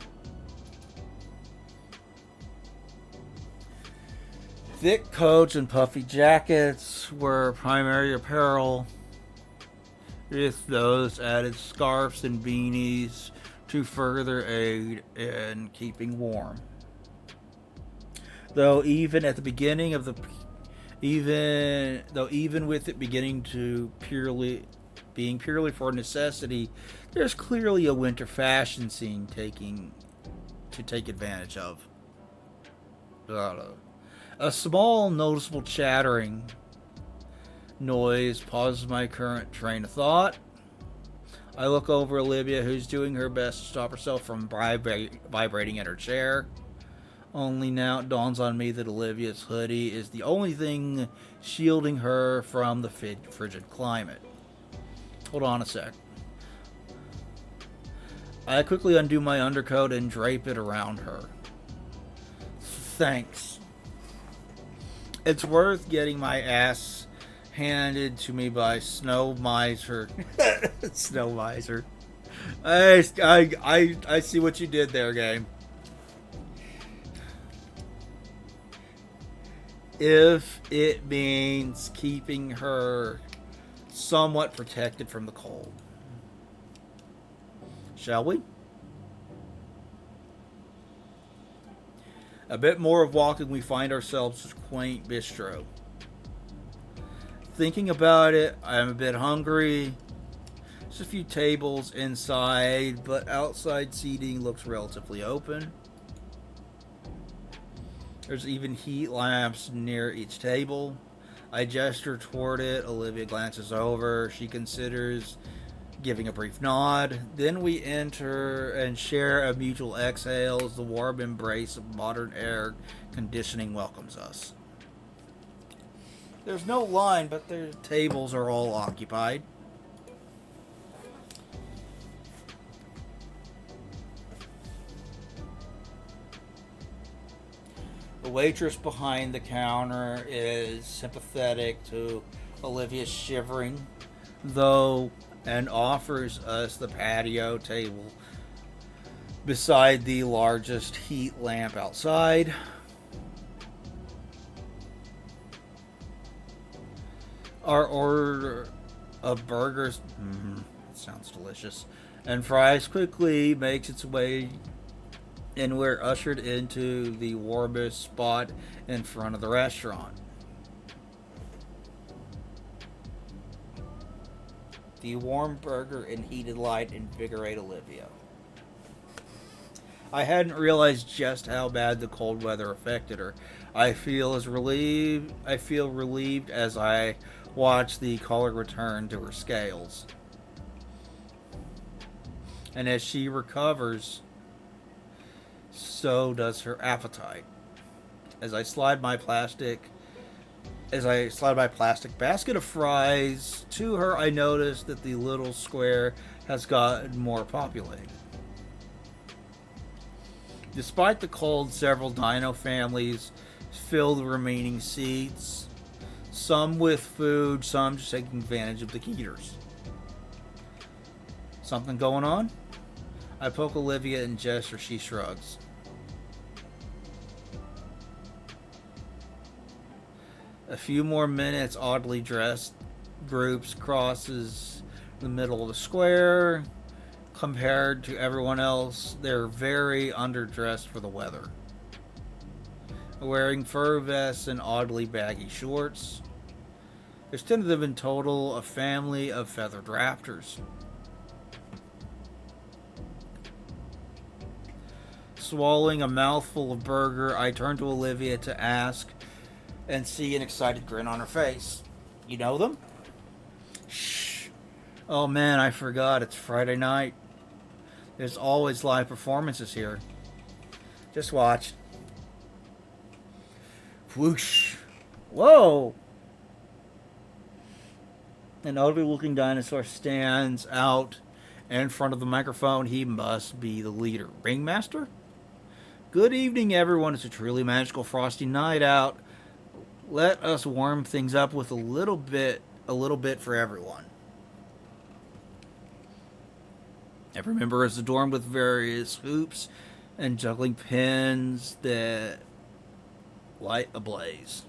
S1: Thick coats and puffy jackets were primary apparel, with those added scarves and beanies to further aid in keeping warm. Though even with it beginning to being purely for necessity, there's clearly a winter fashion scene to take advantage of. A small noticeable chattering noise pauses my current train of thought. I look over Olivia, who's doing her best to stop herself from vibrating in her chair. Only now it dawns on me that Olivia's hoodie is the only thing shielding her from the frigid climate. Hold on a sec. I quickly undo my undercoat and drape it around her. Thanks. It's worth getting my ass handed to me by Snow Miser. Snow Miser. I see what you did there, game. If it means keeping her somewhat protected from the cold. Shall we? A bit more of walking, we find ourselves at a quaint bistro. Thinking about it, I'm a bit hungry. Just a few tables inside, but outside seating looks relatively open. There's even heat lamps near each table. I gesture toward it. Olivia glances over. She considers giving a brief nod. Then we enter and share a mutual exhale as the warm embrace of modern air conditioning welcomes us. There's no line, but their tables are all occupied. The waitress behind the counter is sympathetic to Olivia's shivering, though, and offers us the patio table beside the largest heat lamp outside. Our order of burgers, sounds delicious, and fries quickly makes its way, and we're ushered into the warmest spot in front of the restaurant. The warm burger and heated light invigorate Olivia. I hadn't realized just how bad the cold weather affected her. I feel relieved as I watch the color return to her scales. And as she recovers, so does her appetite. As I slide my plastic basket of fries to her, I notice that the little square has gotten more populated. Despite the cold, several dino families fill the remaining seats, some with food, some just taking advantage of the heaters. Something going on? I poke Olivia and gesture. She shrugs. A few more minutes, oddly dressed groups crosses the middle of the square. Compared to everyone else, they're very underdressed for the weather. Wearing fur vests and oddly baggy shorts. There's 10 of them in total, a family of feathered raptors. Swallowing a mouthful of burger, I turn to Olivia to ask and see an excited grin on her face. You know them? Shh. Oh man, I forgot. It's Friday night. There's always live performances here. Just watch. Whoosh. Whoa. An ugly looking dinosaur stands out in front of the microphone. He must be the leader. Ringmaster? Good evening, everyone. It's a truly magical frosty night out. Let us warm things up with a little bit for everyone. Every member is adorned with various hoops and juggling pins that light a blaze.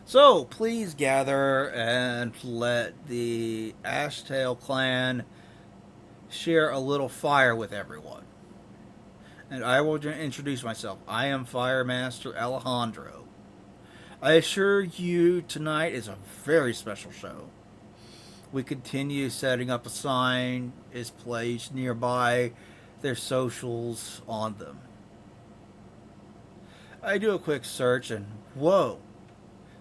S1: So, please gather and let the Ashtail clan share a little fire with everyone. And I will introduce myself. I am Fire Master Alejandro. I assure you tonight is a very special show. We continue setting up a sign is placed nearby their socials on them. I do a quick search and whoa,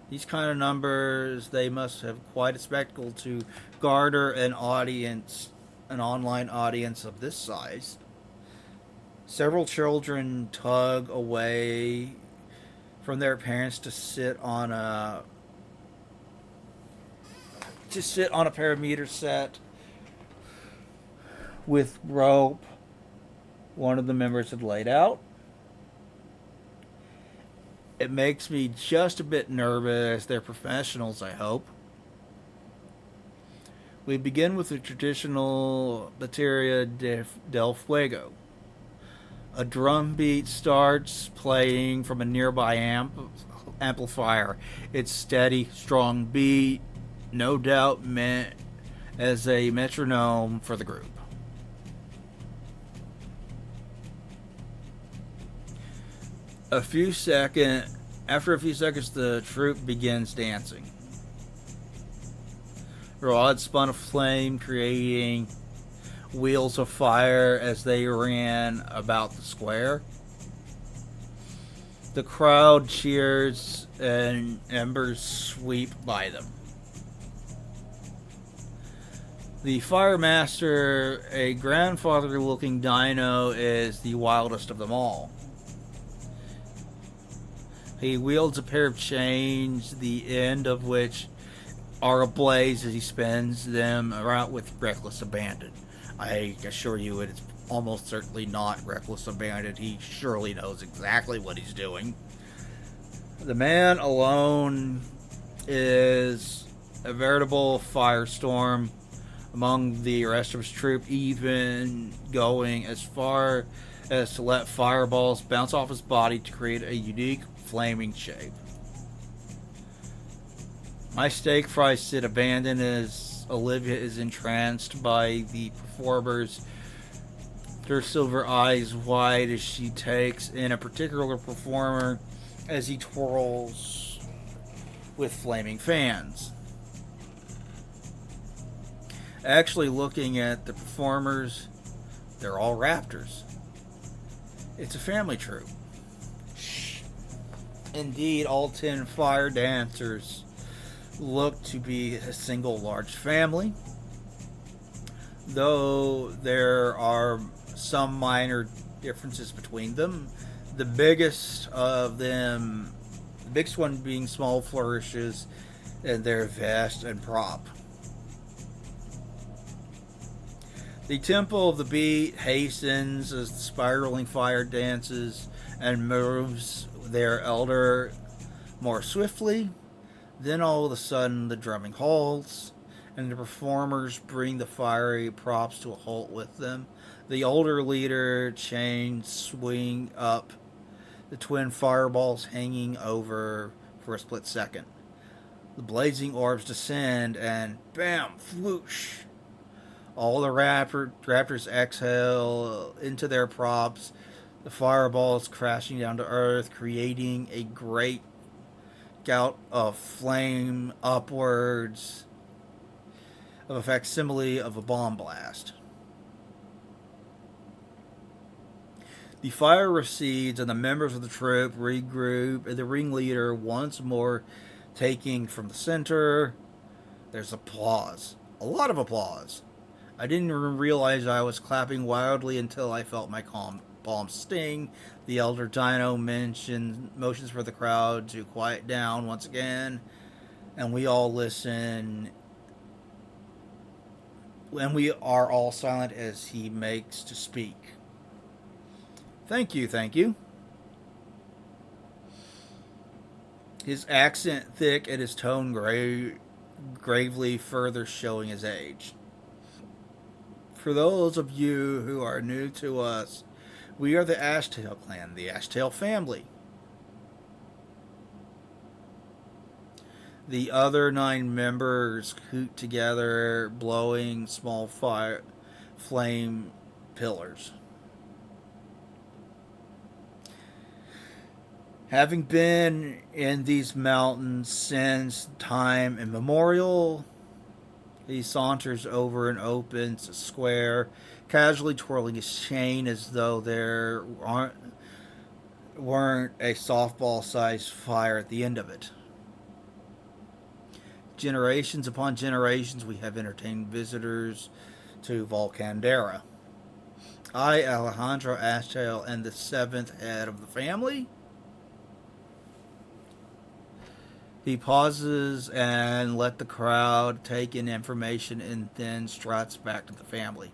S1: these kind of numbers, they must have quite a spectacle to garner an online audience of this size. Several children tug away from their parents to sit on a parameter set with rope one of the members had laid out. It makes me just a bit nervous. They're professionals, I hope. We begin with the traditional Bateria del Fuego. A drum beat starts playing from a nearby amplifier. It's steady, strong beat, no doubt meant as a metronome for the group. After a few seconds, the troupe begins dancing. Rods spun a flame, creating wheels of fire as they ran about the square. The crowd cheers and embers sweep by them. The Fire Master, a grandfather looking dino, is the wildest of them all. He wields a pair of chains, the end of which are ablaze as he spins them around with reckless abandon. I assure you it's almost certainly not reckless abandon. He surely knows exactly what he's doing. The man alone is a veritable firestorm among the rest of his troop, even going as far as to let fireballs bounce off his body to create a unique flaming shape. My steak fries sit abandoned as Olivia is entranced by the performers, her silver eyes wide as she takes in a particular performer as he twirls with flaming fans. Actually, looking at the performers, they're all raptors. It's a family troupe. Indeed, all 10 fire dancers look to be a single large family, though there are some minor differences between them. The biggest one being small flourishes in their vest and prop. The tempo of the beat hastens as the spiraling fire dances and moves their elder more swiftly. Then all of a sudden the drumming halts and the performers bring the fiery props to a halt with them. The older leader chains swing up, the twin fireballs hanging over for a split second. The blazing orbs descend and bam, whoosh. All the raptors exhale into their props, the fireballs crashing down to earth, creating a great gout of flame upwards of a facsimile of a bomb blast. The fire recedes and the members of the troop regroup, and the ringleader once more taking from the center. There's applause. A lot of applause. I didn't even realize I was clapping wildly until I felt my palm sting. The elder dino motions for the crowd to quiet down once again, and we all listen. And we are all silent as he makes to speak. Thank you, thank you. His accent thick and his tone gravely further showing his age. For those of you who are new to us, we are the Ashtail clan, the Ashtail family. The other 9 members hoot together, blowing small flame pillars. Having been in these mountains since time immemorial, he saunters over and opens a square, casually twirling his chain as though there weren't a softball-sized fire at the end of it. Generations upon generations, we have entertained visitors to Volcandera. I, Alejandro Ashtail, am the 7th head of the family. He pauses and let the crowd take in information and then struts back to the family.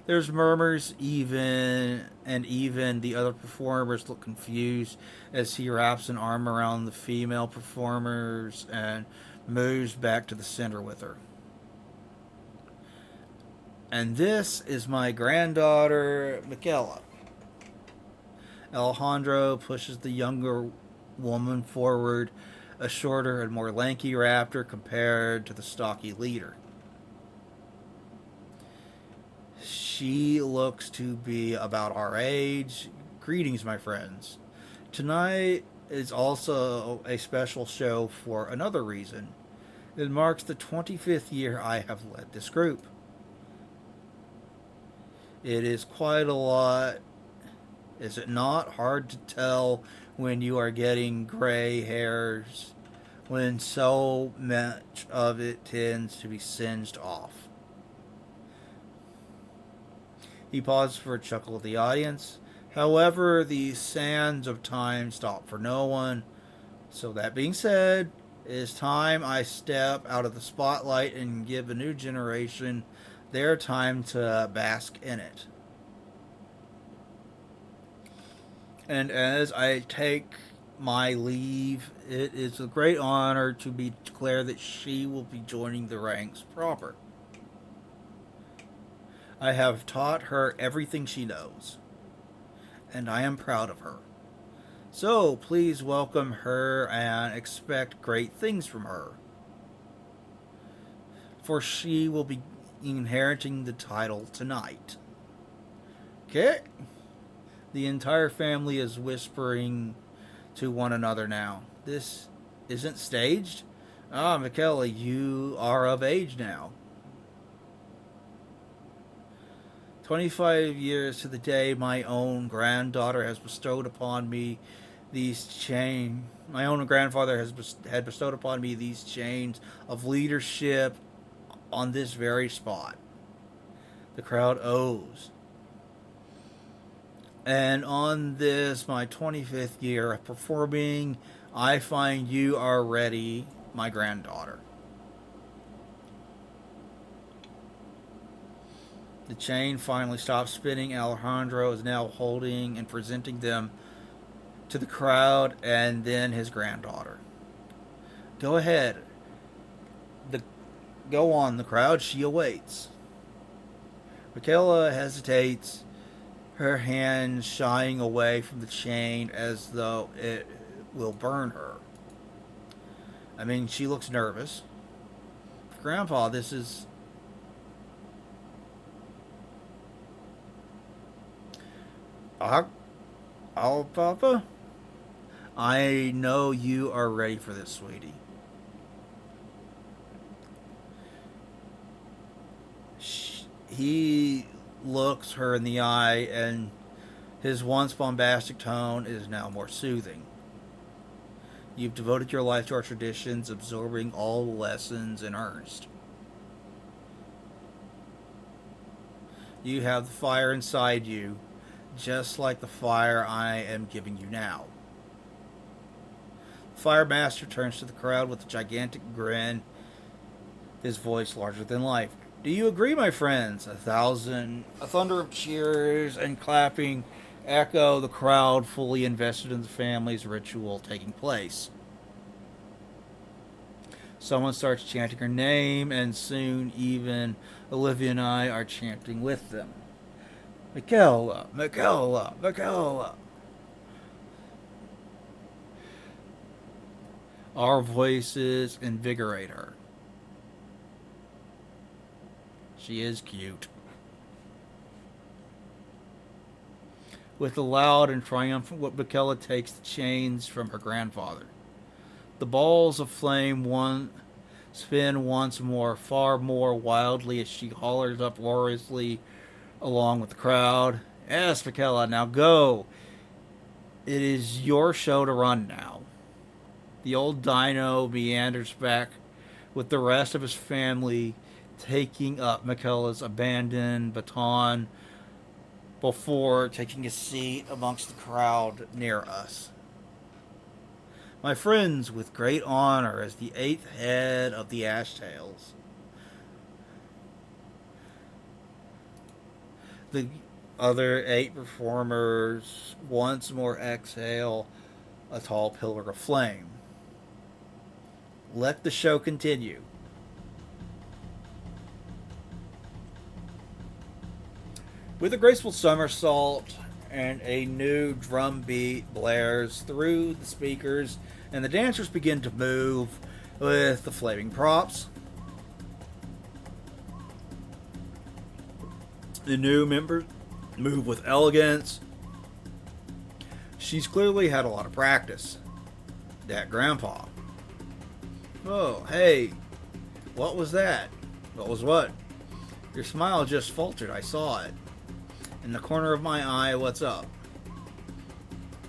S1: There's murmurs, even the other performers look confused as he wraps an arm around the female performers and moves back to the center with her. And this is my granddaughter, Michaela. Alejandro pushes the younger woman forward, a shorter and more lanky raptor compared to the stocky leader. She looks to be about our age. Greetings, my friends. Tonight is also a special show for another reason. It marks the 25th year I have led this group. It is quite a lot. Is it not hard to tell when you are getting gray hairs, when so much of it tends to be singed off? He paused for a chuckle of the audience. However, the sands of time stop for no one. So that being said, it is time I step out of the spotlight and give a new generation their time to bask in it. And as I take my leave, it is a great honor to be declared that she will be joining the ranks proper. I have taught her everything she knows, and I am proud of her. So please welcome her and expect great things from her, for she will be inheriting the title tonight. Okay? The entire family is whispering to one another now. This isn't staged? Ah, Michaela, you are of age now. 25 years to the day my own granddaughter has bestowed upon me these chains. My own grandfather had bestowed upon me these chains of leadership on this very spot. The crowd owes. And on this, my 25th year of performing, I find you are ready, my granddaughter. The chain finally stops spinning. Alejandro is now holding and presenting them to the crowd and then his granddaughter. Go ahead. Go on, the crowd. She awaits. Michaela hesitates, her hand shying away from the chain as though it will burn her. I mean, she looks nervous. Grandpa, this is... Oh, Papa? I know you are ready for this, sweetie. He looks her in the eye, and his once bombastic tone is now more soothing. You've devoted your life to our traditions, absorbing all the lessons in earnest. You have the fire inside you, just like the fire I am giving you now. The Fire Master turns to the crowd with a gigantic grin, his voice larger than life. Do you agree, my friends? A thunder of cheers and clapping echo the crowd, fully invested in the family's ritual taking place. Someone starts chanting her name, and soon even Olivia and I are chanting with them. Michaela, Michaela, Michaela. Our voices invigorate her. She is cute. With a loud and triumphant whoop, Michaela takes the chains from her grandfather. The balls of flame spin once more, far more wildly as she hollers uproariously along with the crowd. Yes, Michaela, now go. It is your show to run now. The old dino meanders back with the rest of his family, taking up Michaela's abandoned baton before taking a seat amongst the crowd near us. My friends, with great honor as the 8th head of the Ashtails, The other 8 performers once more exhale a tall pillar of flame. Let the show continue. With a graceful somersault and a new drum beat blares through the speakers, and the dancers begin to move with the flaming props. The new members move with elegance. She's clearly had a lot of practice. That grandpa. Oh, hey, what was that? What was what? Your smile just faltered, I saw it. In the corner of my eye, what's up?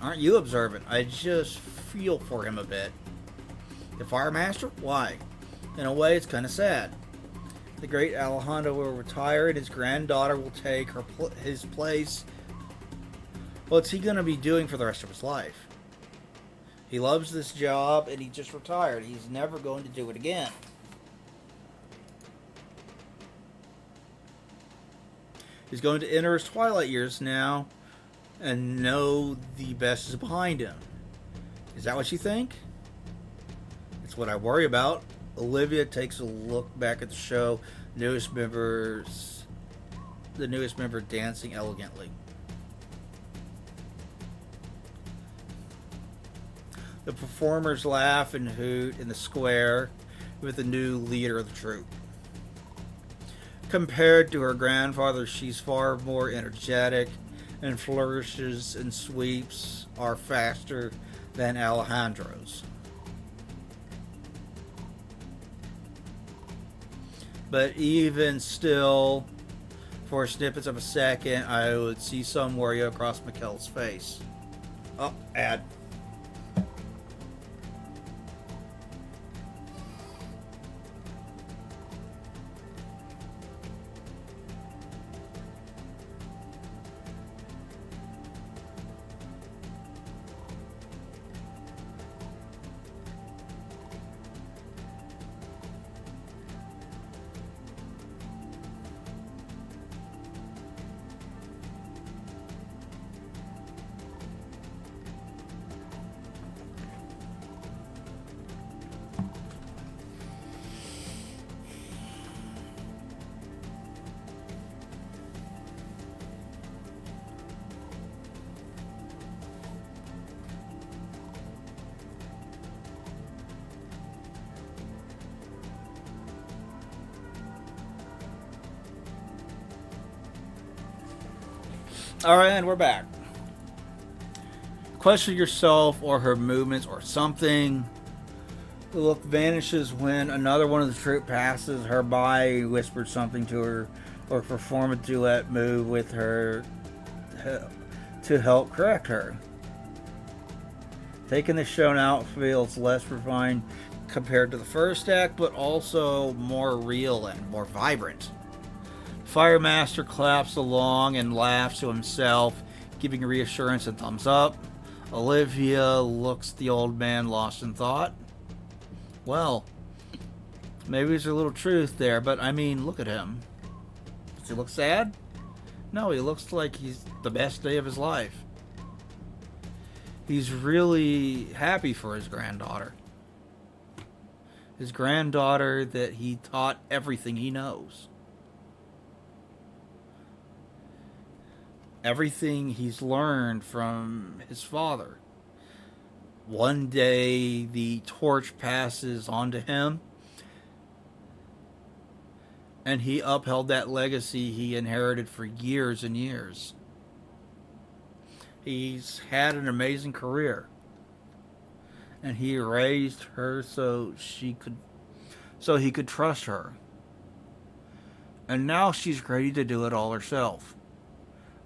S1: Aren't you observant? I just feel for him a bit. The fire master? Why? In a way, it's kind of sad. The great Alejandro will retire and his granddaughter will take his place. What's he going to be doing for the rest of his life? He loves this job and he just retired. He's never going to do it again. He's going to enter his twilight years now and know the best is behind him. Is that what you think? It's what I worry about. Olivia takes a look back at the show. The newest member dancing elegantly. The performers laugh and hoot in the square with the new leader of the troupe. Compared to her grandfather, she's far more energetic, and flourishes and sweeps are faster than Alejandro's. But even still, for snippets of a second, I would see some worry across Mikkel's face. Oh, ad. Alright, and we're back. Question yourself or her movements or something. The look vanishes when another one of the troupe passes her by, whispers something to her, or perform a duet move with her to help correct her. Taking the show now feels less refined compared to the first act, but also more real and more vibrant. Firemaster claps along and laughs to himself, giving reassurance and thumbs up. Olivia looks at the old man lost in thought. Well, maybe there's a little truth there, but I mean, look at him. Does he look sad? No, he looks like he's the best day of his life. He's really happy for his granddaughter. His granddaughter that he taught everything he knows. Everything he's learned from his father. One day the torch passes on to him, and he upheld that legacy he inherited for years and years. He's had an amazing career, and he raised her so he could trust her. And now she's ready to do it all herself.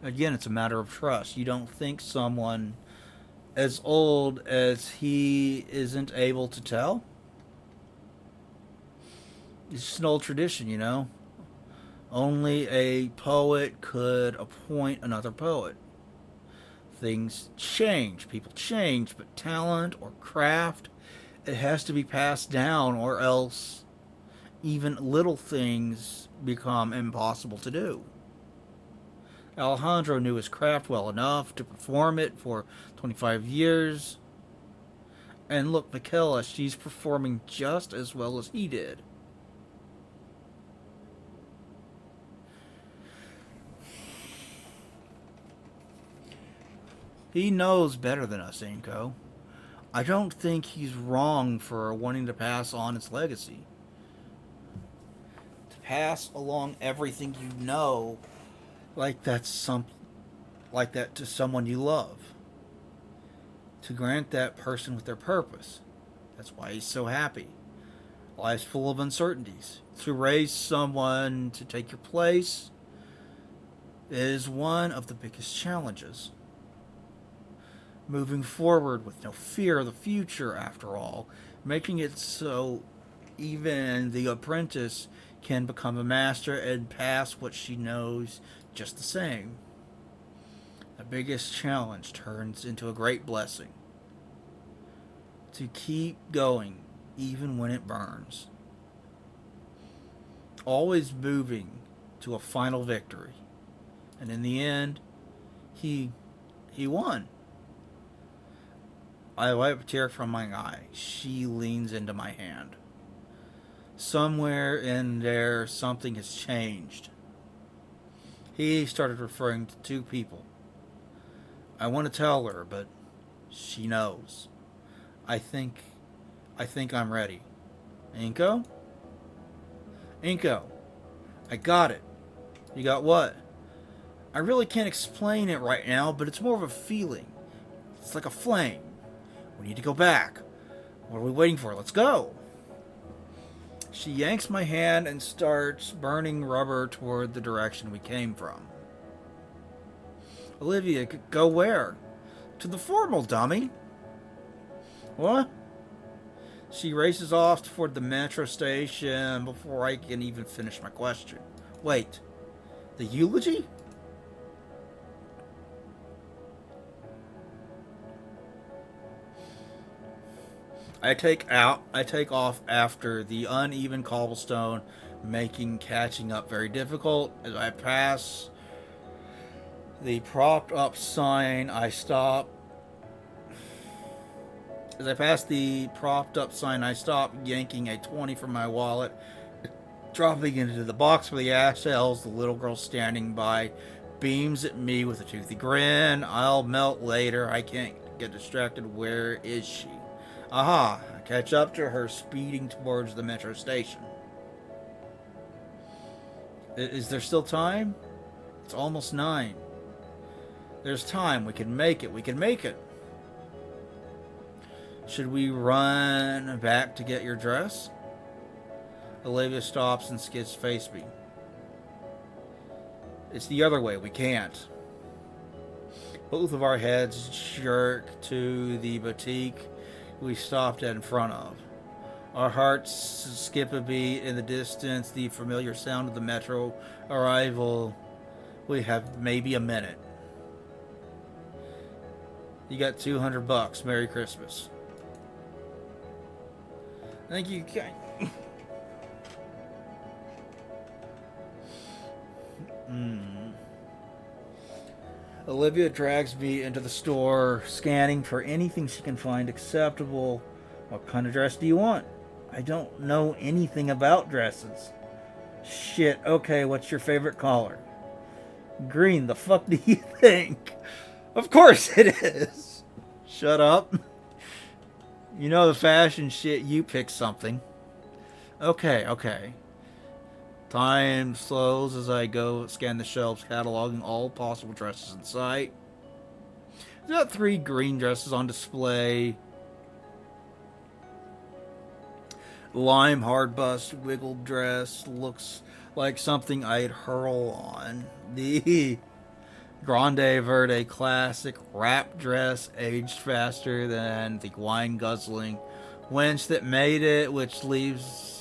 S1: Again, it's a matter of trust. You don't think someone as old as he isn't able to tell? It's just an old tradition, you know. Only a poet could appoint another poet. Things change, people change, but talent or craft, it has to be passed down, or else even little things become impossible to do. Alejandro knew his craft well enough to perform it for 25 years. And look, Michaela, she's performing just as well as he did. He knows better than us, Inko. I don't think he's wrong for wanting to pass on his legacy. To pass along everything you know, like that's some, like that to someone you love. To grant that person with their purpose. That's why he's so happy. Life's full of uncertainties. To raise someone to take your place is one of the biggest challenges. Moving forward with no fear of the future, after all, making it so even the apprentice can become a master and pass what she knows just the same. The biggest challenge turns into a great blessing. To keep going even when it burns. Always moving to a final victory. And in the end, he won. I wipe a tear from my eye. She leans into my hand. Somewhere in there, something has changed. He started referring to two people. I want to tell her, but she knows. I think I'm ready. Inko? Inko, I got it. You got what? I really can't explain it right now, but it's more of a feeling. It's like a flame. We need to go back. What are we waiting for? Let's go. She yanks my hand and starts burning rubber toward the direction we came from. Olivia, go where? To the formal, dummy. What? She races off toward the metro station before I can even finish my question. Wait, the eulogy? I take off after the uneven cobblestone, making catching up very difficult. As I pass the propped up sign, I stop. As I pass the propped up sign, I stop, yanking a 20 from my wallet, dropping into the box for the ash hells. The little girl standing by beams at me with a toothy grin. I'll melt later. I can't get distracted. Where is she? Aha! I catch up to her speeding towards the metro station. Is there still time? It's almost 9. There's time. We can make it. We can make it. Should we run back to get your dress? Olivia stops and skids face me. It's the other way. We can't. Both of our heads jerk to the boutique we stopped at in front of. Our hearts skip a beat in the distance, the familiar sound of the metro arrival. We have maybe a minute. You got $200. Merry Christmas. Thank you. Olivia drags me into the store, scanning for anything she can find acceptable. What kind of dress do you want? I don't know anything about dresses. Shit, okay, what's your favorite color? Green, the fuck do you think? Of course it is. Shut up. You know the fashion shit, you pick something. Okay. Time slows as I go scan the shelves, cataloging all possible dresses in sight. There's got 3 green dresses on display. Lime hard bust wiggled dress looks like something I'd hurl on. The Grande Verde classic wrap dress aged faster than the wine guzzling wench that made it, which leaves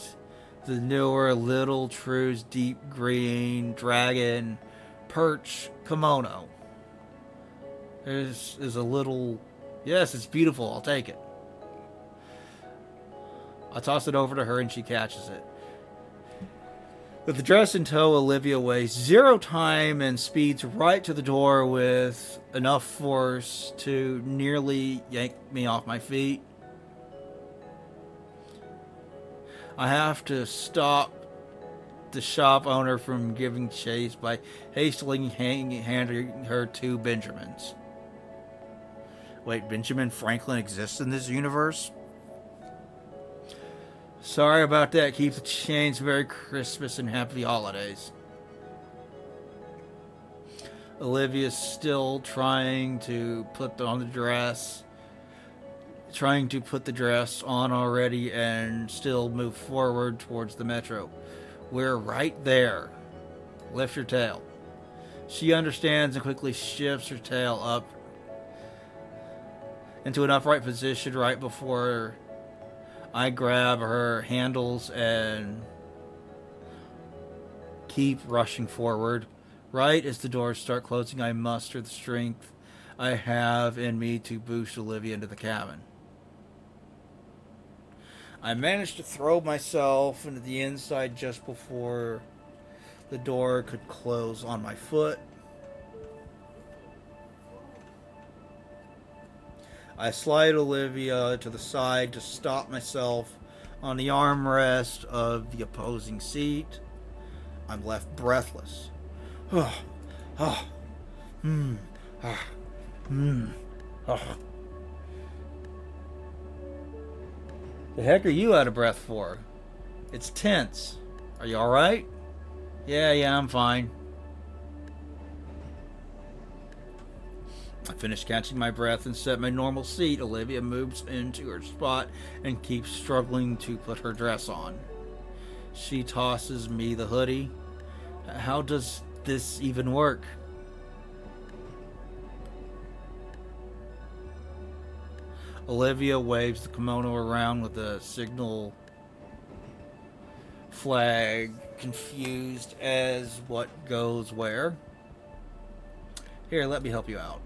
S1: the newer Little True's deep green dragon perch kimono. There's a little... Yes, it's beautiful. I'll take it. I toss it over to her and she catches it. With the dress in tow, Olivia wastes zero time and speeds right to the door with enough force to nearly yank me off my feet. I have to stop the shop owner from giving chase by hastily handing her two Benjamins. Wait, Benjamin Franklin exists in this universe? Sorry about that. Keep the change. Merry Christmas and Happy Holidays. Olivia's still trying to put on the dress. Trying to put the dress on already and still move forward towards the metro. We're right there. Lift your tail. She understands and quickly shifts her tail up into an upright position right before I grab her handles and keep rushing forward. Right as the doors start closing, I muster the strength I have in me to boost Olivia into the cabin. I managed to throw myself into the inside just before the door could close on my foot. I slide Olivia to the side to stop myself on the armrest of the opposing seat. I'm left breathless. The heck are you out of breath for? It's tense. Are you alright? Yeah, I'm fine. I finish catching my breath and set my normal seat. Olivia moves into her spot and keeps struggling to put her dress on. She tosses me the hoodie. How does this even work? Olivia waves the kimono around with a signal flag, confused as what goes where. Here, let me help you out.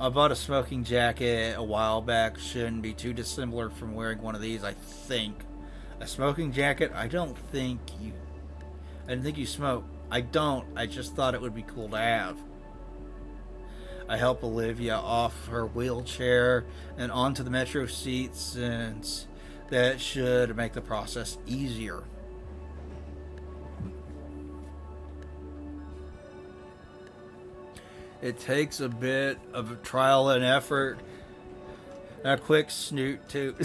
S1: I bought a smoking jacket a while back. Shouldn't be too dissimilar from wearing one of these, I think. A smoking jacket? I didn't think you smoke. I don't. I just thought it would be cool to have. I help Olivia off her wheelchair and onto the metro seat, since that should make the process easier. It takes a bit of a trial and effort. A quick snoot tube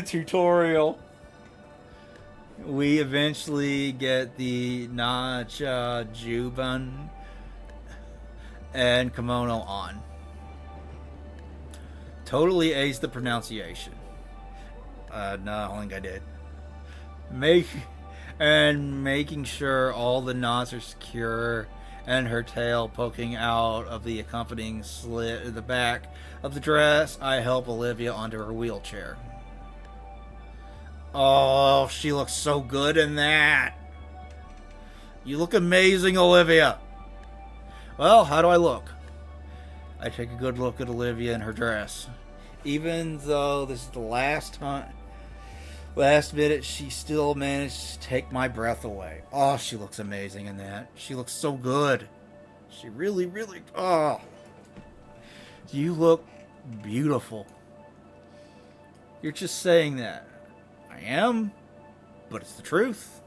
S1: tutorial. We eventually get the Nacha Juban and kimono on. Totally aced the pronunciation. No, I don't think I did. Making sure all the knots are secure and her tail poking out of the accompanying slit in the back of the dress, I help Olivia onto her wheelchair. Oh, she looks so good in that. You look amazing, Olivia. Well, how do I look? I take a good look at Olivia in her dress. Even though this is the last minute, she still managed to take my breath away. Oh, she looks amazing in that. She looks so good. She really, oh. You look beautiful. You're just saying that. I am, but it's the truth.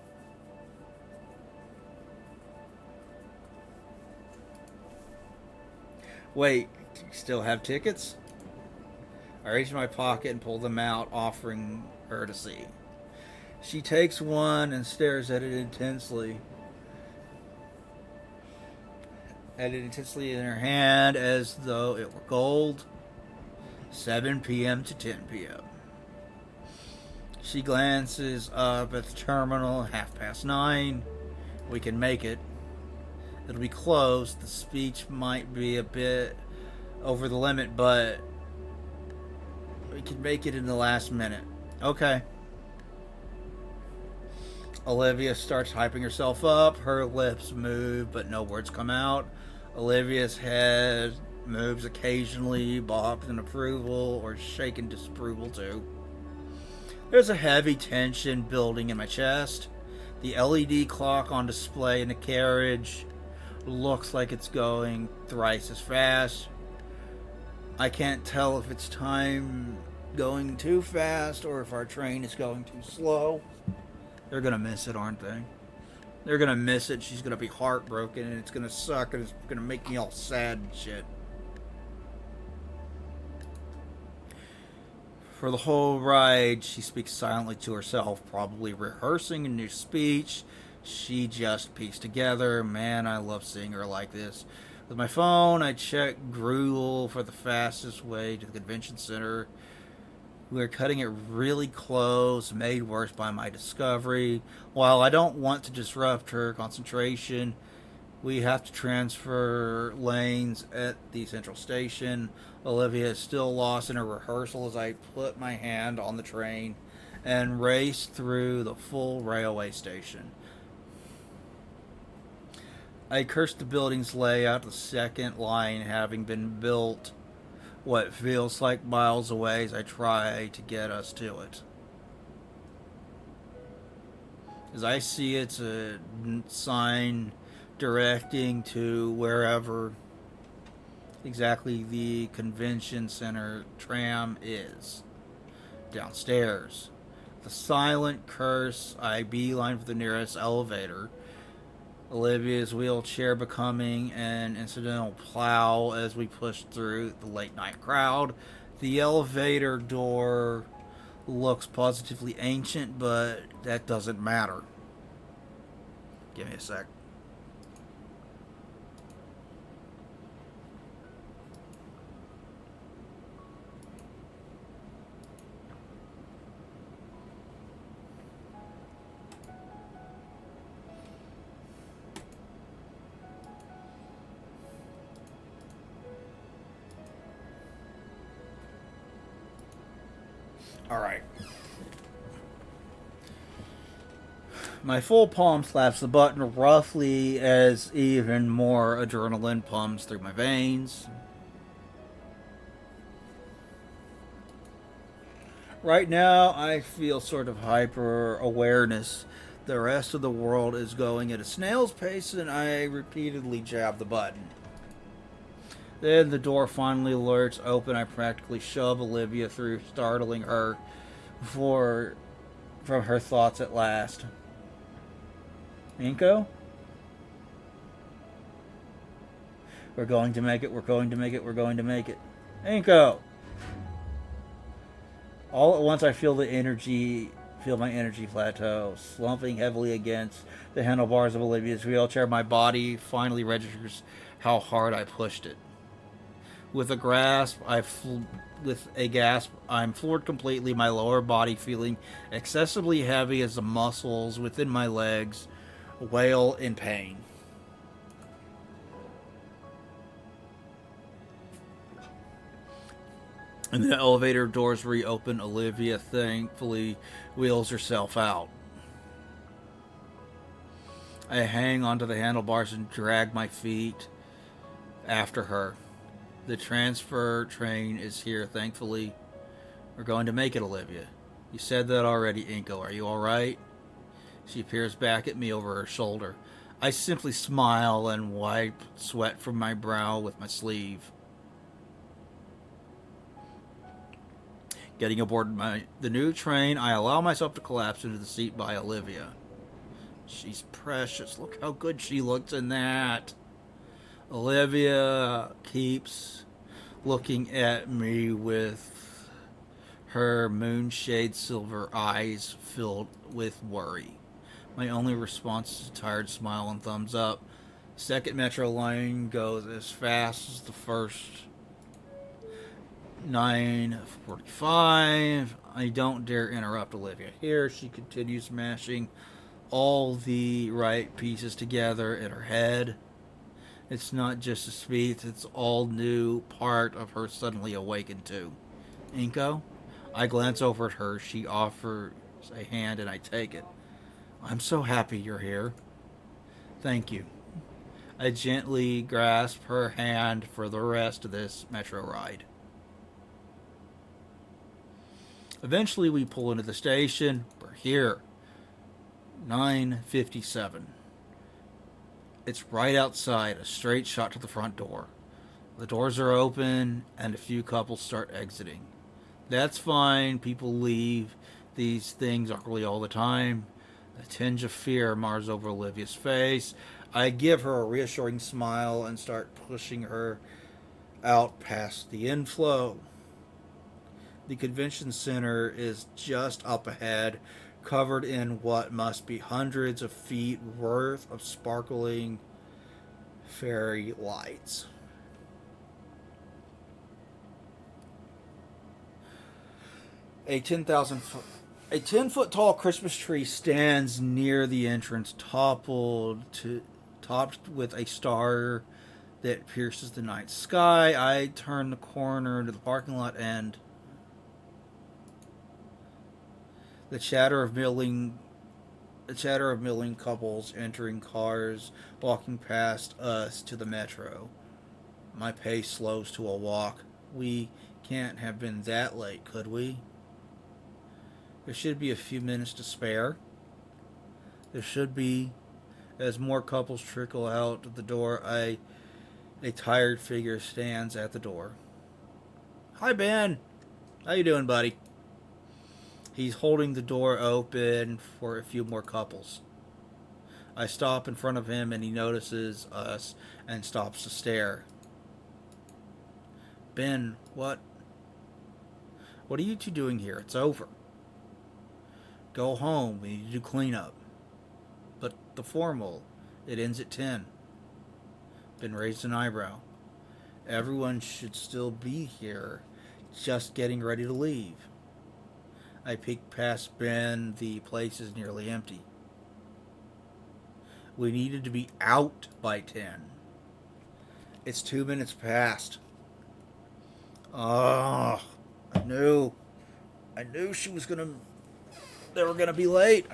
S1: Wait, do you still have tickets? I reach in my pocket and pull them out, offering her to see. She takes one and stares at it intensely. In her hand as though it were gold. 7 p.m. to 10 p.m. She glances up at the terminal, 9:30. We can make it. It'll be close. The speech might be a bit over the limit, but we can make it in the last minute. Okay. Olivia starts hyping herself up. Her lips move, but no words come out. Olivia's head moves occasionally, bobbed in approval or shaken disapproval too. There's a heavy tension building in my chest. The LED clock on display in the carriage looks like it's going thrice as fast. I can't tell if it's time going too fast or if our train is going too slow. They're gonna miss it, aren't they? They're gonna miss it. She's gonna be heartbroken and it's gonna suck and it's gonna make me all sad and shit. For the whole ride, she speaks silently to herself, probably rehearsing a new speech she just pieced together. Man, I love seeing her like this. With my phone, I check Google for the fastest way to the convention center. We're cutting it really close, made worse by my discovery. While I don't want to disrupt her concentration, we have to transfer lanes at the central station. Olivia is still lost in her rehearsal as I put my hand on the train and race through the full railway station. I curse the building's layout, the second line having been built what feels like miles away as I try to get us to it. As I see it's a sign directing to wherever exactly the convention center tram is. Downstairs. The silent curse, I beeline for the nearest elevator. Olivia's wheelchair becoming an incidental plow as we push through the late night crowd. The elevator door looks positively ancient, but that doesn't matter. Give me a sec. Alright. My full palm slaps the button roughly as even more adrenaline pumps through my veins. Right now, I feel sort of hyper awareness. The rest of the world is going at a snail's pace, and I repeatedly jab the button. Then the door finally lurches open. I practically shove Olivia through, startling her from her thoughts at last. Inko? We're going to make it, we're going to make it, we're going to make it. Inko! All at once I feel my energy plateau, slumping heavily against the handlebars of Olivia's wheelchair. My body finally registers how hard I pushed it. With a gasp, I'm floored completely, my lower body feeling excessively heavy as the muscles within my legs wail in pain. And the elevator doors reopen. Olivia thankfully wheels herself out. I hang onto the handlebars and drag my feet after her. The transfer train is here, thankfully. We're going to make it, Olivia. You said that already, Inko. Are you alright? She peers back at me over her shoulder. I simply smile and wipe sweat from my brow with my sleeve. Getting aboard the new train, I allow myself to collapse into the seat by Olivia. She's precious. Look how good she looks in that. Olivia keeps looking at me with her moonshade silver eyes filled with worry. My only response is a tired smile and thumbs up. Second metro line goes as fast as the first. 9:45. I don't dare interrupt Olivia here. She continues mashing all the right pieces together in her head. It's not just a speech, it's all new part of her suddenly awakened to. Inko? I glance over at her. She offers a hand and I take it. I'm so happy you're here. Thank you. I gently grasp her hand for the rest of this metro ride. Eventually, we pull into the station. We're here. 9:57. It's right outside, a straight shot to the front door. The doors are open, and a few couples start exiting. That's fine. People leave these things awkwardly all the time. A tinge of fear mars over Olivia's face. I give her a reassuring smile and start pushing her out past the inflow. The convention center is just up ahead, covered in what must be hundreds of feet worth of sparkling fairy lights. A 10-foot tall Christmas tree stands near the entrance, topped with a star that pierces the night sky. I turn the corner to the parking lot, and the chatter of milling couples entering cars, walking past us to the metro. My pace slows to a walk. We can't have been that late, could we? There should be a few minutes to spare. There should be. As more couples trickle out the door, a tired figure stands at the door. Hi, Ben. How you doing, buddy? He's holding the door open for a few more couples. I stop in front of him, and he notices us and stops to stare. Ben, what are you two doing here? It's over. Go home. We need to do cleanup. But the formal, it ends at 10. Ben raised an eyebrow. Everyone should still be here, just getting ready to leave. I peek past Ben. The place is nearly empty. We needed to be out by 10. It's 2 minutes past. Oh, I knew she was gonna. They were gonna be late.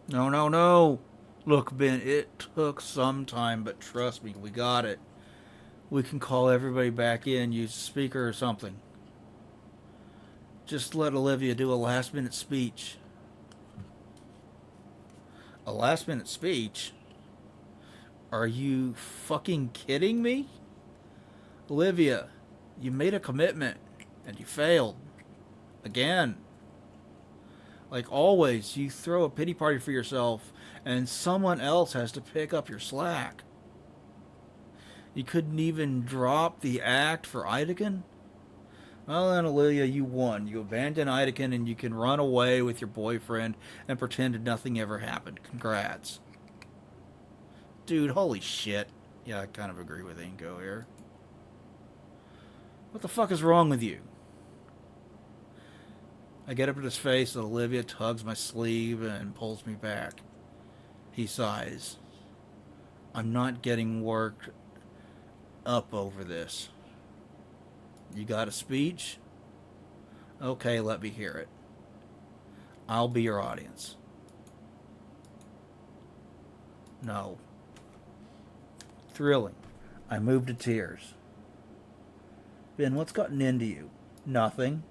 S1: No. Look, Ben, it took some time, but trust me, we got it. We can call everybody back in, use a speaker or something. Just let Olivia do a last-minute speech. A last-minute speech? Are you fucking kidding me? Olivia, you made a commitment, and you failed. Again. Like always, you throw a pity party for yourself, and someone else has to pick up your slack. You couldn't even drop the act for Ideken? Well then, Olivia, you won. You abandon Ideken, and you can run away with your boyfriend and pretend nothing ever happened. Congrats. Dude, holy shit. Yeah, I kind of agree with Inko here. What the fuck is wrong with you? I get up in his face, and Olivia tugs my sleeve and pulls me back. He sighs. I'm not getting worked up over this. You got a speech? Okay, let me hear it. I'll be your audience. No. Thrilling. I moved to tears. Ben, what's gotten into you? Nothing.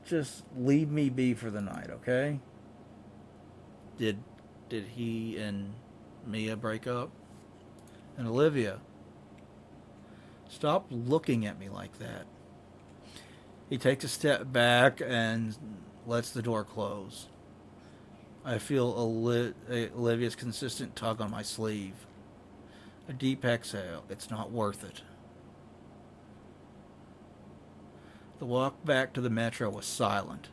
S1: Just leave me be for the night, okay? Did he and Mia break up? And Olivia? Stop looking at me like that. He takes a step back and lets the door close. I feel Olivia's consistent tug on my sleeve. A deep exhale. It's not worth it. The walk back to the metro was silent.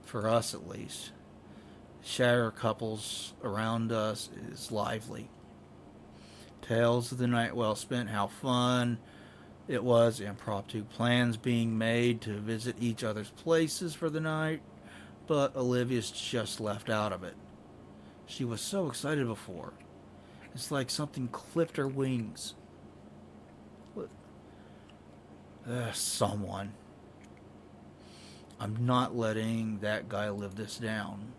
S1: For us, at least. Shatter couples around us is lively. Tales of the night well spent, how fun it was, impromptu plans being made to visit each other's places for the night, but Olivia's just left out of it. She was so excited before. It's like something clipped her wings. Someone. I'm not letting that guy live this down.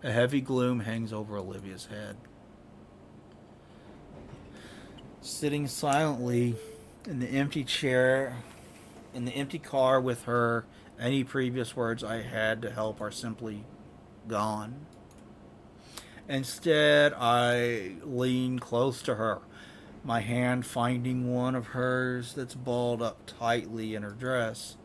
S1: A heavy gloom hangs over Olivia's head. Sitting silently in the empty chair, in the empty car with her, any previous words I had to help are simply gone. Instead, I lean close to her, my hand finding one of hers that's balled up tightly in her dress.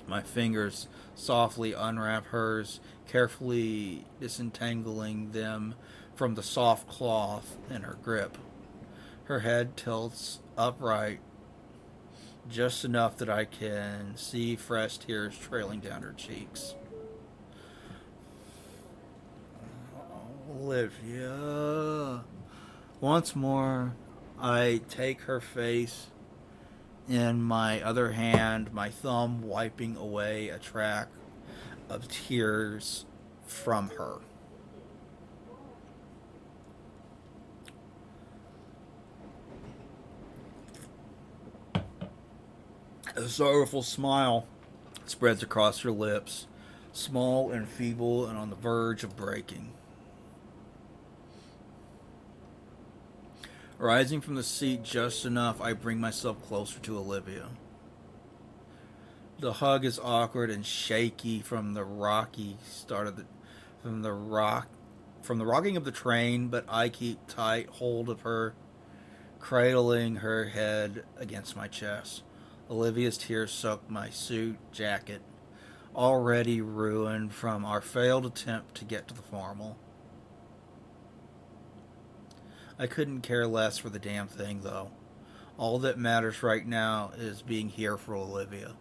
S1: My fingers softly unwrap hers, carefully disentangling them from the soft cloth in her grip. Her head tilts upright just enough that I can see fresh tears trailing down her cheeks. Olivia. Once more, I take her face in my other hand, my thumb wiping away a track of tears from her. A sorrowful smile spreads across her lips, small and feeble and on the verge of breaking. Rising from the seat just enough, I bring myself closer to Olivia. The hug is awkward and shaky from the rocky start of the from the rock from the rocking of the train, but I keep tight hold of her, cradling her head against my chest. Olivia's tears soak my suit jacket, already ruined from our failed attempt to get to the formal. I couldn't care less for the damn thing, though. All that matters right now is being here for Olivia.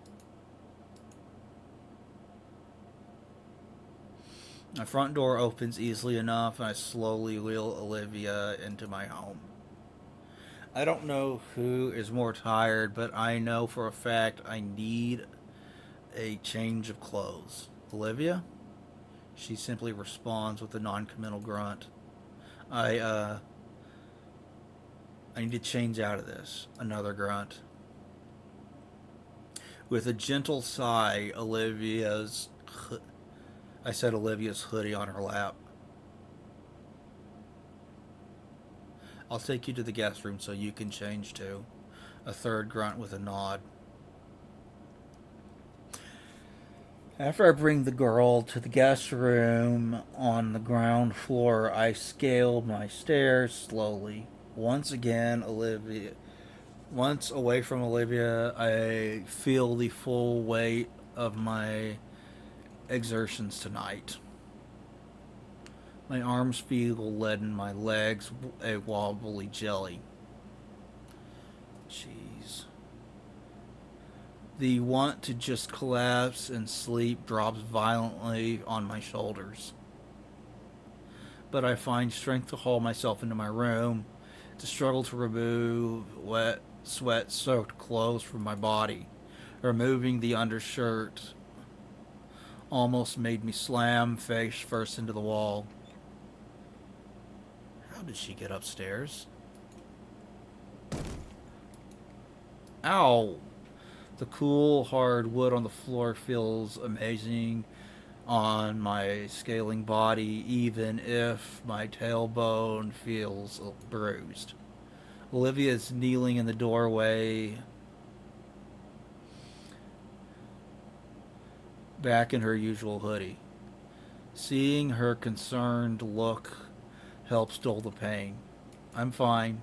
S1: My front door opens easily enough, and I slowly wheel Olivia into my home. I don't know who is more tired, but I know for a fact I need a change of clothes. Olivia? She simply responds with a non-committal grunt. I, uh, I need to change out of this. Another grunt. With a gentle sigh, I set Olivia's hoodie on her lap. I'll take you to the guest room so you can change too. A third grunt with a nod. After I bring the girl to the guest room on the ground floor, I scale my stairs slowly. Once away from Olivia, I feel the full weight of my exertions tonight. My arms feel leaden, my legs a wobbly jelly. Jeez. The want to just collapse and sleep drops violently on my shoulders. But I find strength to haul myself into my room, to struggle to remove wet, sweat soaked clothes from my body. Removing the undershirt almost made me slam face first into the wall. How did she get upstairs? Ow! The cool, hard wood on the floor feels amazing on my scaling body, even if my tailbone feels bruised. Olivia is kneeling in the doorway, back in her usual hoodie. Seeing her concerned look helps dull the pain. I'm fine.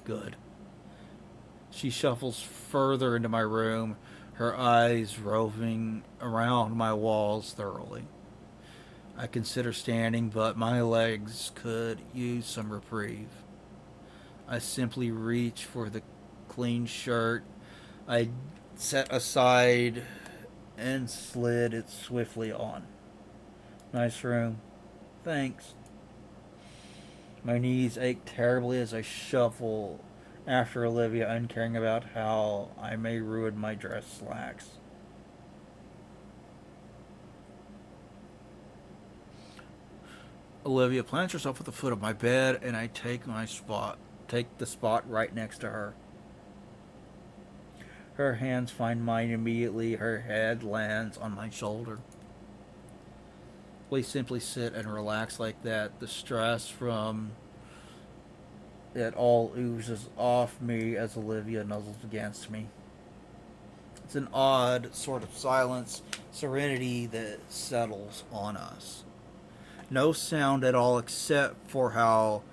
S1: Good. She shuffles further into my room, her eyes roving around my walls thoroughly. I consider standing, but my legs could use some reprieve. I simply reach for the clean shirt I set aside and slid it swiftly on. Nice room. Thanks. My knees ache terribly as I shuffle after Olivia, uncaring about how I may ruin my dress slacks. Olivia plants herself at the foot of my bed, and I take the spot right next to her. Her hands find mine immediately. Her head lands on my shoulder. We simply sit and relax like that. The stress from it all oozes off me as Olivia nuzzles against me. It's an odd sort of silence, serenity that settles on us. No sound at all except for how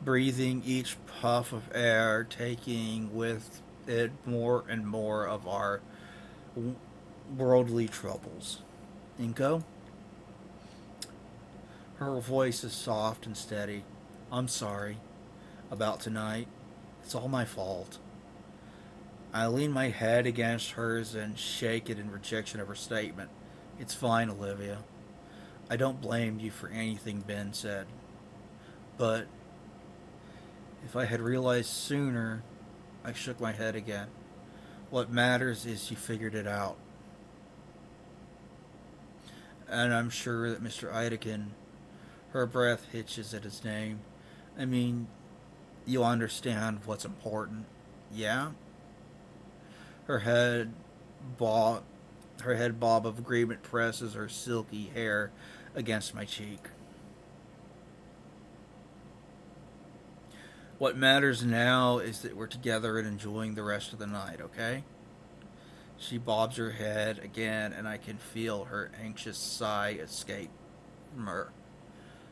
S1: breathing each puff of air, taking with it more and more of our worldly troubles. Inko? Her voice is soft and steady. I'm sorry about tonight. It's all my fault. I lean my head against hers and shake it in rejection of her statement. It's fine, Olivia. I don't blame you for anything Ben said. But if I had realized sooner, I shook my head again. What matters is you figured it out. And I'm sure that Mr. Idekin, her breath hitches at his name. I mean, you understand what's important, yeah? Her head bob, her head bob of agreement presses her silky hair against my cheek. What matters now is that we're together and enjoying the rest of the night, okay? She bobs her head again, and I can feel her anxious sigh escape from her.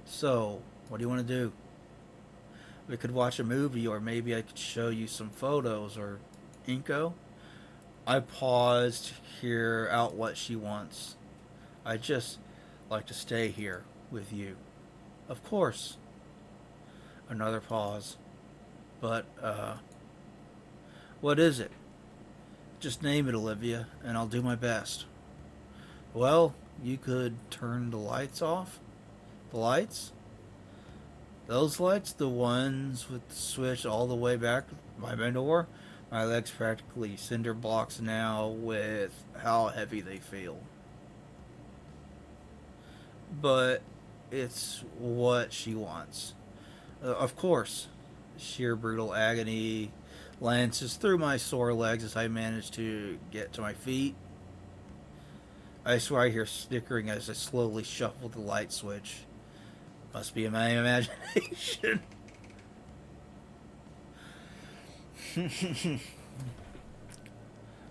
S1: So, what do you want to do? We could watch a movie, or maybe I could show you some photos, or Inko? I pause to hear out what she wants. I just like to stay here with you. Of course. Another pause. But, what is it? Just name it, Olivia, and I'll do my best. Well, you could turn the lights off. The lights? Those lights, the ones with the switch all the way back by my door? My legs practically cinder blocks now with how heavy they feel. But it's what she wants. Of course, sheer brutal agony lances through my sore legs as I manage to get to my feet. I swear I hear snickering as I slowly shuffle the light switch. Must be in my imagination.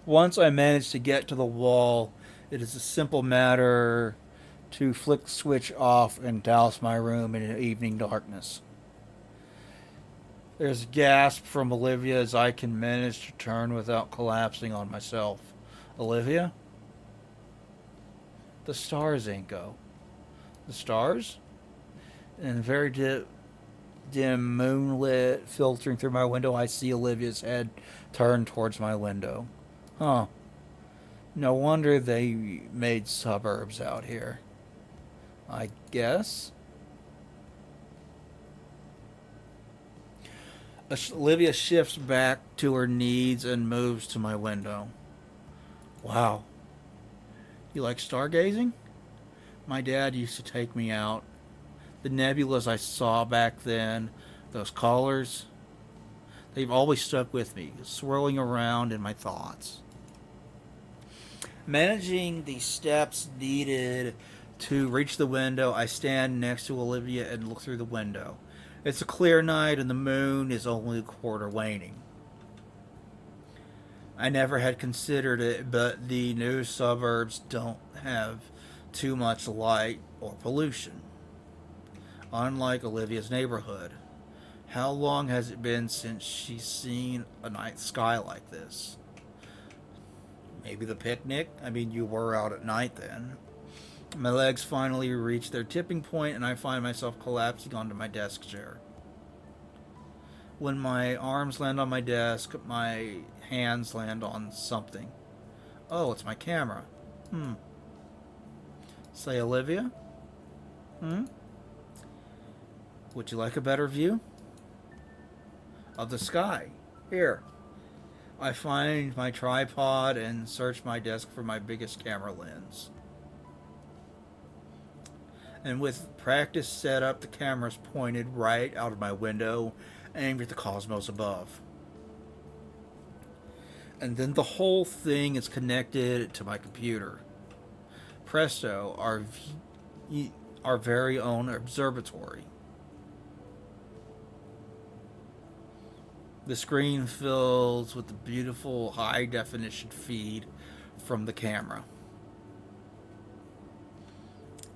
S1: Once I manage to get to the wall, it is a simple matter to flick the switch off and douse my room in evening darkness. There's a gasp from Olivia as I can manage to turn without collapsing on myself. Olivia? The stars, Inko. The stars? In very dim moonlit filtering through my window, I see Olivia's head turned towards my window. Huh. No wonder they made suburbs out here. I guess? Olivia shifts back to her knees and moves to my window. Wow. You like stargazing? My dad used to take me out. The nebulas I saw back then, those colors, they've always stuck with me, swirling around in my thoughts. Managing the steps needed to reach the window, I stand next to Olivia and look through the window. It's a clear night and the moon is only a quarter waning. I never had considered it, but the new suburbs don't have too much light or pollution. Unlike Olivia's neighborhood. How long has it been since she's seen a night sky like this? Maybe the picnic? I mean, you were out at night then. My legs finally reach their tipping point and I find myself collapsing onto my desk chair. When my arms land on my desk, my hands land on something. Oh, it's my camera. Say, Olivia? Would you like a better view? Of the sky. Here. I find my tripod and search my desk for my biggest camera lens. And with practice set up, the camera's pointed right out of my window, aimed at the cosmos above. And then the whole thing is connected to my computer. Presto, our very own observatory. The screen fills with the beautiful high definition feed from the camera.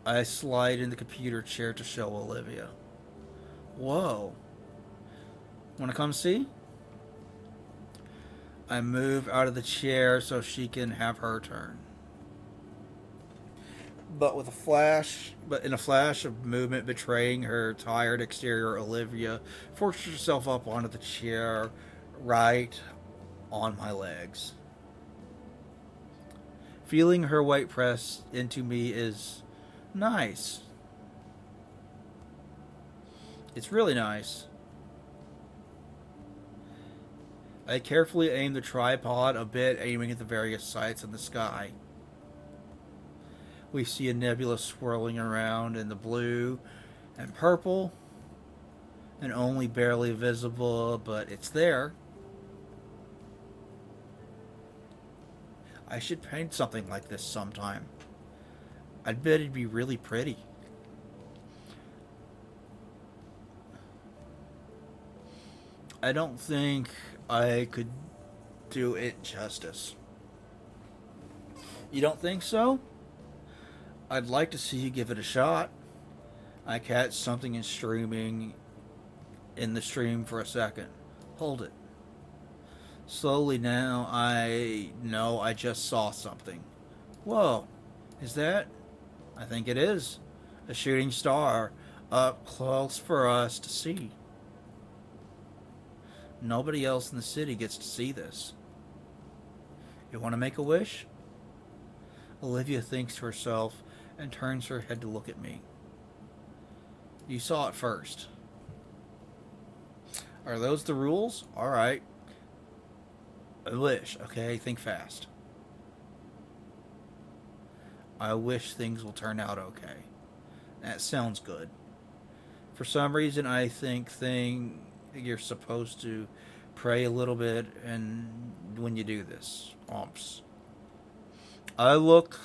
S1: I slide in the computer chair to show Olivia. Whoa. Wanna come see? I move out of the chair so she can have her turn. But in a flash of movement betraying her tired exterior, Olivia forces herself up onto the chair right on my legs. Feeling her weight press into me is nice. It's really nice. I carefully aim the tripod a bit, aiming at the various sights in the sky. We see a nebula swirling around in the blue and purple, and only barely visible, but it's there. I should paint something like this sometime. I'd bet it'd be really pretty. I don't think I could do it justice. You don't think so? I'd like to see you give it a shot. I catch something in streaming in the stream for a second. Hold it. Slowly now, I know I just saw something. Whoa, is that? I think it is. A shooting star up close for us to see. Nobody else in the city gets to see this. You want to make a wish? Olivia thinks to herself and turns her head to look at me. You saw it first. Are those the rules? Alright. A wish, okay? Think fast. I wish things will turn out okay. That sounds good. For some reason, I think you're supposed to pray a little bit and when you do this. Omps. I look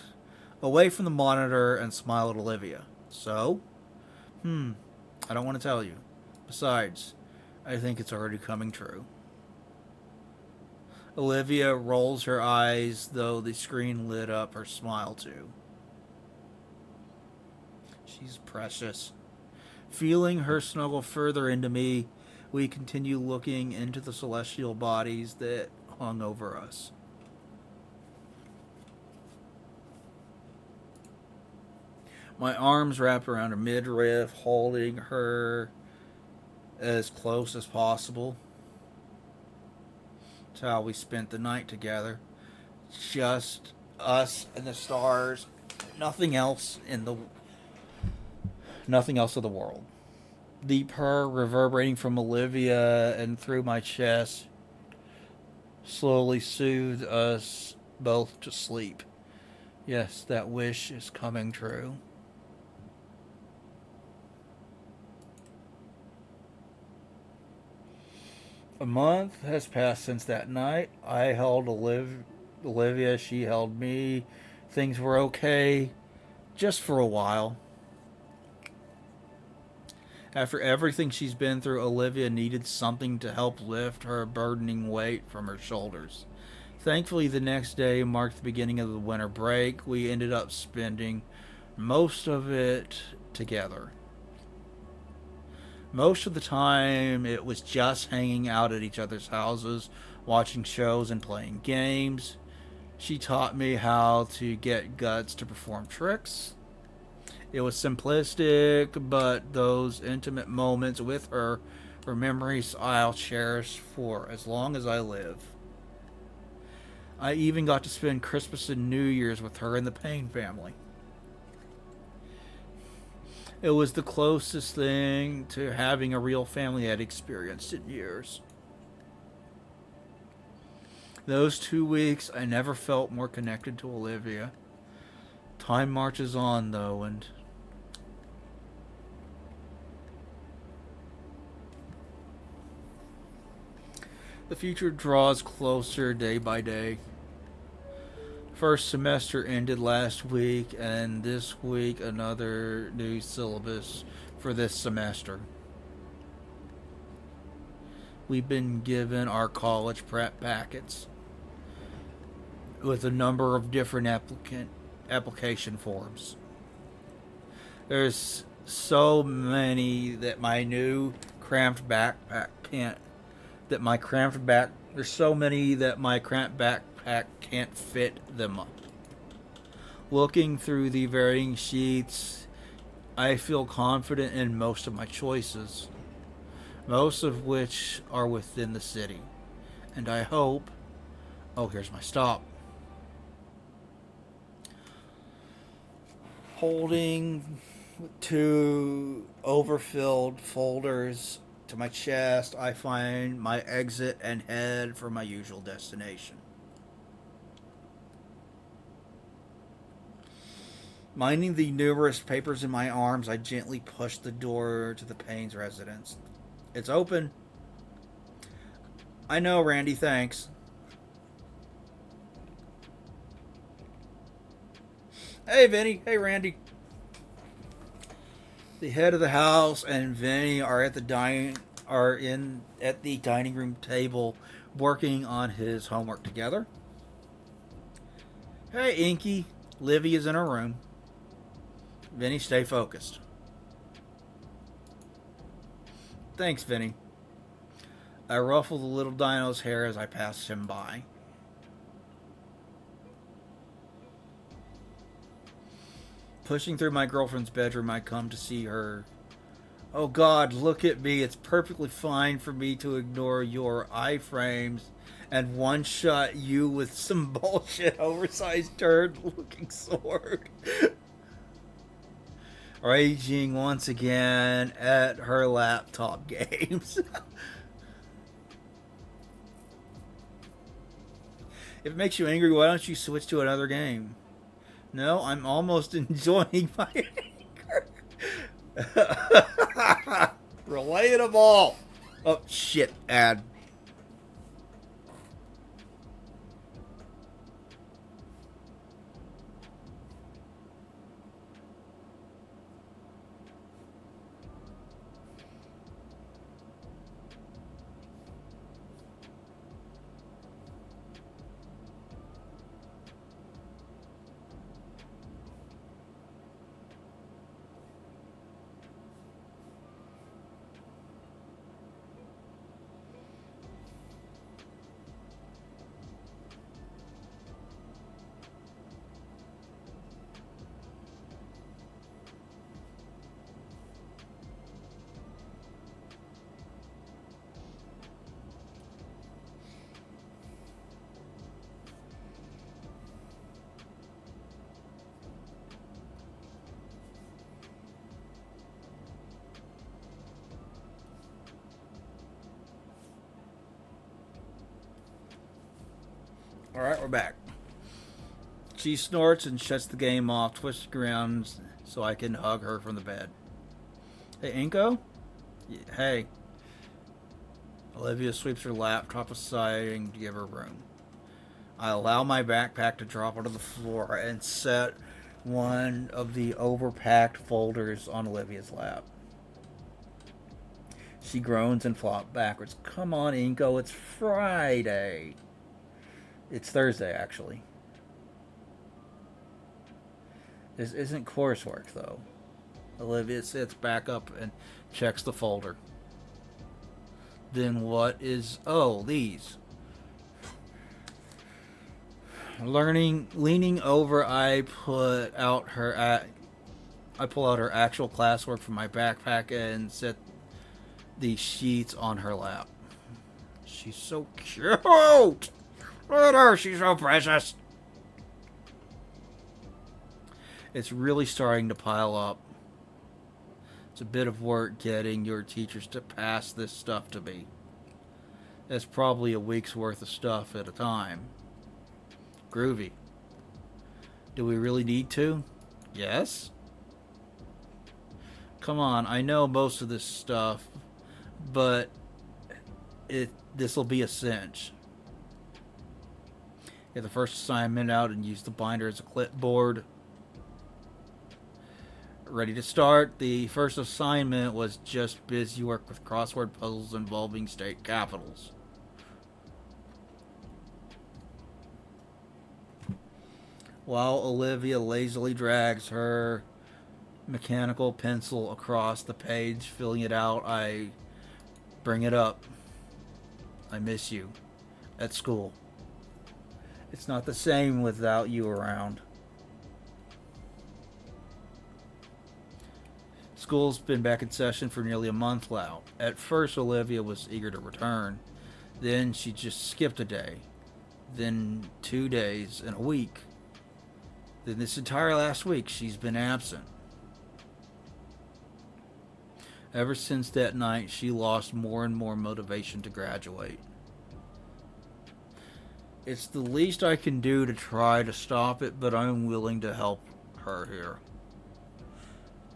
S1: away from the monitor and smile at Olivia. So? I don't want to tell you. Besides, I think it's already coming true. Olivia rolls her eyes, though the screen lit up her smile too. She's precious. Feeling her snuggle further into me, we continue looking into the celestial bodies that hung over us. My arms wrap around her midriff, holding her as close as possible. That's how we spent the night together. Just us and the stars. Nothing else in the world. The purr reverberating from Olivia and through my chest slowly soothed us both to sleep. Yes, that wish is coming true. A month has passed since that night. I held Olivia, she held me. Things were okay, just for a while. After everything she's been through, Olivia needed something to help lift her burdening weight from her shoulders. Thankfully, the next day marked the beginning of the winter break. We ended up spending most of it together. Most of the time, it was just hanging out at each other's houses, watching shows and playing games. She taught me how to get guts to perform tricks. It was simplistic, but those intimate moments with her were memories I'll cherish for as long as I live. I even got to spend Christmas and New Year's with her and the Payne family. It was the closest thing to having a real family I'd experienced in years. Those 2 weeks, I never felt more connected to Olivia. Time marches on, though, and the future draws closer day by day. First semester ended last week, and this week another new syllabus for this semester. We've been given our college prep packets with a number of different application forms. There's so many that my new cramped backpack can't. That my cramped back. There's so many that my cramped backpack can't fit them. Looking through the varying sheets, I feel confident in most of my choices, most of which are within the city. And I hope. Oh, here's my stop. Holding two overfilled folders to my chest, I find my exit and head for my usual destination. Minding the numerous papers in my arms, I gently push the door to the Payne's residence. It's open. I know, Randy, thanks. Hey, Vinny. Hey, Randy. The head of the house and Vinny are at the dining room table working on his homework together. Hey, Inky. Livy is in her room. Vinny, stay focused. Thanks, Vinny. I ruffle the little dino's hair as I pass him by. Pushing through my girlfriend's bedroom, I come to see her. Oh God, look at me. It's perfectly fine for me to ignore your iframes and one-shot you with some bullshit oversized turd-looking sword. Raging once again at her laptop games. If it makes you angry, why don't you switch to another game? No, I'm almost enjoying my anger. Relatable. Oh, shit, ad. Alright, we're back. She snorts and shuts the game off, twisting around so I can hug her from the bed. Hey, Inko? Hey. Olivia sweeps her laptop aside and give her room. I allow my backpack to drop onto the floor and set one of the overpacked folders on Olivia's lap. She groans and flops backwards. Come on, Inko, it's Friday. It's Thursday, actually. This isn't coursework, though. Olivia sits back up and checks the folder. Then what is... Oh, these. Leaning over, I pull out her actual classwork from my backpack and set the sheets on her lap. She's so cute! Look at her, she's so precious. It's really starting to pile up. It's a bit of work getting your teachers to pass this stuff to me. It's probably a week's worth of stuff at a time. Groovy. Do we really need to? Yes? Come on, I know most of this stuff, but this'll be a cinch. Get the first assignment out and use the binder as a clipboard. Ready to start. The first assignment was just busy work with crossword puzzles involving state capitals. While Olivia lazily drags her mechanical pencil across the page, filling it out, I bring it up. I miss you. At school. It's not the same without you around. School's been back in session for nearly a month now. At first, Olivia was eager to return. Then she just skipped a day. Then 2 days and a week. Then this entire last week, she's been absent. Ever since that night, she lost more and more motivation to graduate. It's the least I can do to try to stop it, but I'm willing to help her here.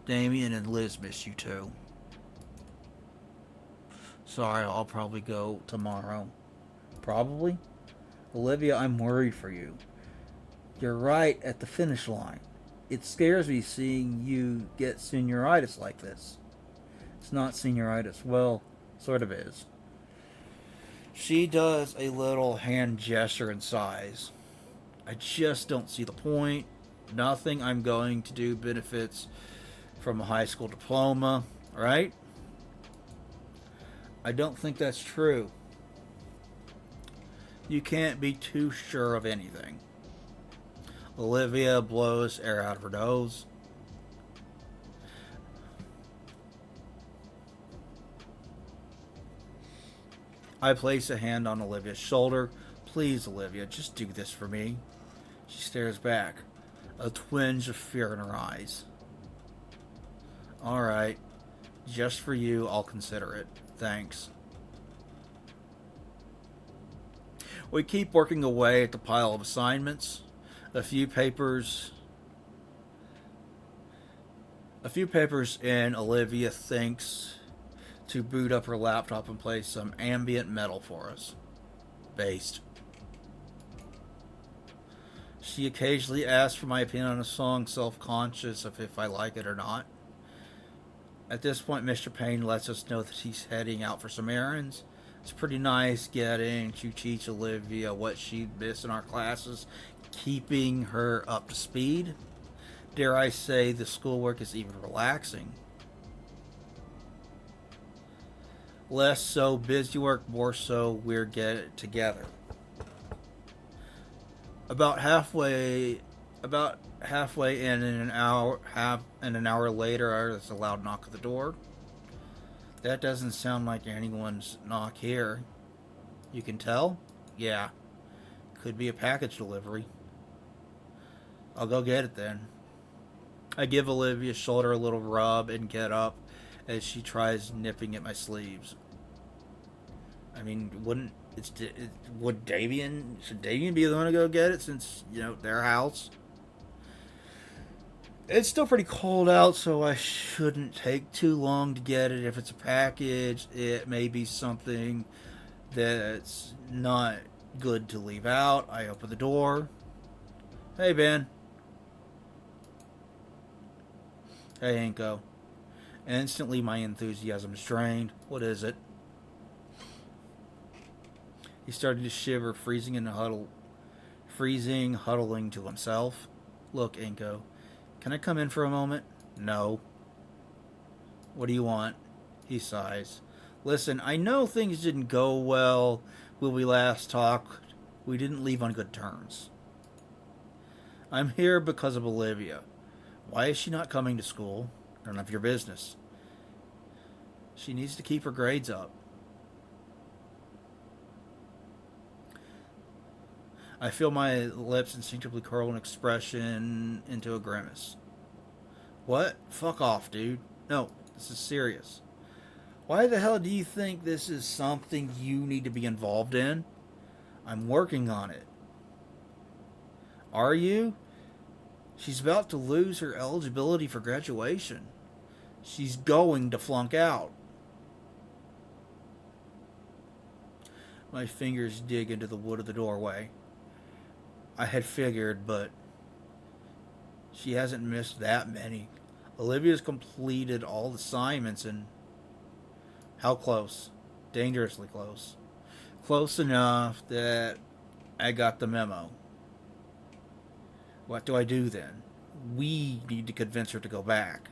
S1: Damien and Liz miss you too. Sorry, I'll probably go tomorrow. Probably? Olivia, I'm worried for you. You're right at the finish line. It scares me seeing you get senioritis like this. It's not senioritis. Well, sort of is. She does a little hand gesture and sighs. I just don't see the point. Nothing I'm going to do benefits from a high school diploma, right? I don't think that's true. You can't be too sure of anything. Olivia blows air out of her nose. I place a hand on Olivia's shoulder. Please, Olivia, just do this for me. She stares back, a twinge of fear in her eyes. Alright, just for you, I'll consider it. Thanks. We keep working away at the pile of assignments. A few papers in, Olivia thinks to boot up her laptop and play some ambient metal for us. Based. She occasionally asks for my opinion on a song, self-conscious of if I like it or not. At this point, Mr. Payne lets us know that he's heading out for some errands. It's pretty nice getting to teach Olivia what she'd missed in our classes, keeping her up to speed. Dare I say the schoolwork is even relaxing. Less so busy work, more so we're get it together. About halfway in an hour later, there's a loud knock at the door. That doesn't sound like anyone's knock here. You can tell? Yeah. Could be a package delivery. I'll go get it then. I give Olivia's shoulder a little rub and get up as she tries nipping at my sleeves. I mean, should Damien be the one to go get it since, their house? It's still pretty cold out, so I shouldn't take too long to get it. If it's a package, it may be something that's not good to leave out. I open the door. Hey, Ben. Hey, Hanko. Instantly, my enthusiasm is drained. What is it? He started to shiver, huddling to himself. Look, Inko, can I come in for a moment? No. What do you want? He sighs. Listen, I know things didn't go well when we last talked. We didn't leave on good terms. I'm here because of Olivia. Why is she not coming to school? None of your business. She needs to keep her grades up. I feel my lips instinctively curl an expression into a grimace. What? Fuck off, dude. No, this is serious. Why the hell do you think this is something you need to be involved in? I'm working on it. Are you? She's about to lose her eligibility for graduation. She's going to flunk out. My fingers dig into the wood of the doorway. I had figured, but she hasn't missed that many. Olivia's completed all the assignments, and how close? Dangerously close. Close enough that I got the memo. What do I do then? We need to convince her to go back.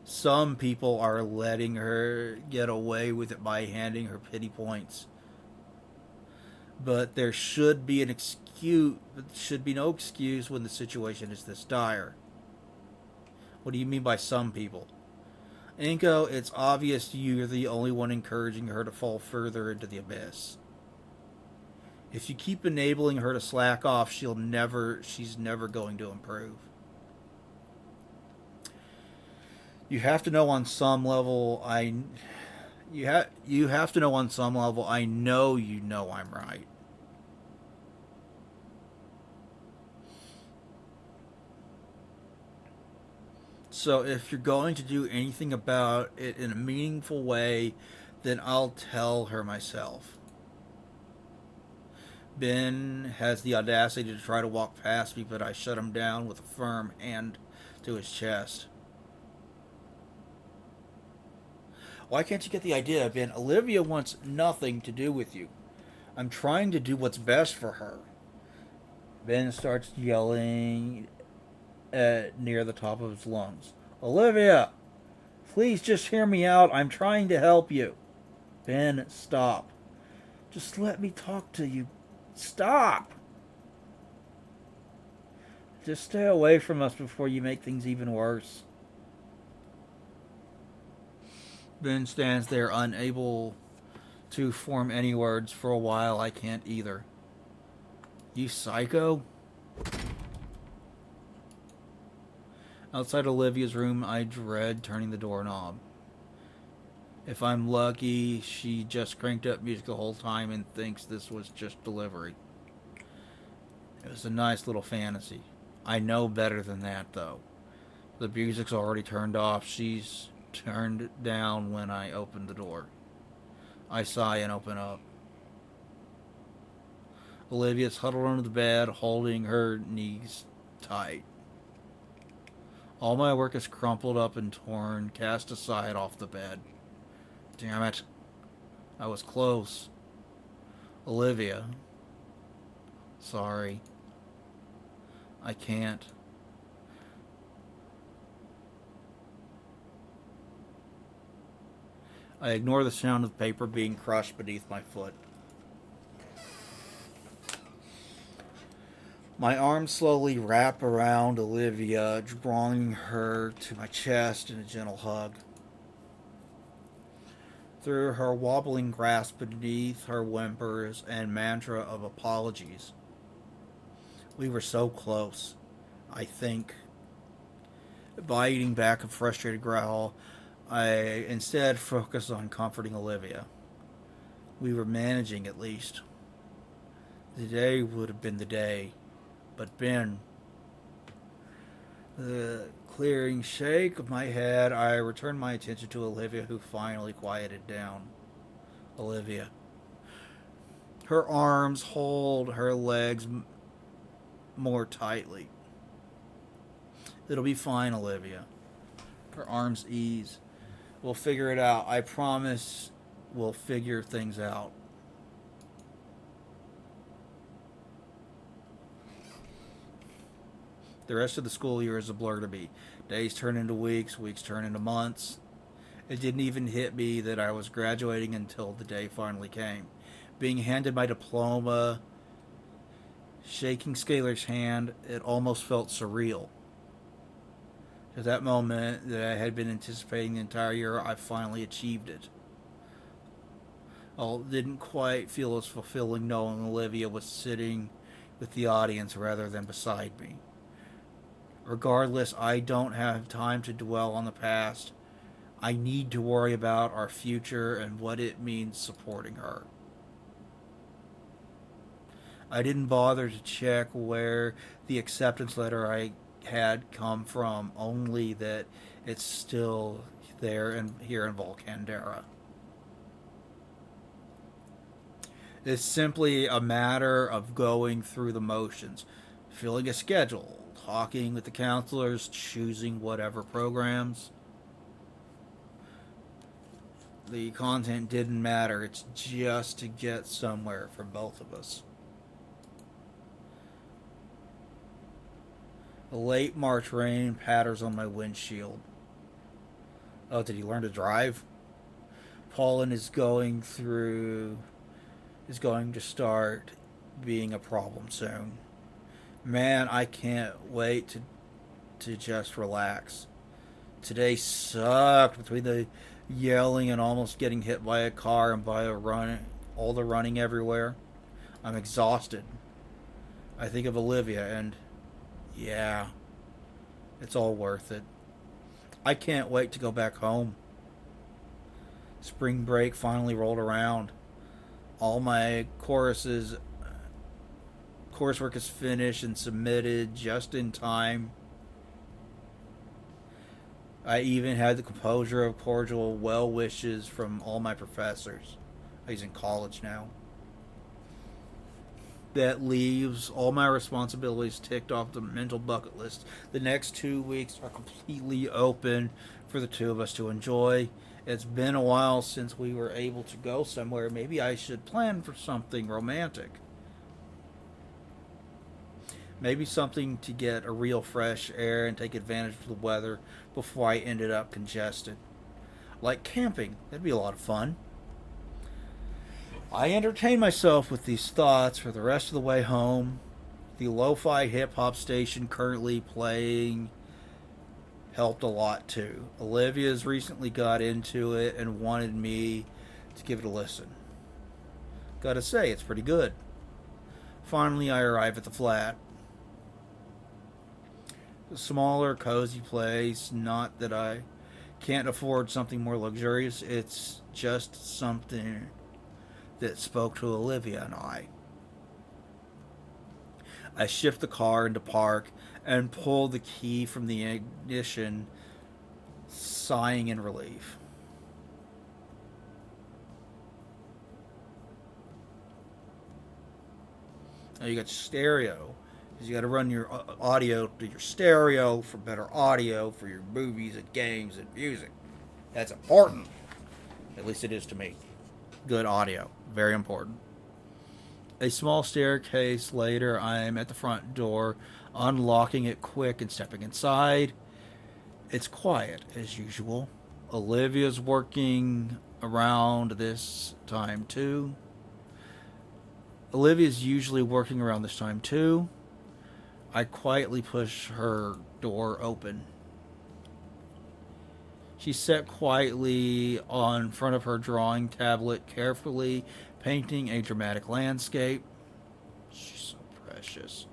S1: Some people are letting her get away with it by handing her pity points. But there should be an excuse. Should be no excuse when the situation is this dire. What do you mean by some people? Inko, it's obvious you're the only one encouraging her to fall further into the abyss. If you keep enabling her to slack off, she's never going to improve. You have to know on some level you have to know on some level I know you know I'm right. So if you're going to do anything about it in a meaningful way, then I'll tell her myself. Ben has the audacity to try to walk past me, but I shut him down with a firm hand to his chest. Why can't you get the idea, Ben? Olivia wants nothing to do with you. I'm trying to do what's best for her. Ben starts yelling near the top of his lungs. Olivia, please just hear me out. I'm trying to help you. Ben, stop. Just let me talk to you. Stop. Just stay away from us before you make things even worse. Ben stands there unable to form any words. For a while, I can't either. You psycho? Outside Olivia's room, I dread turning the doorknob. If I'm lucky, she just cranked up music the whole time and thinks this was just delivery. It was a nice little fantasy. I know better than that, though. The music's already turned off. She's turned down when I opened the door. I sigh and open up. Olivia's huddled under the bed, holding her knees tight. All my work is crumpled up and torn, cast aside off the bed. Damn it. I was close. Olivia. Sorry. I can't. I ignore the sound of paper being crushed beneath my foot. My arms slowly wrap around Olivia, drawing her to my chest in a gentle hug. Through her wobbling grasp beneath her whimpers and mantra of apologies. We were so close, I think. Biting back a frustrated growl, I instead focused on comforting Olivia. We were managing at least. The day would have been the day. But Ben, the clearing shake of my head, I returned my attention to Olivia, who finally quieted down. Olivia. Her arms hold her legs more tightly. It'll be fine, Olivia. Her arms ease. We'll figure it out. I promise we'll figure things out. The rest of the school year is a blur to me. Days turn into weeks, weeks turn into months. It didn't even hit me that I was graduating until the day finally came. Being handed my diploma, shaking Scalar's hand, it almost felt surreal. At that moment that I had been anticipating the entire year, I finally achieved it. It didn't quite feel as fulfilling knowing Olivia was sitting with the audience rather than beside me. Regardless, I don't have time to dwell on the past. I need to worry about our future and what it means supporting her. I didn't bother to check where the acceptance letter I had come from, only that it's still there and here in Volcandera. It's simply a matter of going through the motions, filling a schedule, talking with the counselors, choosing whatever programs. The content didn't matter. It's just to get somewhere for both of us. The late March rain patters on my windshield. Oh, did he learn to drive? Pollen is going to start being a problem soon. Man, I can't wait to just relax. Today sucked between the yelling and almost getting hit by a car and by all the running everywhere. I'm exhausted. I think of Olivia and yeah, it's all worth it. I can't wait to go back home. Spring break finally rolled around. All my coursework is finished and submitted just in time. I even had the composure of cordial well wishes from all my professors. He's in college now. That leaves all my responsibilities ticked off the mental bucket list. The next 2 weeks are completely open for the two of us to enjoy. It's been a while since we were able to go somewhere. Maybe I should plan for something romantic. Maybe something to get a real fresh air and take advantage of the weather before I ended up congested. Like camping. That'd be a lot of fun. I entertained myself with these thoughts for the rest of the way home. The lo fi hip hop station currently playing helped a lot too. Olivia's recently got into it and wanted me to give it a listen. Gotta say, it's pretty good. Finally, I arrive at the flat. A smaller, cozy place. Not that I can't afford something more luxurious, it's just something that spoke to Olivia and I. I shift the car into park and pull the key from the ignition, sighing in relief. Now you got stereo. Because you got to run your audio to your stereo for better audio for your movies and games and music. That's important. At least it is to me. Good audio. Very important. A small staircase later, I'm at the front door, unlocking it quick and stepping inside. It's quiet, as usual. Olivia's working around this time, too. Olivia's usually working around this time, too. I quietly push her door open. She sat quietly on front of her drawing tablet, carefully painting a dramatic landscape. She's so precious.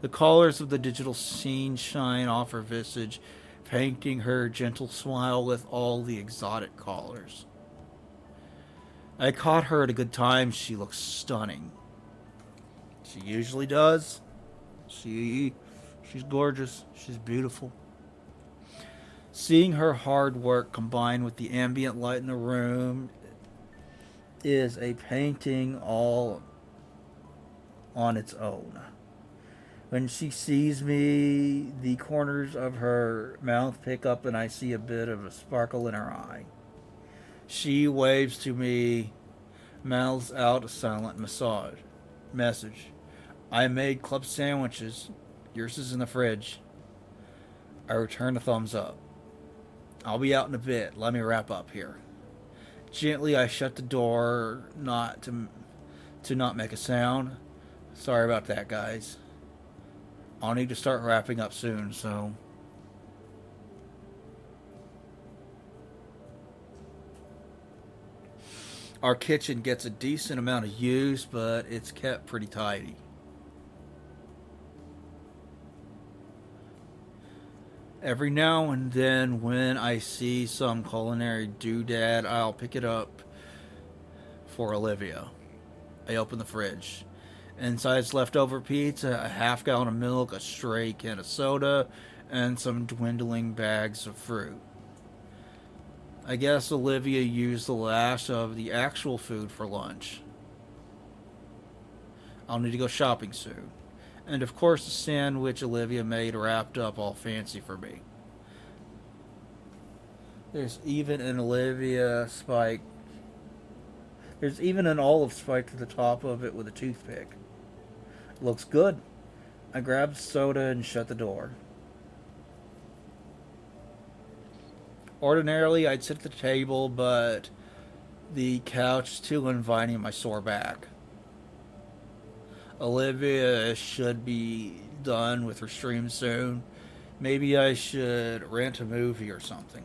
S1: The colors of the digital scene shine off her visage, painting her gentle smile with all the exotic colors. I caught her at a good time. She looks stunning. She usually does. She's gorgeous. She's beautiful. Seeing her hard work combined with the ambient light in the room is a painting all on its own. When she sees me, the corners of her mouth pick up and I see a bit of a sparkle in her eye. She waves to me, mouths out a silent message. I made club sandwiches. Yours is in the fridge. I return a thumbs up. I'll be out in a bit. Let me wrap up here. Gently, I shut the door, not to not make a sound. Sorry about that, guys. I'll need to start wrapping up soon, so. Our kitchen gets a decent amount of use, but it's kept pretty tidy. Every now and then, when I see some culinary doodad, I'll pick it up for Olivia. I open the fridge. Inside's leftover pizza, a half gallon of milk, a stray can of soda, and some dwindling bags of fruit. I guess Olivia used the last of the actual food for lunch. I'll need to go shopping soon. And of course, the sandwich Olivia made wrapped up all fancy for me. There's even an Olivia spike. There's even an olive spike to the top of it with a toothpick. Looks good. I grabbed soda and shut the door. Ordinarily, I'd sit at the table, but the couch is too inviting my sore back. Olivia should be done with her stream soon. Maybe I should rent a movie or something.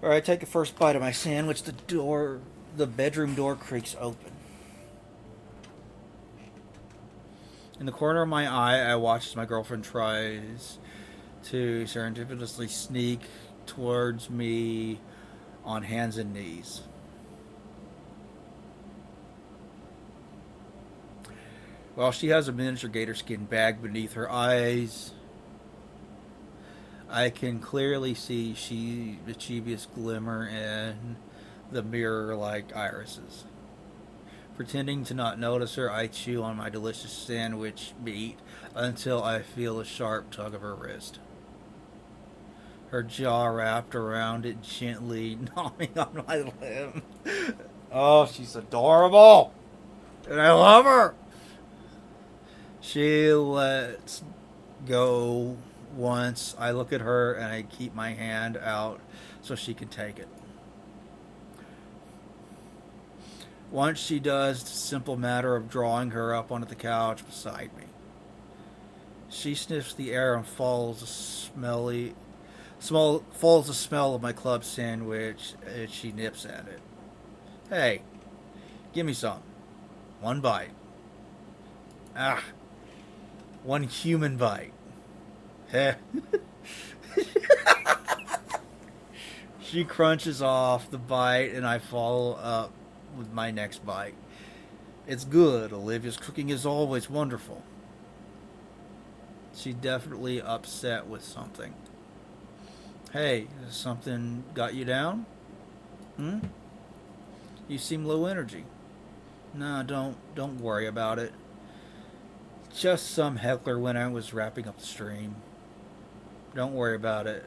S1: Alright, I take the first bite of my sandwich. The bedroom door creaks open. In the corner of my eye, I watch as my girlfriend tries to serendipitously sneak towards me on hands and knees. While she has a miniature gator skin bag beneath her eyes, I can clearly see she mischievous glimmer in the mirror-like irises. Pretending to not notice her, I chew on my delicious sandwich meat until I feel a sharp tug of her wrist. Her jaw wrapped around it, gently gnawing on my limb. Oh, she's adorable! And I love her! She lets go once. I look at her and I keep my hand out so she can take it. Once she does, it's a simple matter of drawing her up onto the couch beside me. She sniffs the air and follows the smell of my club sandwich as she nips at it. Hey, give me some. One bite. Ah, one human bite. Heh. She crunches off the bite and I follow up with my next bite. It's good. Olivia's cooking is always wonderful. She's definitely upset with something. Hey, something got you down? You seem low energy. No, don't worry about it. Just some heckler when I was wrapping up the stream. Don't worry about it.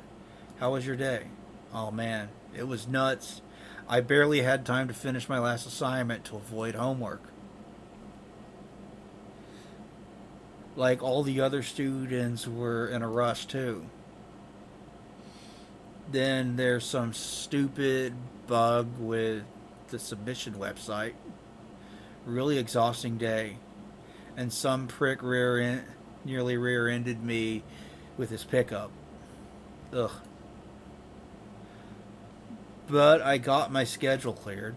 S1: How was your day? Oh man, it was nuts. I barely had time to finish my last assignment to avoid homework. Like all the other students were in a rush too. Then there's some stupid bug with the submission website. Really exhausting day. And some prick nearly rear-ended me with his pickup. Ugh. But I got my schedule cleared.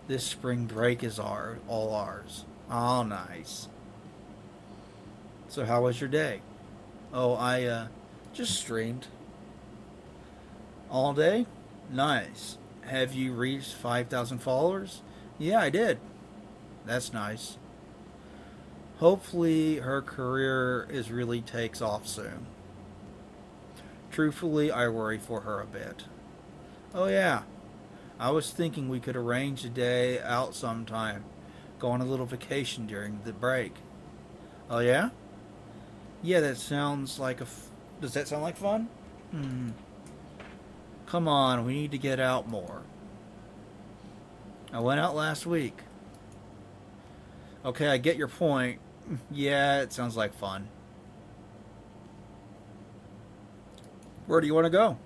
S1: This spring break is all ours. Oh, nice. So how was your day? Oh, I just streamed. All day? Nice. Have you reached 5,000 followers? Yeah, I did. That's nice. Hopefully her career really takes off soon. Truthfully, I worry for her a bit. Oh yeah, I was thinking we could arrange a day out sometime. Go on a little vacation during the break. Oh yeah? Yeah, that sounds like does that sound like fun? Come on, we need to get out more. I went out last week. Okay, I get your point. Yeah, it sounds like fun. Where do you want to go?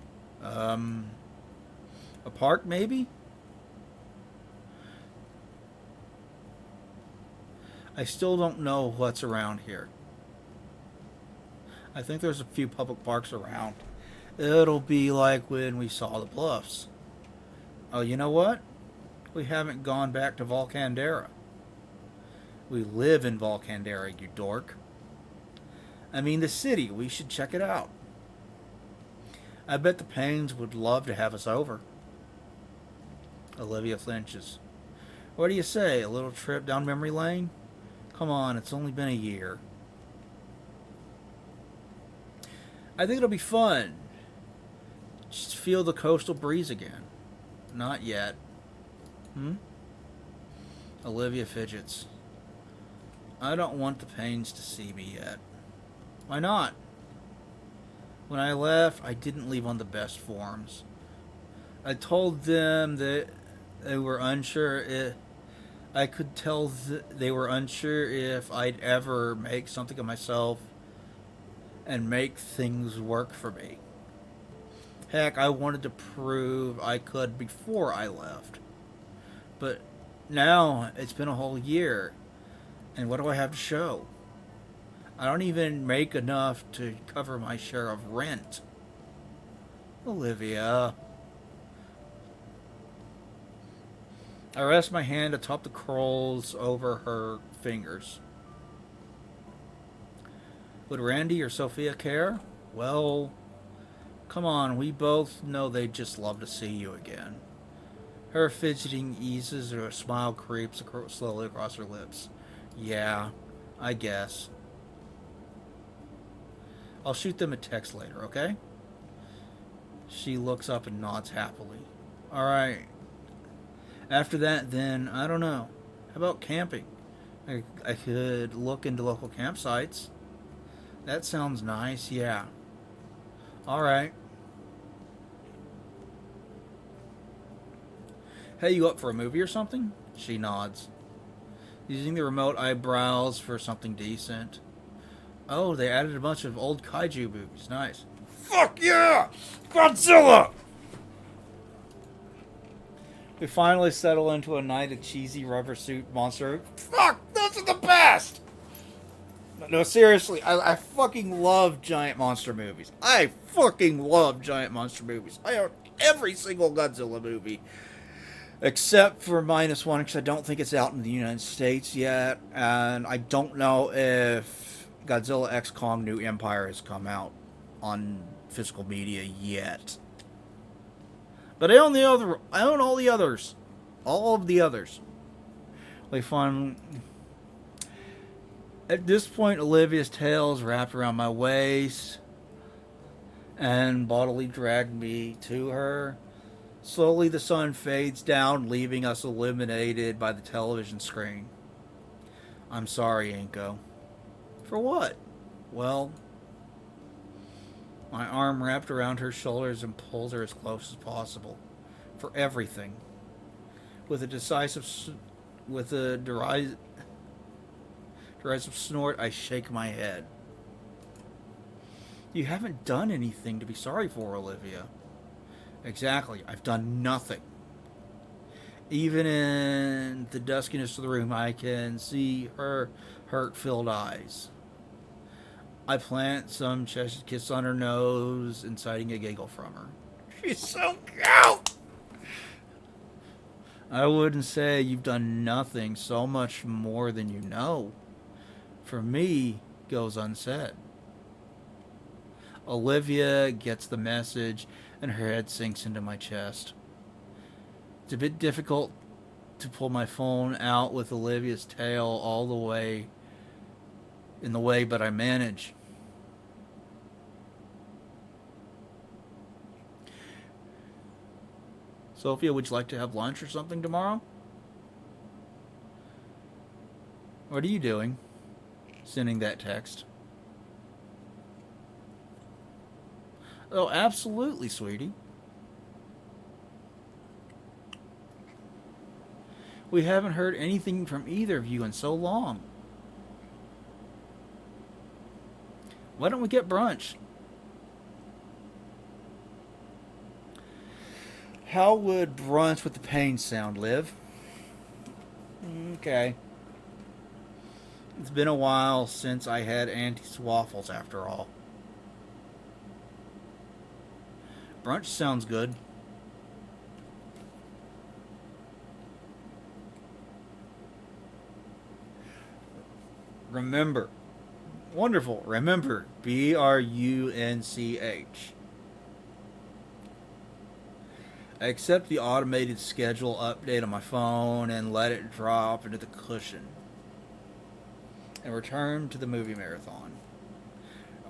S1: A park, maybe? I still don't know what's around here. I think there's a few public parks around. It'll be like when we saw the Bluffs. Oh, you know what? We haven't gone back to Volcandera. We live in Volcandera, you dork. I mean the city. We should check it out. I bet the Paynes would love to have us over. Olivia flinches. What do you say? A little trip down memory lane? Come on, it's only been a year. I think it'll be fun. Just feel the coastal breeze again. Not yet. Olivia fidgets. I don't want the Pains to see me yet. Why not? When I left, I didn't leave on the best forms. I told them that they were unsure if I could tell they were unsure if I'd ever make something of myself and make things work for me. Heck, I wanted to prove I could before I left. But now it's been a whole year, and what do I have to show? I don't even make enough to cover my share of rent. Olivia. I rest my hand atop the curls over her fingers. Would Randy or Sophia care? Well, come on, we both know they'd just love to see you again. Her fidgeting eases and her smile creeps slowly across her lips. Yeah, I guess. I'll shoot them a text later, okay? She looks up and nods happily. Alright. After that, then, I don't know. How about camping? I could look into local campsites. That sounds nice, yeah. Alright. Hey, you up for a movie or something? She nods. Using the remote, I browse for something decent. Oh, they added a bunch of old kaiju movies. Nice. Fuck yeah! Godzilla! We finally settle into a night of cheesy rubber suit monster. Fuck! Those are the best! No, seriously, I fucking love giant monster movies. I fucking love giant monster movies. I own every single Godzilla movie. Except for -1, because I don't think it's out in the United States yet. And I don't know if Godzilla X Kong New Empire has come out on physical media yet. But I own all the others. All of the others. We find... At this point, Olivia's tail is wrapped around my waist and bodily dragged me to her. Slowly, the sun fades down, leaving us illuminated by the television screen. I'm sorry, Inko. For what? Well, my arm wrapped around her shoulders and pulls her as close as possible. For everything. With a derisive snort, I shake my head. You haven't done anything to be sorry for, Olivia. Exactly. I've done nothing. Even in the duskiness of the room, I can see her hurt-filled eyes. I plant some Cheshire kiss on her nose, inciting a giggle from her. She's so cute! I wouldn't say you've done nothing, so much more than you know. For me, goes unsaid. Olivia gets the message, and her head sinks into my chest. It's a bit difficult to pull my phone out with Olivia's tail all the way in the way, but I manage. Sophia, would you like to have lunch or something tomorrow? What are you doing? Sending that text. Oh, absolutely, sweetie. We haven't heard anything from either of you in so long. Why don't we get brunch? How would brunch with the pain sound, Liv? Okay. It's been a while since I had Auntie's waffles, after all. Brunch sounds good. Remember. Wonderful. Remember. BRUNCH. I accept the automated schedule update on my phone and let it drop into the cushion. And return to the movie marathon.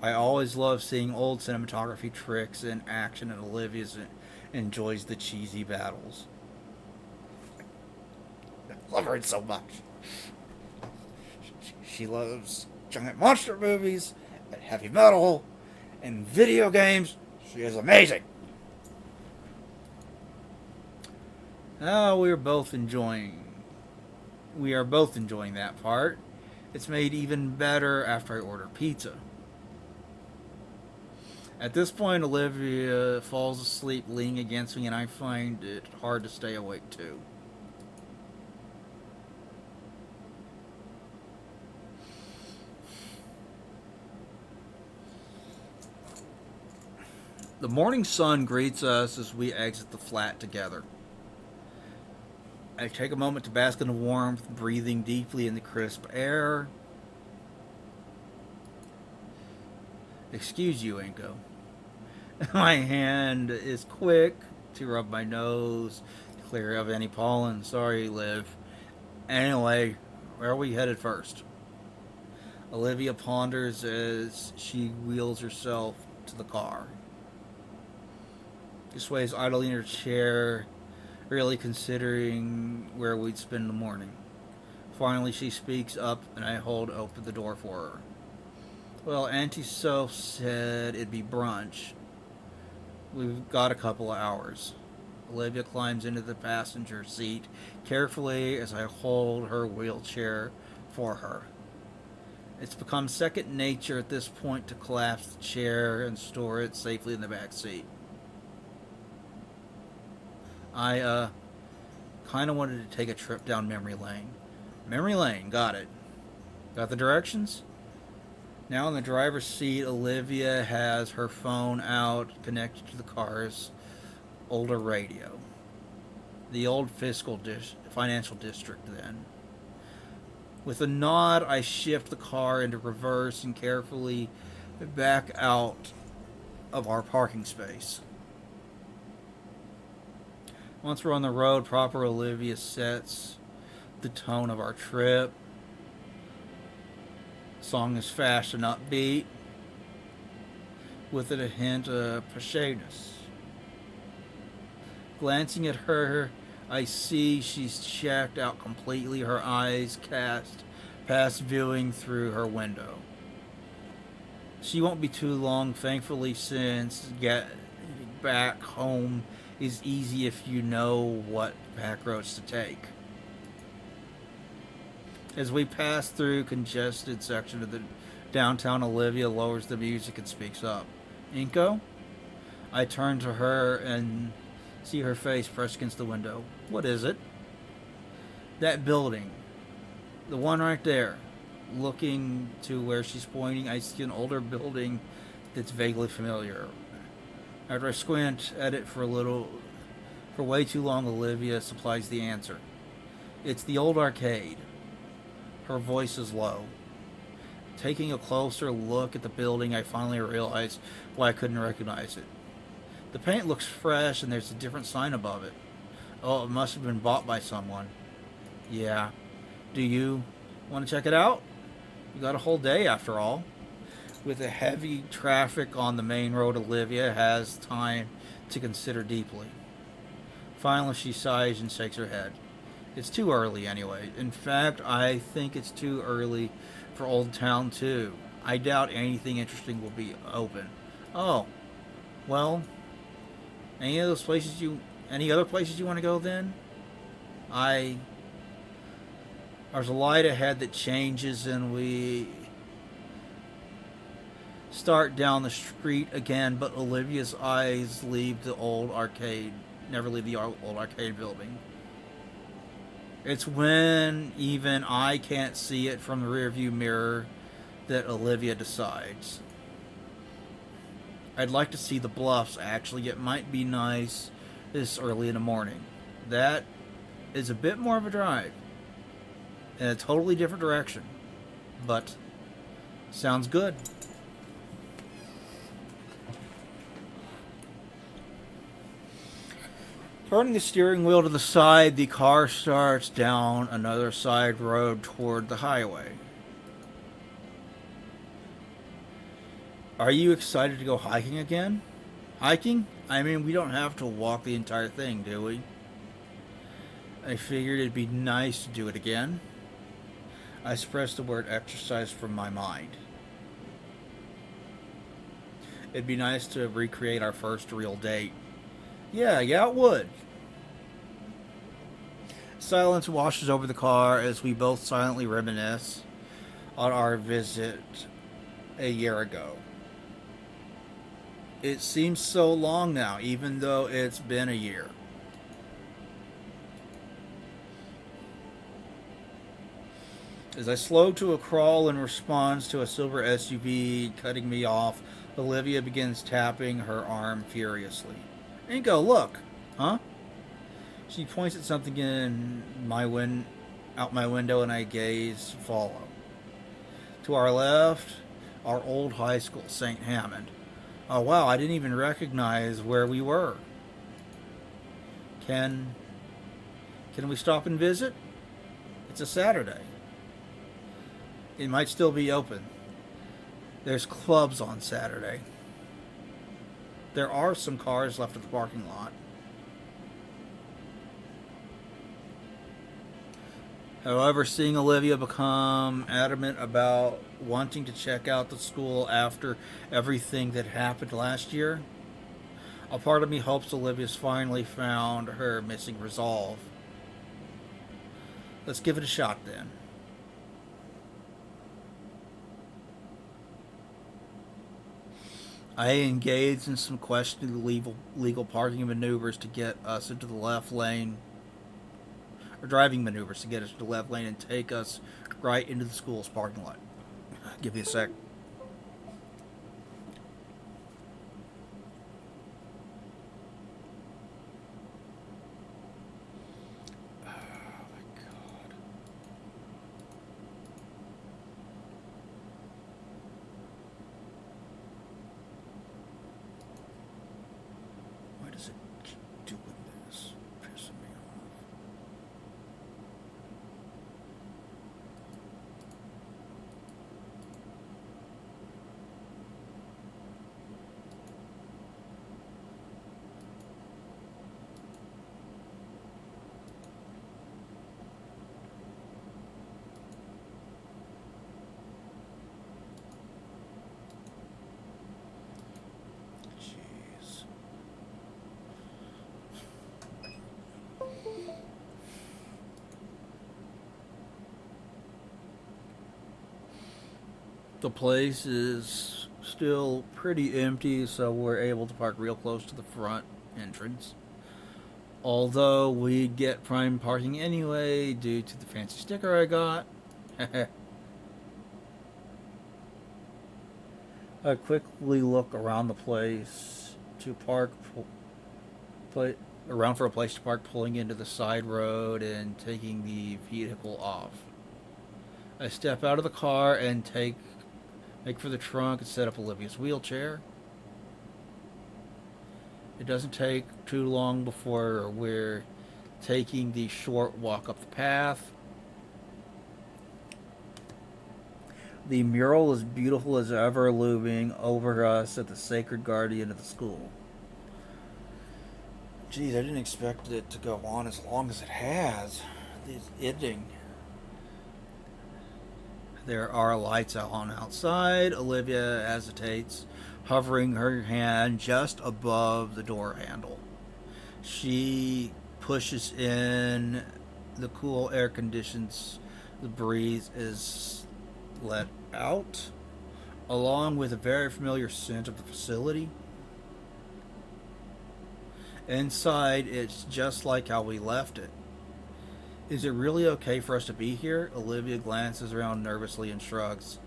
S1: I always love seeing old cinematography tricks in action, and Olivia enjoys the cheesy battles. Love her so much. She loves giant monster movies and heavy metal and video games. She is amazing. Oh, we are both enjoying that part. It's made even better after I order pizza. At this point, Olivia falls asleep leaning against me, and I find it hard to stay awake too. The morning sun greets us as we exit the flat together. I take a moment to bask in the warmth, breathing deeply in the crisp air. Excuse you, Inko. My hand is quick to rub my nose, to clear of any pollen. Sorry, Liv. Anyway, where are we headed first? Olivia ponders as she wheels herself to the car. She sways idly in her chair, really considering where we'd spend the morning. Finally, she speaks up, and I hold open the door for her. Well, Auntie Soph said it'd be brunch. We've got a couple of hours. Olivia climbs into the passenger seat carefully as I hold her wheelchair for her. It's become second nature at this point to collapse the chair and store it safely in the back seat. I kind of wanted to take a trip down memory lane. Memory lane, got it. Got the directions? Now in the driver's seat, Olivia has her phone out, connected to the car's older radio. The old financial district then. With a nod, I shift the car into reverse and carefully back out of our parking space. Once we're on the road proper, Olivia sets the tone of our trip. Song is fast and upbeat, with it a hint of preciousness. Glancing at her, I see she's checked out completely, her eyes cast past viewing through her window. She won't be too long, thankfully, since getting back home is easy if you know what back roads to take. As we pass through congested section of the downtown, Olivia lowers the music and speaks up. Inko? I turn to her and see her face pressed against the window. What is it? That building. The one right there. Looking to where she's pointing, I see an older building that's vaguely familiar. After I squint at it for way too long, Olivia supplies the answer. It's the old arcade. Her voice is low. Taking a closer look at the building, I finally realize why I couldn't recognize it. The paint looks fresh and there's a different sign above it. Oh, it must have been bought by someone. Yeah. Do you want to check it out? You got a whole day after all. With the heavy traffic on the main road, Olivia has time to consider deeply. Finally, she sighs and shakes her head. It's too early anyway. In fact, I think it's too early for Old Town too. I doubt anything interesting will be open. Oh, well, any other places you want to go then? There's a light ahead that changes and we start down the street again, but Olivia's eyes never leave the old arcade building. It's when even I can't see it from the rearview mirror that Olivia decides. I'd like to see the bluffs, actually. It might be nice this early in the morning. That is a bit more of a drive. In a totally different direction. But sounds good. Turning the steering wheel to the side, the car starts down another side road toward the highway. Are you excited to go hiking again? Hiking? I mean, we don't have to walk the entire thing, do we? I figured it'd be nice to do it again. I suppressed the word exercise from my mind. It'd be nice to recreate our first real date. Yeah, it would. Silence washes over the car as we both silently reminisce on our visit a year ago. It seems so long now, even though it's been a year. As I slow to a crawl in response to a silver SUV cutting me off, Olivia begins tapping her arm furiously. Inko, look! Huh? She points at something out my window, and I gaze follow. To our left, our old high school, St. Hammond. Oh wow, I didn't even recognize where we were. Can can we stop and visit? It's a Saturday. It might still be open. There's clubs on Saturday. There are some cars left at the parking lot. However, seeing Olivia become adamant about wanting to check out the school after everything that happened last year, a part of me hopes Olivia's finally found her missing resolve. Let's give it a shot then. I engaged in some questionable legal parking maneuvers to get us into the left lane, or driving maneuvers to get us to the left lane and take us right into the school's parking lot. Give me a sec. Oh my god. Why does it keep doing this? Pissing me off. Jeez. The place is still pretty empty, so we're able to park real close to the front entrance. Although we get prime parking anyway due to the fancy sticker I got. I quickly look around the place to park, play, around for a place to park, pulling into the side road and taking the vehicle off. I step out of the car and make for the trunk and set up Olivia's wheelchair. It doesn't take too long before we're taking the short walk up the path. The mural is beautiful as ever, looming over us at the sacred guardian of the school. Geez, I didn't expect it to go on as long as it has. It's ending. There are lights on outside. Olivia hesitates, hovering her hand just above the door handle. She pushes in the cool air conditions. The breeze is let out, along with a very familiar scent of the facility. Inside, it's just like how we left it. Is it really okay for us to be here? Olivia glances around nervously and shrugs.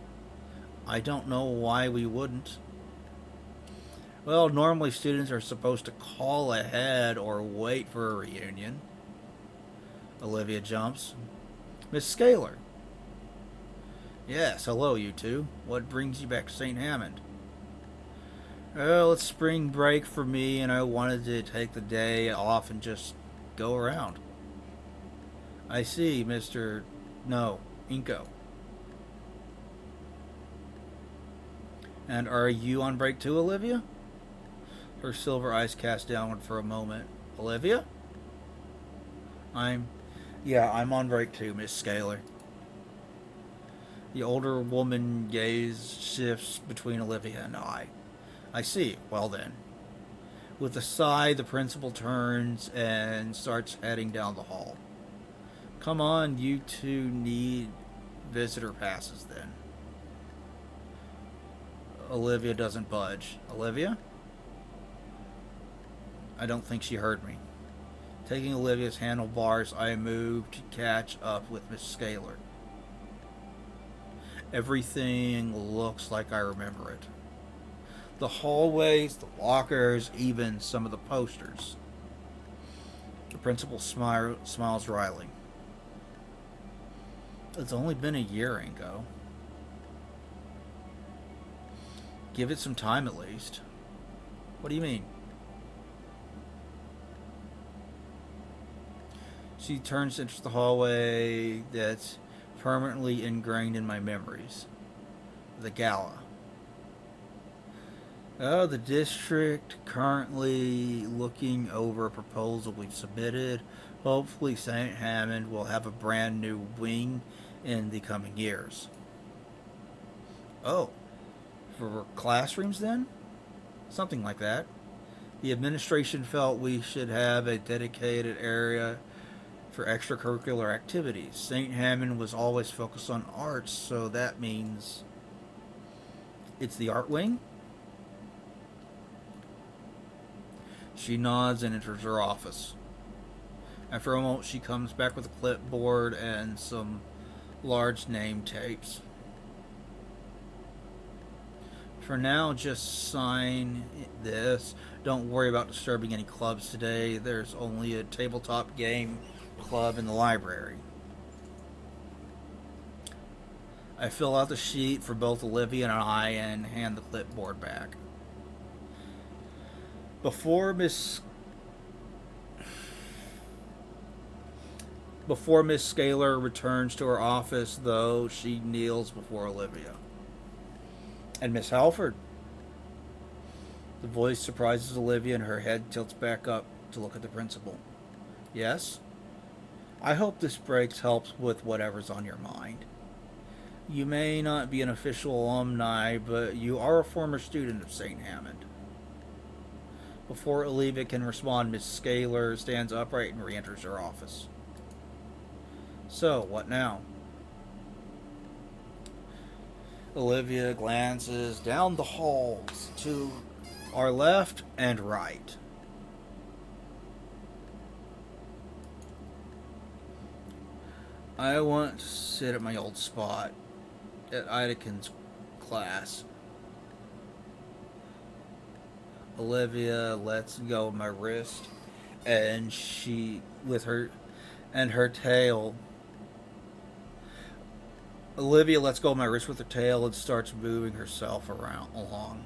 S1: I don't know why we wouldn't. Well, normally students are supposed to call ahead or wait for a reunion. Olivia jumps. Miss Scaler. Yes, hello, you two. What brings you back to St. Hammond? Well, it's spring break for me, and I wanted to take the day off and just go around. I see, Mr. No, Inko. And are you on break too, Olivia? Her silver eyes cast downward for a moment. Olivia? Yeah, I'm on break too, Miss Scaler. The older woman gaze shifts between Olivia and I. I see. Well then. With a sigh, the principal turns and starts heading down the hall. Come on, you two need visitor passes then. Olivia doesn't budge. Olivia? I don't think she heard me. Taking Olivia's handlebars, I move to catch up with Miss Scaler. Everything looks like I remember it. The hallways, the lockers, even some of the posters. The principal smiles wryly. It's only been a year, Ingo. Give it some time at least. What do you mean? She turns into the hallway that's permanently ingrained in my memories. The gala. Oh, the district currently looking over a proposal we've submitted. Hopefully St. Hammond will have a brand new wing in the coming years. Oh, for classrooms then? Something like that. The administration felt we should have a dedicated area for extracurricular activities. St. Hammond was always focused on arts, so that means it's the art wing? She nods and enters her office. After a moment, she comes back with a clipboard and some large name tapes. For now, just sign this. Don't worry about disturbing any clubs today. There's only a tabletop game club in the library. I fill out the sheet for both Olivia and I and hand the clipboard back. Before Miss Scaler returns to her office, though, she kneels before Olivia. And Miss Halford. The voice surprises Olivia and her head tilts back up to look at the principal. Yes? I hope this break helps with whatever's on your mind. You may not be an official alumni, but you are a former student of St. Hammond. Before Olivia can respond, Miss Scaler stands upright and re-enters her office. So, what now? Olivia glances down the halls to our left and right. I want to sit at my old spot at Idekin's class. Olivia lets go of my wrist, and her tail. Olivia lets go of my wrist with her tail and starts moving herself along.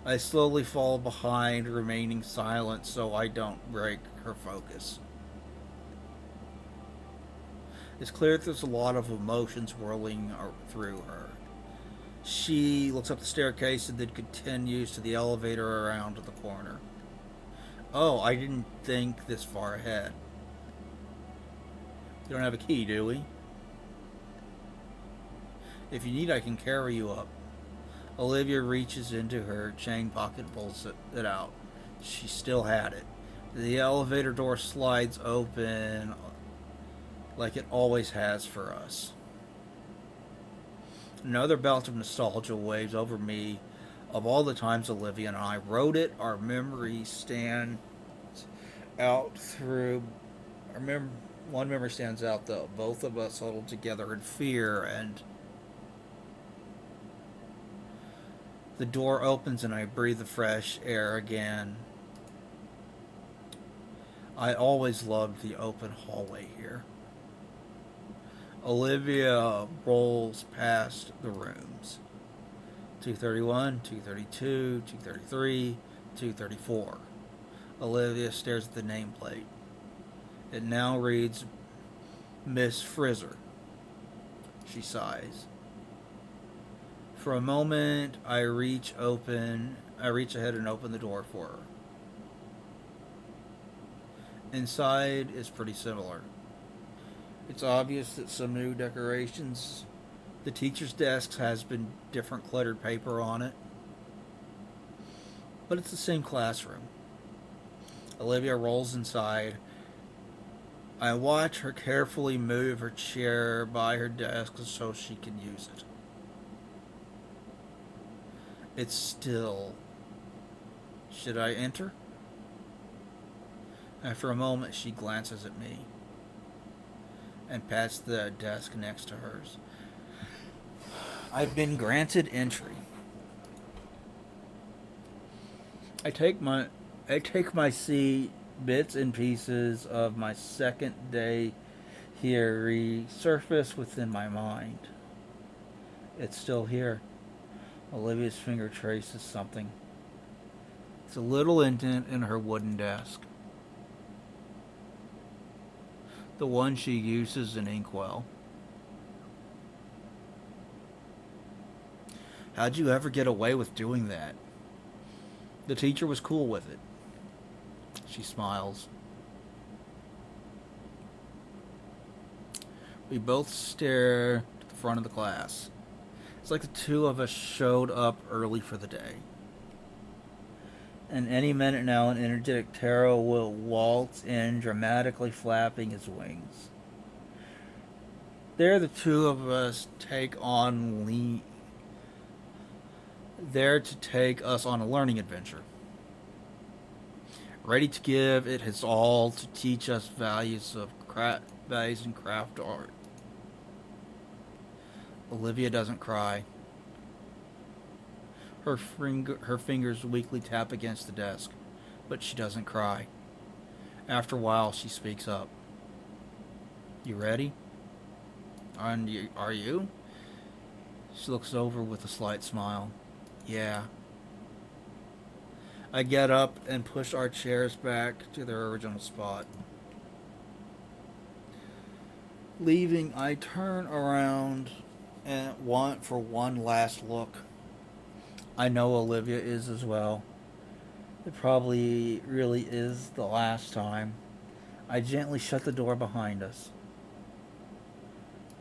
S1: I slowly fall behind, remaining silent so I don't break her focus. It's clear that there's a lot of emotions whirling through her. She looks up the staircase and then continues to the elevator around to the corner. Oh, I didn't think this far ahead. You don't have a key, do we? If you need, I can carry you up. Olivia reaches into her chain pocket and pulls it out. She still had it. The elevator door slides open like it always has for us. Another bout of nostalgia waves over me of all the times Olivia and I rode it. Our memories stand out through. One memory stands out though. Both of us huddled together in fear, and the door opens and I breathe the fresh air again. I always loved the open hallway here. Olivia rolls past the rooms. 231, 232, 233, 234. Olivia stares at the nameplate. It now reads Miss Frizzer. She sighs. For a moment, I reach ahead and open the door for her. Inside is pretty similar. It's obvious that some new decorations. The teacher's desk has been different cluttered paper on it, but it's the same classroom. Olivia rolls inside. I watch her carefully move her chair by her desk so she can use it. It's still. Should I enter? After a moment, she glances at me and pats the desk next to hers. I've been granted entry. I take my seat. Bits and pieces of my second day here resurface within my mind. It's still here. Olivia's finger traces something. It's a little indent in her wooden desk. The one she uses in inkwell. How'd you ever get away with doing that? The teacher was cool with it. She smiles. We both stare to the front of the class. It's like the two of us showed up early for the day. And any minute now, an energetic Taro will waltz in, dramatically flapping his wings. There, the two of us there to take us on a learning adventure. Ready to give it his all to teach us values in craft art. Olivia doesn't cry. Her fingers weakly tap against the desk, but she doesn't cry. After a while, she speaks up. You ready? Are you? She looks over with a slight smile. Yeah. I get up and push our chairs back to their original spot. Leaving, I turn around and want for one last look. I know Olivia is as well. It probably really is the last time. I gently shut the door behind us.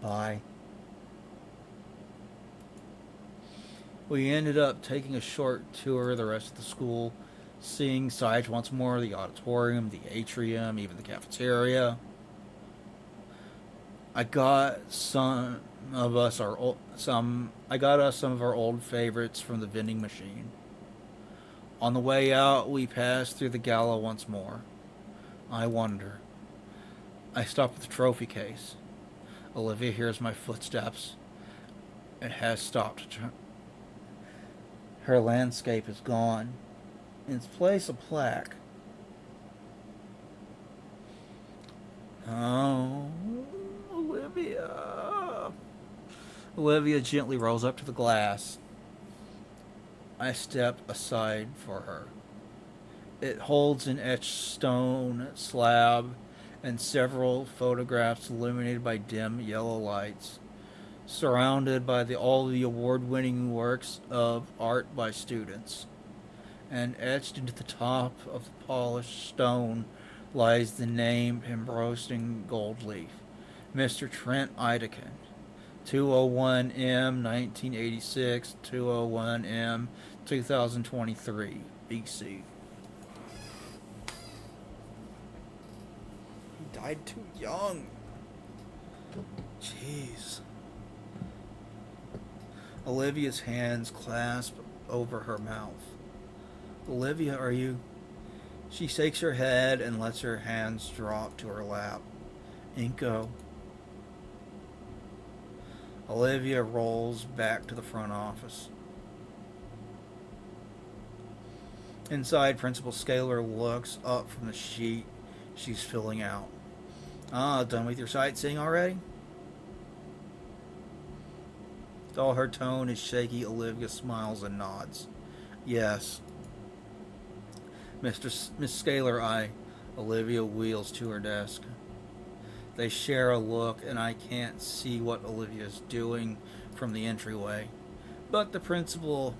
S1: Bye. We ended up taking a short tour of the rest of the school, seeing sights once more, the auditorium, the atrium, even the cafeteria. I got us some of our old favorites from the vending machine. On the way out, we passed through the gala once more. I wonder. I stop at the trophy case. Olivia hears my footsteps. It has stopped. Her landscape is gone. In its place, a plaque. Oh, Olivia. Olivia gently rolls up to the glass. I step aside for her. It holds an etched stone slab and several photographs illuminated by dim yellow lights, surrounded by all the award-winning works of art by students. And etched into the top of the polished stone lies the name embossed in gold leaf. Mr. Trent Idekin, 201M 1986, 201M 2023, BC. He died too young. Jeez. Olivia's hands clasp over her mouth. Olivia, are you... She shakes her head and lets her hands drop to her lap. Inko. Olivia rolls back to the front office. Inside, Principal Scalar looks up from the sheet she's filling out. Done with your sightseeing already? Though her tone is shaky, Olivia smiles and nods. Yes. Miss Scalar, Olivia wheels to her desk. They share a look, and I can't see what Olivia's doing from the entryway. But the principal,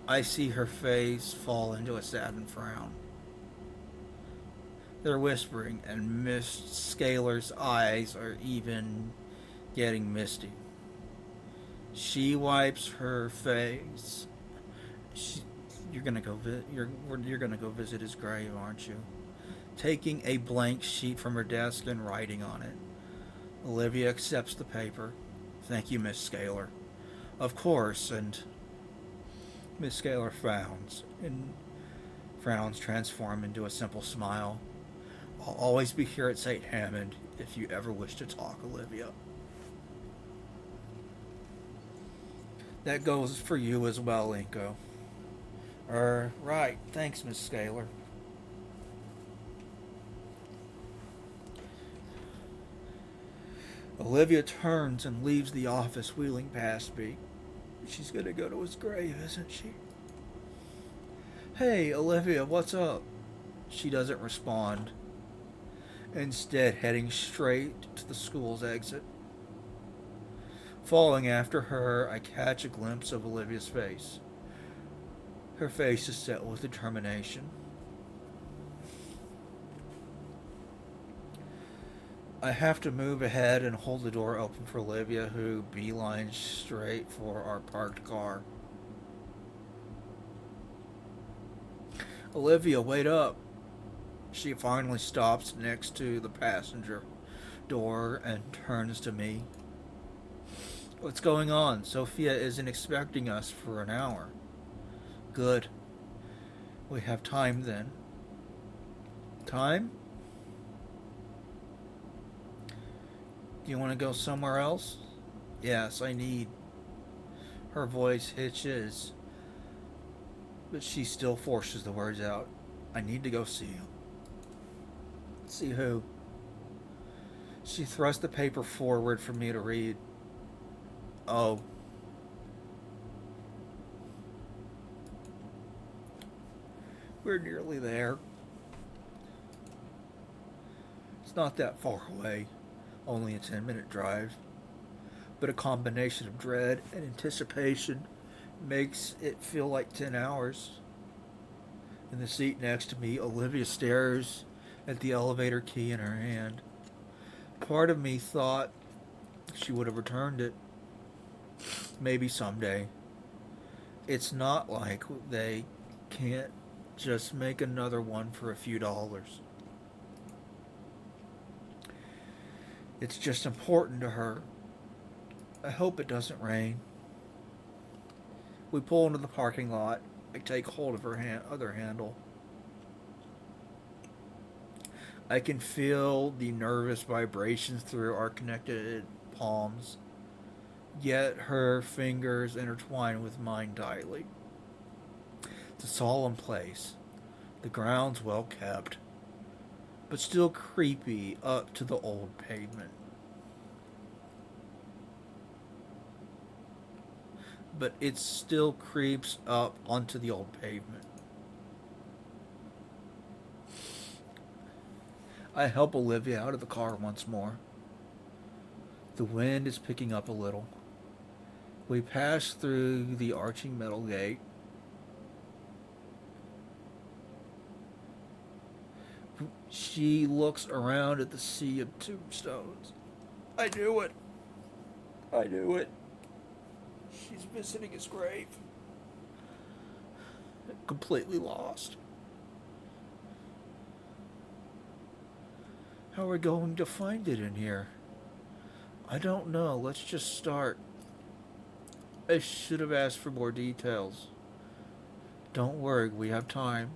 S1: I see her face fall into a saddened frown. They're whispering, and Miss Scalar's eyes are even getting misty. She wipes her face. She, you're gonna go. You're gonna go visit his grave, aren't you? Taking a blank sheet from her desk and writing on it. Olivia accepts the paper. Thank you, Miss Scalar. Of course, and Miss Scalar frowns, and frowns transform into a simple smile. I'll always be here at St. Hammond if you ever wish to talk, Olivia. That goes for you as well, Inko. Right. Thanks, Miss Scalar. Olivia turns and leaves the office, wheeling past me. She's gonna go to his grave, isn't she? Hey, Olivia, what's up? She doesn't respond, instead heading straight to the school's exit. Following after her, I catch a glimpse of Olivia's face. Her face is set with determination. I have to move ahead and hold the door open for Olivia, who beelines straight for our parked car. Olivia, wait up. She finally stops next to the passenger door and turns to me. What's going on? Sophia isn't expecting us for an hour. Good. We have time then. Time? Do you want to go somewhere else? Yes, I need. Her voice hitches, but she still forces the words out. I need to go see him. See who? She thrust the paper forward for me to read. Oh. We're nearly there. It's not that far away. Only a 10-minute drive. But a combination of dread and anticipation makes it feel like 10 hours. In the seat next to me, Olivia stares at the elevator key in her hand. Part of me thought she would have returned it. Maybe someday. It's not like they can't just make another one for a few dollars. It's just important to her. I hope it doesn't rain. We pull into the parking lot. I take hold of her other handle. I can feel the nervous vibrations through our connected palms, yet her fingers intertwine with mine tightly. It's a solemn place. The ground's well kept, but still creepy up to the old pavement. But it still creeps up onto the old pavement. I help Olivia out of the car once more. The wind is picking up a little. We pass through the arching metal gate. She looks around at the sea of tombstones. I knew it. I knew it. She's visiting his grave. Completely lost. How are we going to find it in here? I don't know. Let's just start. I should have asked for more details. Don't worry, we have time.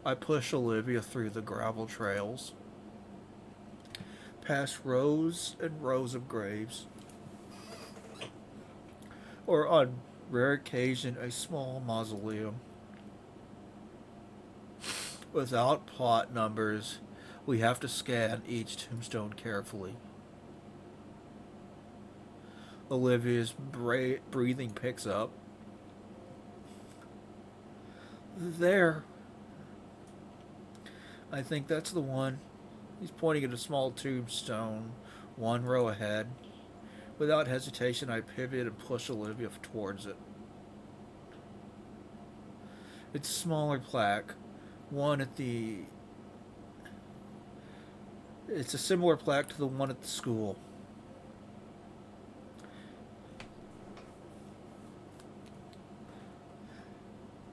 S1: I push Olivia through the gravel trails, past rows and rows of graves, or on rare occasion a small mausoleum. Without plot numbers, we have to scan each tombstone carefully. Olivia's breathing picks up. There. I think that's the one. He's pointing at a small tombstone, one row ahead. Without hesitation, I pivot and push Olivia towards it. It's a smaller plaque. One at the. It's a similar plaque to the one at the school.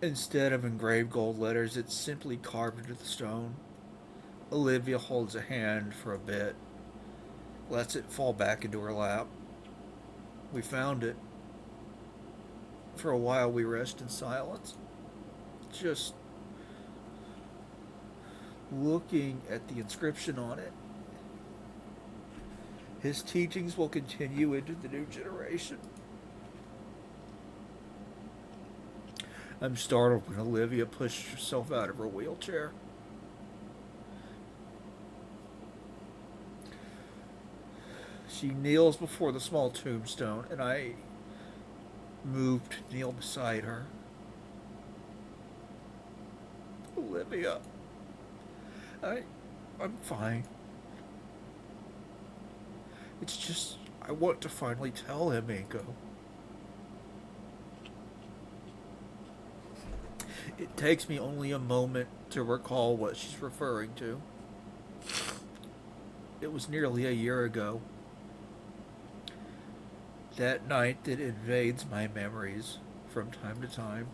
S1: Instead of engraved gold letters, it's simply carved into the stone. Olivia holds a hand for a bit, lets it fall back into her lap. We found it. For a while, we rest in silence, just looking at the inscription on it. His teachings will continue into the new generation. I'm startled when Olivia pushed herself out of her wheelchair. She kneels before the small tombstone, and I move to kneel beside her. Olivia, I, I'm fine. It's just, I want to finally tell him, Inko. It takes me only a moment to recall what she's referring to. It was nearly a year ago. That night that invades my memories from time to time.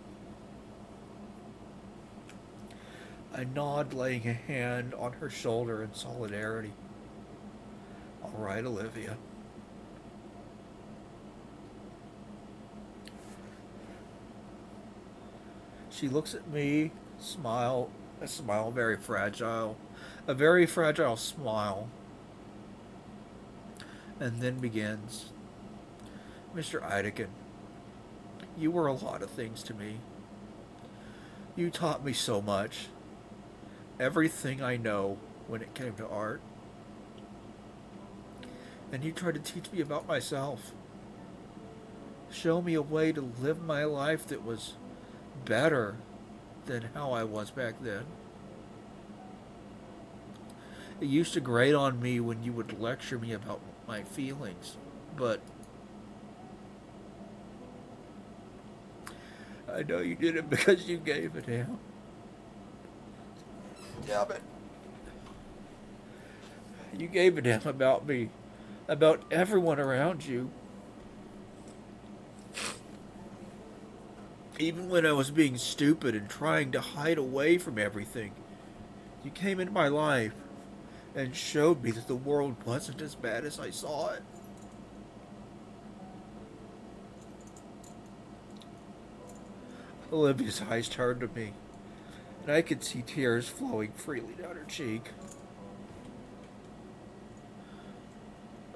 S1: I nod, laying a hand on her shoulder in solidarity. All right, Olivia. She looks at me, a smile a very fragile smile, and then begins. Mr. Ideken, you were a lot of things to me. You taught me so much. Everything I know when it came to art. And you tried to teach me about myself. Show me a way to live my life that was better than how I was back then. It used to grate on me when you would lecture me about my feelings, but I know you did it because you gave a damn. Damn it. You gave a damn about me, about everyone around you. Even when I was being stupid and trying to hide away from everything, you came into my life and showed me that the world wasn't as bad as I saw it. Olivia's eyes turned to me, and I could see tears flowing freely down her cheek.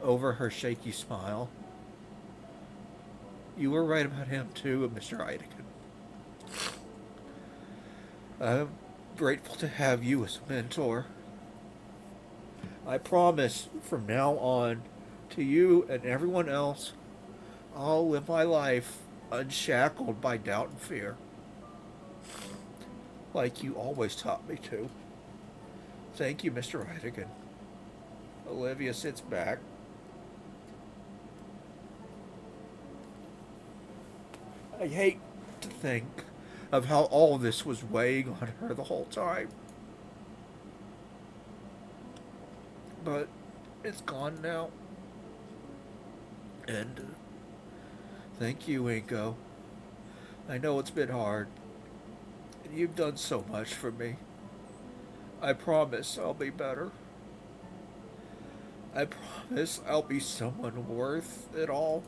S1: Over her shaky smile. You were right about him too, Mr. Ideken. I'm grateful to have you as a mentor. I promise from now on, to you and everyone else, I'll live my life unshackled by doubt and fear. Like you always taught me to. Thank you, Mr. Ideken. Olivia sits back. I hate to think of how all this was weighing on her the whole time. But it's gone now. And thank you, Inko. I know it's been hard. And you've done so much for me. I promise I'll be better. I promise I'll be someone worth it all.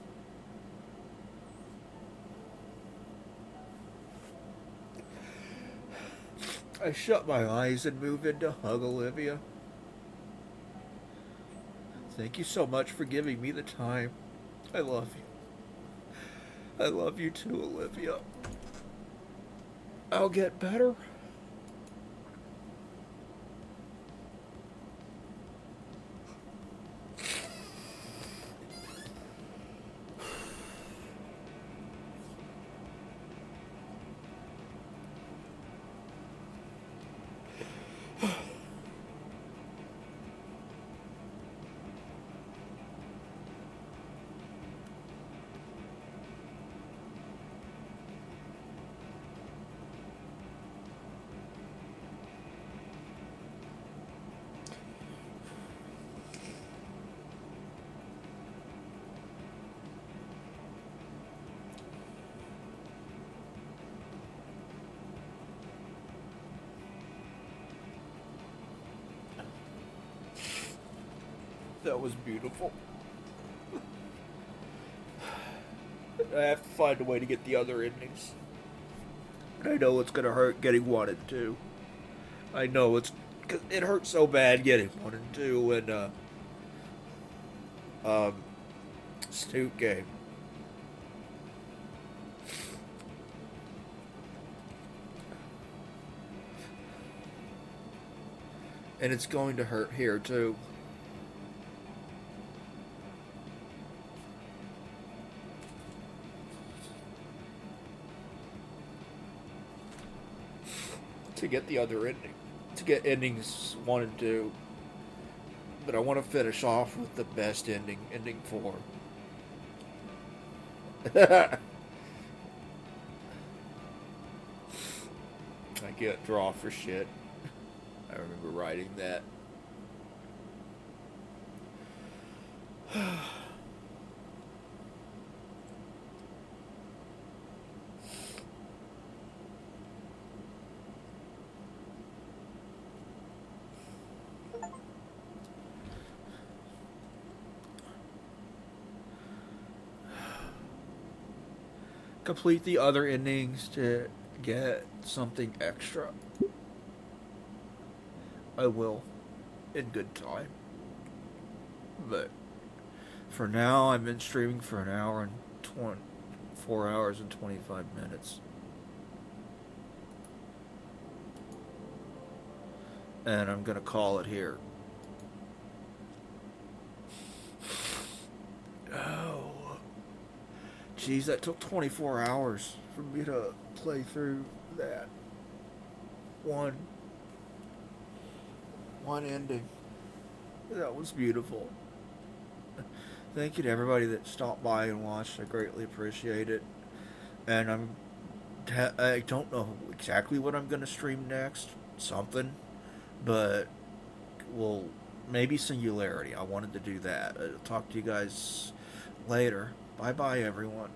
S1: I shut my eyes and move in to hug Olivia. Thank you so much for giving me the time. I love you. I love you too, Olivia. I'll get better. That was beautiful. I have to find a way to get the other endings. I know it's gonna hurt getting 1 and 2. I know it hurts so bad getting 1 and 2 in um Snoot game. And it's going to hurt here too. To get the other ending. To get endings 1 and 2. But I want to finish off with the best ending, ending 4. I can't draw for shit. I remember writing that. Complete the other endings to get something extra. I will, in good time. But for now, I've been streaming for an hour and 4 hours and 25 minutes. And I'm gonna call it here. Oh. Jeez, that took 24 hours for me to play through that. One ending. That was beautiful. Thank you to everybody that stopped by and watched. I greatly appreciate it. And I don't know exactly what I'm gonna stream next. Something, but well, maybe Singularity. I wanted to do that. I'll talk to you guys later. Bye bye, everyone.